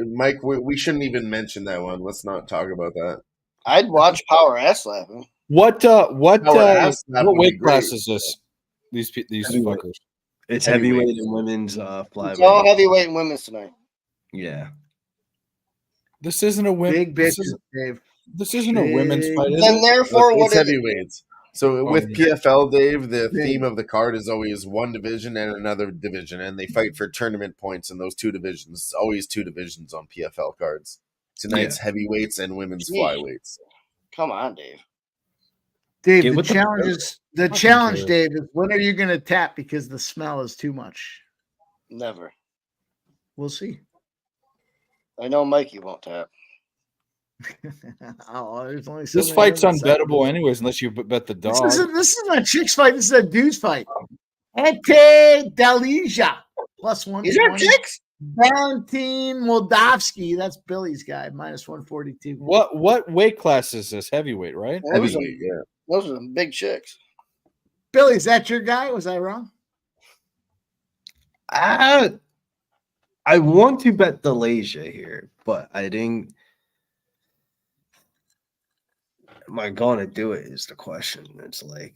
room. Mike, we shouldn't even mention that one. Let's not talk about that. I'd watch power ass slapping. What ass slap would be weight great. class is this? These Heavyweight. fuckers. It's Heavyweight. heavyweight and women's It's all flyweight. heavyweight and women's tonight. Yeah. This isn't a Big bitches, Dave. This isn't a women's Big- fight, is Then it? therefore, what It's is it? heavyweights. So with yeah. PFL, Dave, the Big. theme of the card is always one division and another division, and they fight for tournament points in those two divisions. Always two divisions on PFL cards. Tonight's heavyweights and women's Jeez. flyweights. Come on, Dave. Dave, Get the with the challenge program. is the Fucking challenge, care. Dave, is when are you going to tap because the smell is too much? Never. We'll see. I know Mikey won't tap. Oh, there's only so This many fight's women's sides. unbettable, anyways, unless you bet the This dog. isn't a chicks fight. This is a dudes fight. Ante Dalija plus one. Is there chicks? Valentin Moldavsky. That's Billy's guy. Minus 142. What weight class is this? Heavyweight, right? Those are, Heavyweight, yeah. those are some big chicks. Billy, is that your guy? Was I wrong? I want to bet Delasia here, but I didn't. Am I going to do it? Is the question. It's like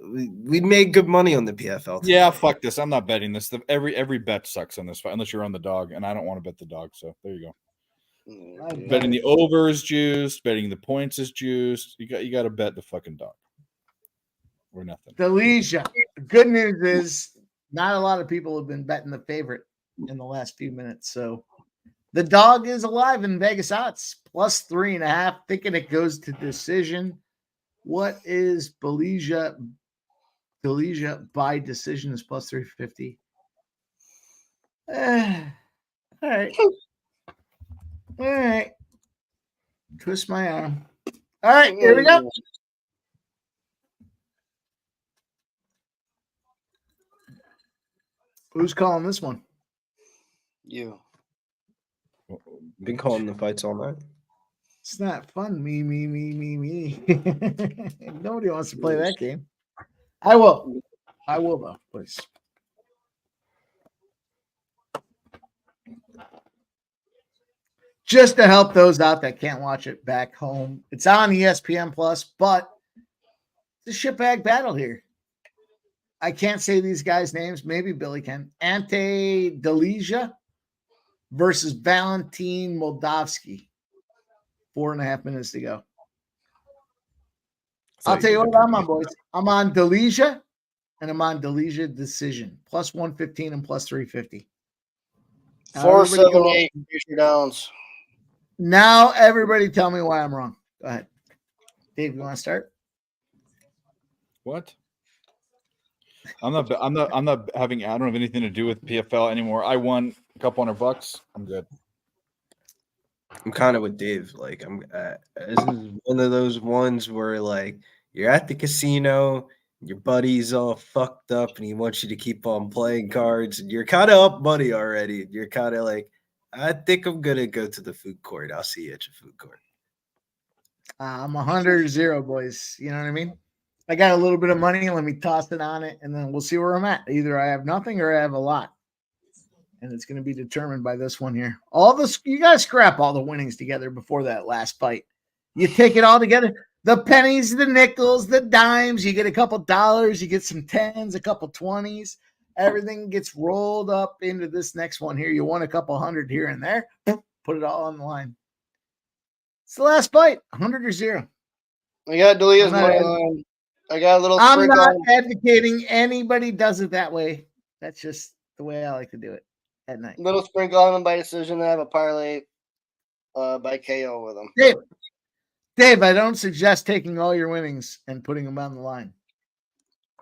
we made good money on the PFL. Yeah, tonight. fuck this. I'm not betting this. Every bet sucks on this fight unless you're on the dog, and I don't want to bet the dog. So there you go. Mm, Betting the over is juiced. Betting the points is juiced. You got to bet the fucking dog or nothing. Dalija. The good news is not a lot of people have been betting the favorite in the last few minutes. So the dog is alive in Vegas odds, plus 3.5. Thinking it goes to decision. What is Dalija by decision is plus 350. All right. All right. Twist my arm. All right, here we go. Who's calling this one? You. Been calling the fights all night. It's not fun. Me. Nobody wants to play that game. I will though, please. Just to help those out that can't watch it back home. It's on ESPN Plus, but it's a shitbag battle here. I can't say these guys' names. Maybe Billy can. Ante Dalija versus Valentin Moldavsky. 4.5 minutes to go. I'll tell you what I'm on, boys. I'm on Dalija, and I'm on Dalija decision. Plus 115 and plus 350. Now, 478 future downs. Now everybody tell me why I'm wrong. Go ahead. Dave, you want to start? What? I'm not having. I don't have anything to do with PFL anymore. I won a couple $100. I'm good. I'm kind of with Dave. Like this is one of those ones where like you're at the casino, your buddy's all fucked up, and he wants you to keep on playing cards, and you're kind of up money already. You're kind of like, I think I'm gonna go to the food court. I'll see you at your food court. I'm 100-0, boys. You know what I mean? I got a little bit of money. Let me toss it on it, and then we'll see where I'm at. Either I have nothing or I have a lot. And it's going to be determined by this one here. All this, you got to scrap all the winnings together before that last fight. You take it all together. The pennies, the nickels, the dimes. You get a couple dollars. You get some tens, a couple 20s. Everything gets rolled up into this next one here. You won a couple hundred here and there. Put it all on the line. It's the last fight. 100 or 0. I got Delia's money line. I got a little I'm sprinkle. not advocating anybody does it that way. That's just the way I like to do it at night. Little sprinkle on them by decision. I have a parlay by KO with them. Dave, I don't suggest taking all your winnings and putting them on the line.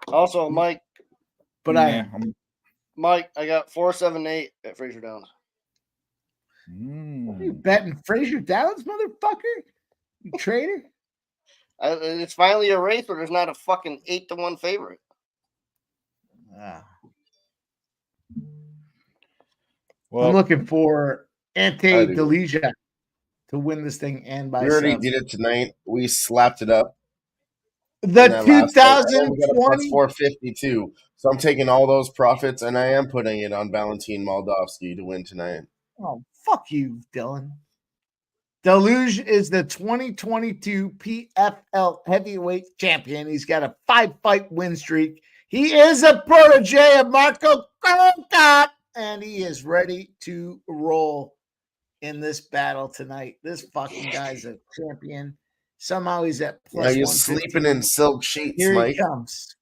Also, Mike, But Mike, I got 478 at Fraser Downs. What are you betting Fraser Downs, motherfucker? You traitor? It's finally a race where there's not a fucking 8-1 favorite. I'm looking for Ante Delija to win this thing and by We already sub. did it tonight. We slapped it up. The 2020 2020 452. So I'm taking all those profits and I am putting it on Valentin Moldovsky to win tonight. Oh, fuck you, Dylan. Deluge is the 2022 PFL heavyweight champion. He's got a 5-fight win streak. He is a protege of Marco Croncat, and he is ready to roll in this battle tonight. This fucking guy's a champion. Somehow he's at plus Now you're 150. sleeping in silk sheets, Here Mike. he comes.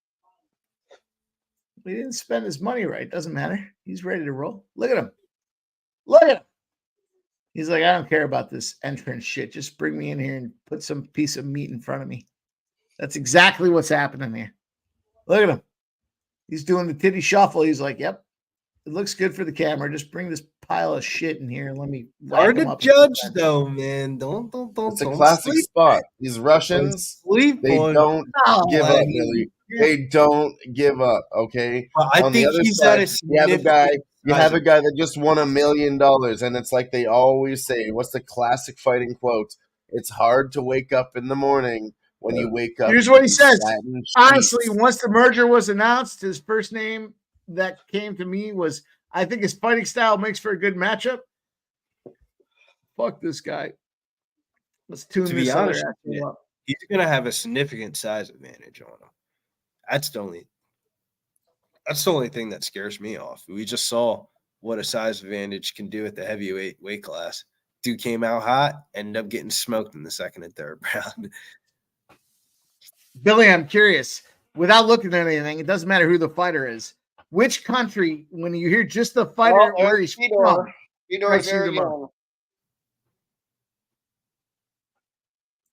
He didn't spend his money right. Doesn't matter. He's ready to roll. Look at him. Look at him. He's like, I don't care about this entrance shit. Just bring me in here and put some piece of meat in front of me. That's exactly what's happening here. Look at him. He's doing the titty shuffle. He's like, yep, it looks good for the camera. Just bring this pile of shit in here and let me Hard to judge, though, man. Don't. It's a classic sleep. spot. These Russians, Sleep they on- don't Oh, give up, buddy. Billy. They don't give up, okay? Well, I On the think other he's side, at a you have a guy. significant You have a size. guy that just won $1 million, and it's like they always say, "What's the classic fighting quote? It's hard to wake up in the morning when you wake up." Here's what he in says. satin Honestly, sheets." once the merger was announced, his first name that came to me was, I think his fighting style makes for a good matchup. Fuck this guy. Let's tune To this be other honest, asshole up. he's going to have a significant size advantage on him. That's the only thing that scares me off. We just saw what a size advantage can do at the heavyweight weight class. Dude came out hot, ended up getting smoked in the second and third round. Billy, I'm curious. Without looking at anything, it doesn't matter who the fighter is. Which country, when you hear just the fighter, Well, where he's Fedor. from, Fedor strikes you very the most? young.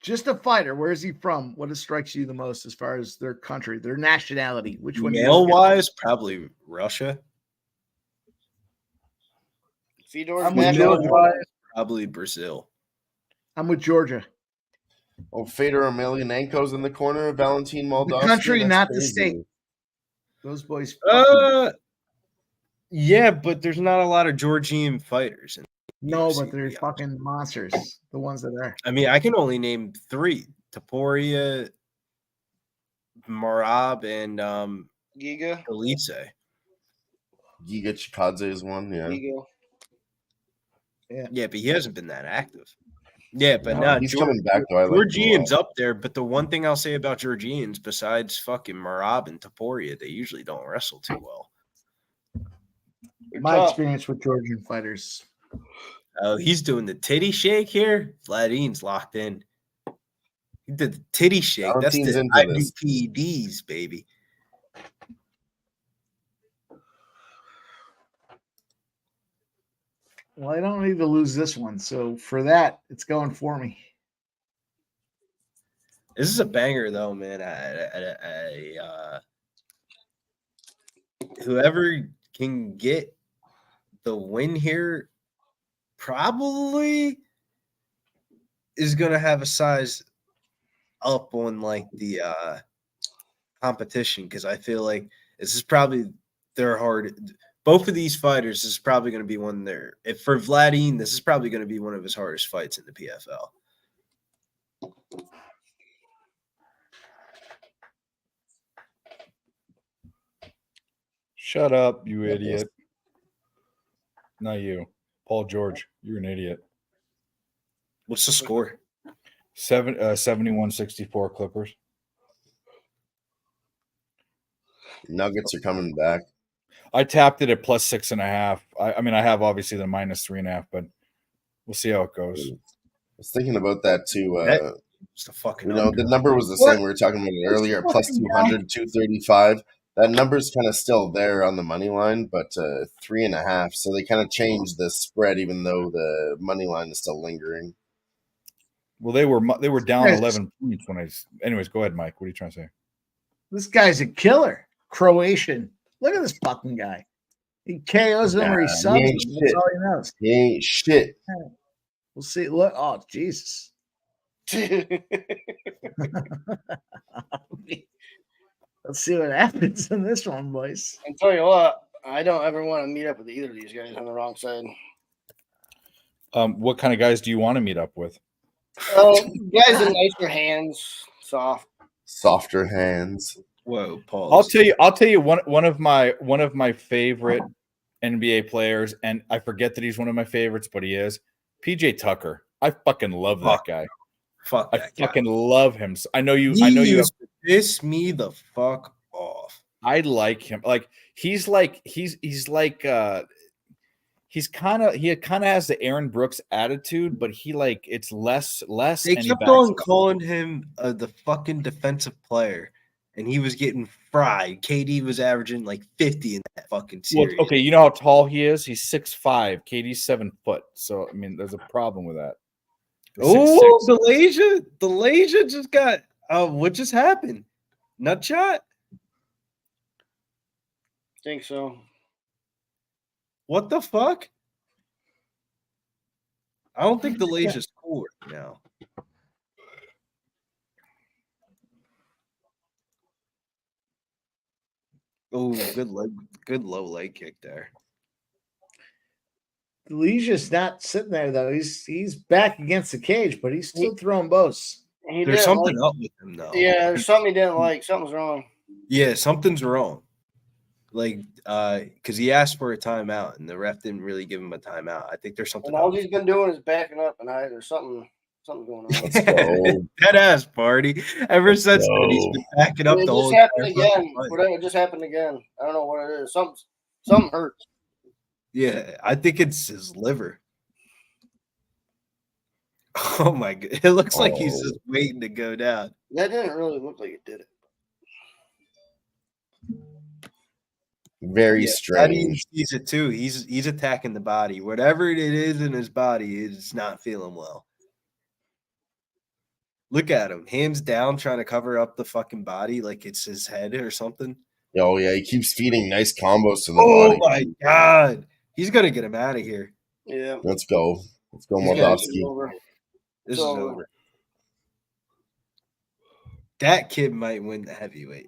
Just a fighter, where is he from? What strikes you the most as far as their country, their nationality? Which one? do you Male look at? wise, probably Russia. Fedor's I'm with national Georgia. wise. Probably Brazil. I'm with Georgia. Oh, Fedor Emelianenko's in the corner of Valentin Moldovsky. The country, That's not the crazy. state. Those boys. fucking- Yeah, but there's not a lot of Georgian fighters. no, UFC, but they're to be honest. fucking monsters. The ones that are. I mean, I can only name 3: Taporia, Marab, and Giga. Elise. Giga Chikadze is one, yeah. Giga. Yeah, but he hasn't been that active. Yeah, but No, now he's coming back, though. I like him a Georgians lot. up there, but the one thing I'll say about Georgians, besides fucking Marab and Taporia, they usually don't wrestle too well. My tough. experience with Georgian fighters. Oh, he's doing the titty shake here. Vladim's locked in. He did the titty shake. That's Valentin's the into this. IBPDs, baby. Well, I don't need to lose this one, so for that, it's going for me. This is a banger, though, man. Whoever can get the win here probably is going to have a size up on like the competition, because I feel like this is probably their hard. Both of these fighters, this is probably going to be one there. If for Vladimir, this is probably going to be one of his hardest fights in the PFL. Shut up, you idiot. Not you. Paul George, you're an idiot. What's the score? 71-64 Clippers. Nuggets are coming back. I tapped it at plus 6.5. I mean, I have obviously the minus 3.5, but we'll see how it goes. I was thinking about that too. It's the fucking You know, the number was the same. We were talking about it earlier at plus 200, 235. That number's kind of still there on the money line, but 3.5. So they kind of changed the spread, even though the money line is still lingering. Well, they were down Yes. 11 points when I. Anyways, go ahead, Mike. What are you trying to say? This guy's a killer. Croatian. Look at this fucking guy. He KOs him or he subs him. ain't That's shit. all he knows. He ain't shit. We'll see. Look. Oh, Jesus. Let's see what happens in this one, boys. And tell you what, I don't ever want to meet up with either of these guys on the wrong side. What kind of guys do you want to meet up with? Guys with nicer hands, soft. Softer hands. Whoa, Paul. I'll tell you one of my favorite NBA players, and I forget that he's one of my favorites, but he is PJ Tucker. I fucking love that guy. Fuck I that guy. fucking love him. I know you. He I know you. used to piss me the fuck off. I like him. He's kind of has the Aaron Brooks attitude, but it's less. They and he kept backs on it up. calling him the fucking defensive player, and he was getting fried. KD was averaging like 50 in that fucking Well, series. okay, you know how tall he is? He's 6'5". KD's 7 foot. So I mean, there's a problem with that. Oh, Delasia just got. What just happened? Nut shot? Think so. What the fuck? I don't think Delasia's cool right now. Oh, good low leg kick there. Delicia's not sitting there though. He's back against the cage, but he's still throwing bows. There's something up with him though. Yeah, there's something he didn't like. Something's wrong. Yeah, something's wrong. Because he asked for a timeout and the ref didn't really give him a timeout. I think there's something. And all he's been doing is backing up, and there's something going on. That ass party. Ever since then, he's been backing up It the whole. just happened entire fucking again. fight. Whatever, it just happened again. I don't know what it is. Something hurts. Yeah, I think it's his liver. Oh my god! It looks like he's just waiting to go down. That didn't really look like it did it. Very How do strange. you sees it too? He's attacking the body. Whatever it is in his body is not feeling well. Look at him, hands down, trying to cover up the fucking body like it's his head or something. Oh yeah, he keeps feeding nice combos to the Oh body. my god, he's gonna get him out of here. Yeah. Let's go, This Moldavsky. This is over. That kid might win the heavyweight.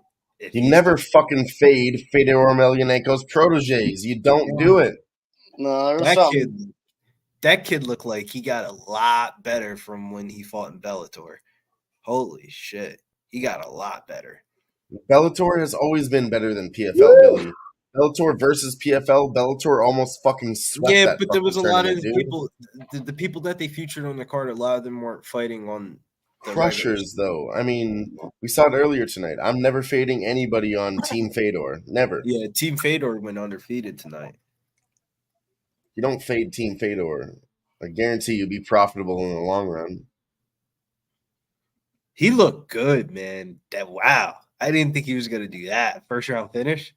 You never fucking fade Fedor Emelianenko's proteges. You don't do it. No, there was That something. kid looked like he got a lot better from when he fought in Bellator. Holy shit, he got a lot better. Bellator has always been better than PFL, Billy. Bellator versus PFL, Bellator almost fucking swept Yeah, that but there was a fucking lot of tournament, dude. people. The people that they featured on the card, a lot of them weren't fighting on the Crushers, though. I mean, we saw it earlier tonight. I'm never fading anybody on Team Fedor. Never. Yeah, Team Fedor went undefeated tonight. You don't fade Team Fedor. I guarantee you'll be profitable in the long run. He looked good, man. Wow, I didn't think he was gonna do that. First round finish.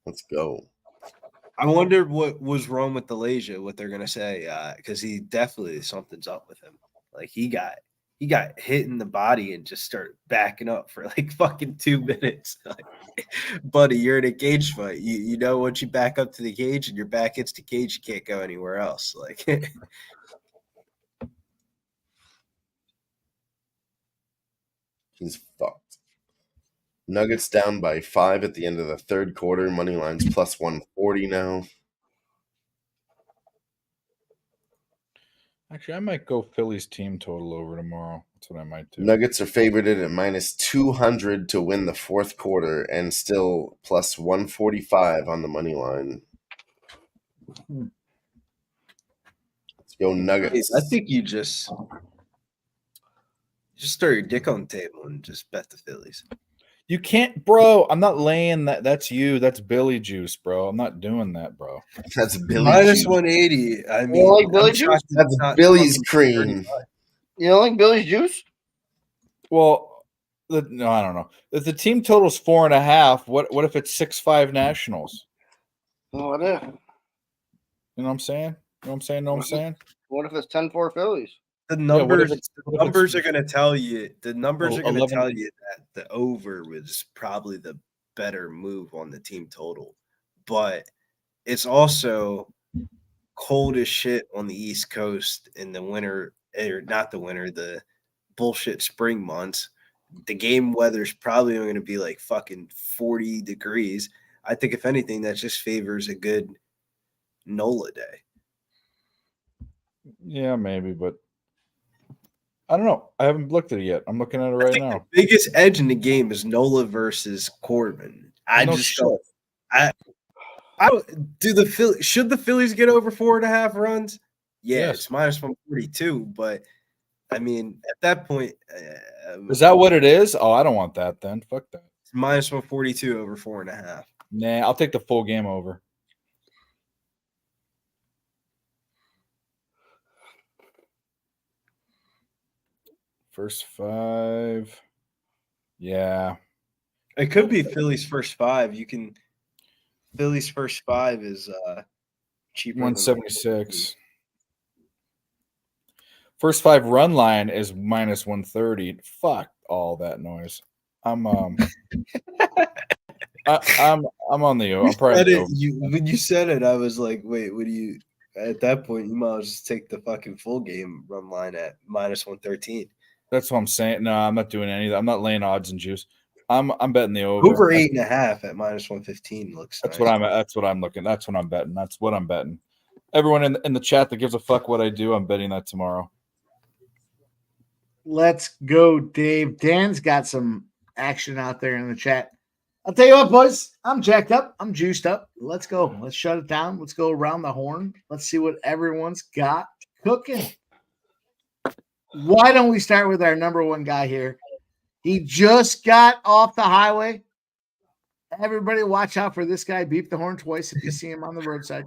Let's go. I wonder what was wrong with Delasia, what they're gonna say, because he definitely something's up with him. Like he got hit in the body and just started backing up for like fucking 2 minutes. Like, buddy, you're in a cage fight. You know once you back up to the cage and your back hits the cage, you can't go anywhere else. Like He's fucked. Nuggets down by 5 at the end of the third quarter. Money line's plus 140 now. Actually, I might go Phillies team total over tomorrow. That's what I might do. Nuggets are favored at minus 200 to win the fourth quarter and still plus 145 on the money line. Let's go Nuggets. I think you just throw your dick on the table and just bet the Phillies. You can't, bro. I'm not laying that. That's you. That's Billy Juice, bro. I'm not doing that, bro. That's Billy Minus Juice. 180. I mean, You don't like Billy I'm Juice? shocked it's That's not Billy's fucking cream. 35. You don't like Billy's juice? Well, no, I don't know. If the team total's 4.5, what if it's 6-5 Nationals? What if? You know what I'm saying? You know what I'm saying? Know what I'm saying? What if it's 10-4 Phillies? The Yeah, what if numbers, it's- the what if numbers are it's- going to tell you. The numbers Oh, are going to 11 tell you that the over was probably the better move on the team total, but it's also cold as shit on the East Coast in the winter, or not the winter, the bullshit spring months. The game weather's probably going to be like fucking 40 degrees. I think if anything, that just favors a good NOLA day. Yeah, maybe, but I don't know. I haven't looked at it yet. I'm looking at it right now. Biggest edge in the game is NOLA versus Corbin. I No just shit. don't. I don't- do the Phillies, should the Phillies get over 4.5 runs? Yeah, Yes. it's minus 142, but I mean, at that point, Is that what it is? Oh, I don't want that then. Fuck that. it's minus 142 over 4.5. Nah, I'll take the full game over. First 5. Yeah. It could be Phillies first 5. You can Phillies first 5 is cheaper. than 176. First 5 run line is minus 130. Fuck all that noise. I'm I'm on the I'm probably over. When you said it, I was like, wait, what do you at that point you might as well just take the fucking full game run line at minus 113. That's what I'm saying. No, I'm not doing any of that. I'm not laying odds and juice. I'm betting the over. Over 8.5 at minus 115 looks That's nice. what I'm looking. That's what I'm betting. That's what I'm betting. Everyone in the chat that gives a fuck what I do, I'm betting that tomorrow. Let's go, Dave. Dan's got some action out there in the chat. I'll tell you what, boys. I'm jacked up. I'm juiced up. Let's go. Let's shut it down. Let's go around the horn. Let's see what everyone's got cooking. Why don't we start with our number one guy here? He just got off the highway. Everybody watch out for this guy. Beep the horn twice if you see him on the roadside.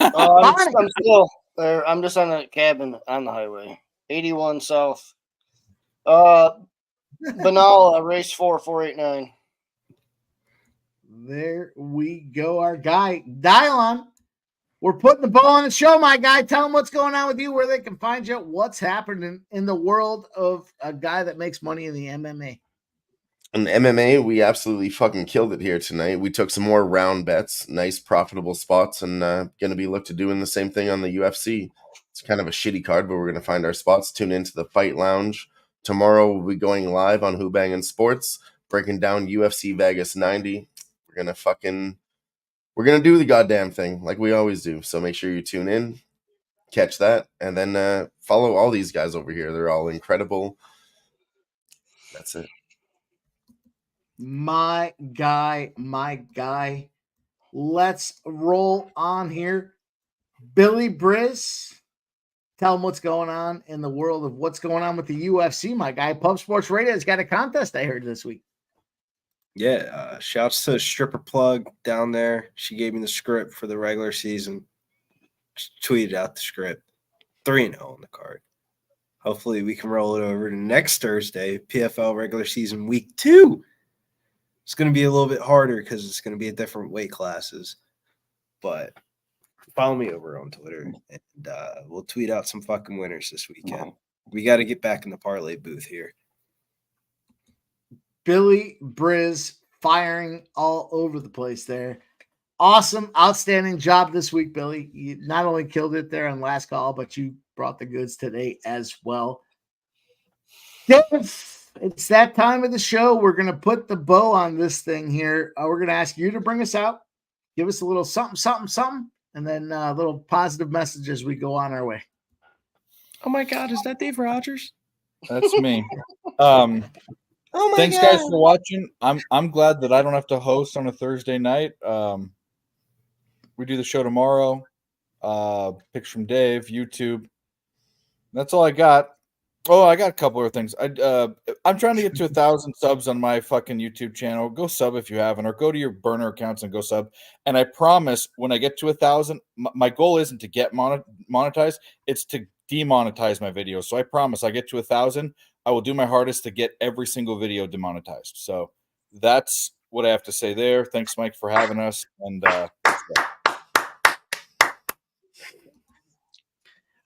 I'm still there. I'm just on a cabin on the highway. 81 South. Banal, race 489. There we go. Our guy, Dylon. We're putting the bow on the show, my guy. Tell them what's going on with you, where they can find you, what's happening in the world of a guy that makes money in the MMA. In MMA, we absolutely fucking killed it here tonight. We took some more round bets, nice profitable spots, and going to be looked to doing the same thing on the UFC. It's kind of a shitty card, but we're going to find our spots. Tune into the Fight Lounge. Tomorrow we'll be going live on Who Bangin' Sports, breaking down UFC Vegas 90. We're going to do the goddamn thing like we always do. So make sure you tune in, catch that, and then follow all these guys over here. They're all incredible. That's it. My guy. Let's roll on here. Billy Briz, tell him what's going on in the world of what's going on with the UFC, my guy. Pub Sports Radio has got a contest I heard this week. Yeah, shouts to Stripper Plug down there. She gave me the script for the regular season. Just tweeted out the script. 3-0 on the card. Hopefully we can roll it over to next Thursday, PFL regular season week 2. It's going to be a little bit harder because it's going to be a different weight classes. But follow me over on Twitter, and we'll tweet out some fucking winners this weekend. We got to get back in the parlay booth here. Billy Briz firing all over the place there. Awesome, outstanding job this week, Billy. You not only killed it there on last call, but you brought the goods today as well. Dave, it's that time of the show. We're going to put the bow on this thing here. We're going to ask you to bring us out. Give us a little something, and then a little positive message as we go on our way. Oh my God, is that Dave Rogers? That's me. Oh my Thanks, God. guys, for watching. I'm glad that I don't have to host on a Thursday night. We do the show tomorrow. Picks from Dave, YouTube. That's all I got. Oh, I got a couple of things. I'm trying to get to 1,000 subs on my fucking YouTube channel. Go sub if you haven't, or go to your burner accounts and go sub. And I promise, when I get to 1,000, my goal isn't to get monetized; it's to demonetize my videos. So I promise, I get to 1,000, I will do my hardest to get every single video demonetized. So that's what I have to say there. Thanks, Mike, for having us. And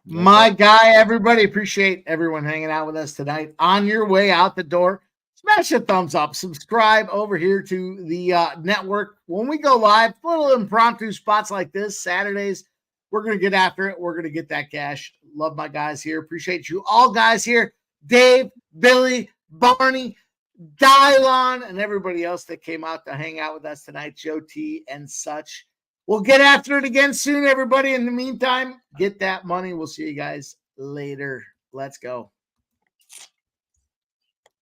My guy, everybody, appreciate everyone hanging out with us tonight. On your way out the door, smash a thumbs up, subscribe over here to the network. When we go live, little impromptu spots like this, Saturdays, we're going to get after it. We're going to get that cash. Love my guys here. Appreciate you all guys here. Dave, Billy, Barney, Dylon, and everybody else that came out to hang out with us tonight, Joe T and such. We'll get after it again soon, everybody. In the meantime, get that money. We'll see you guys later. Let's go.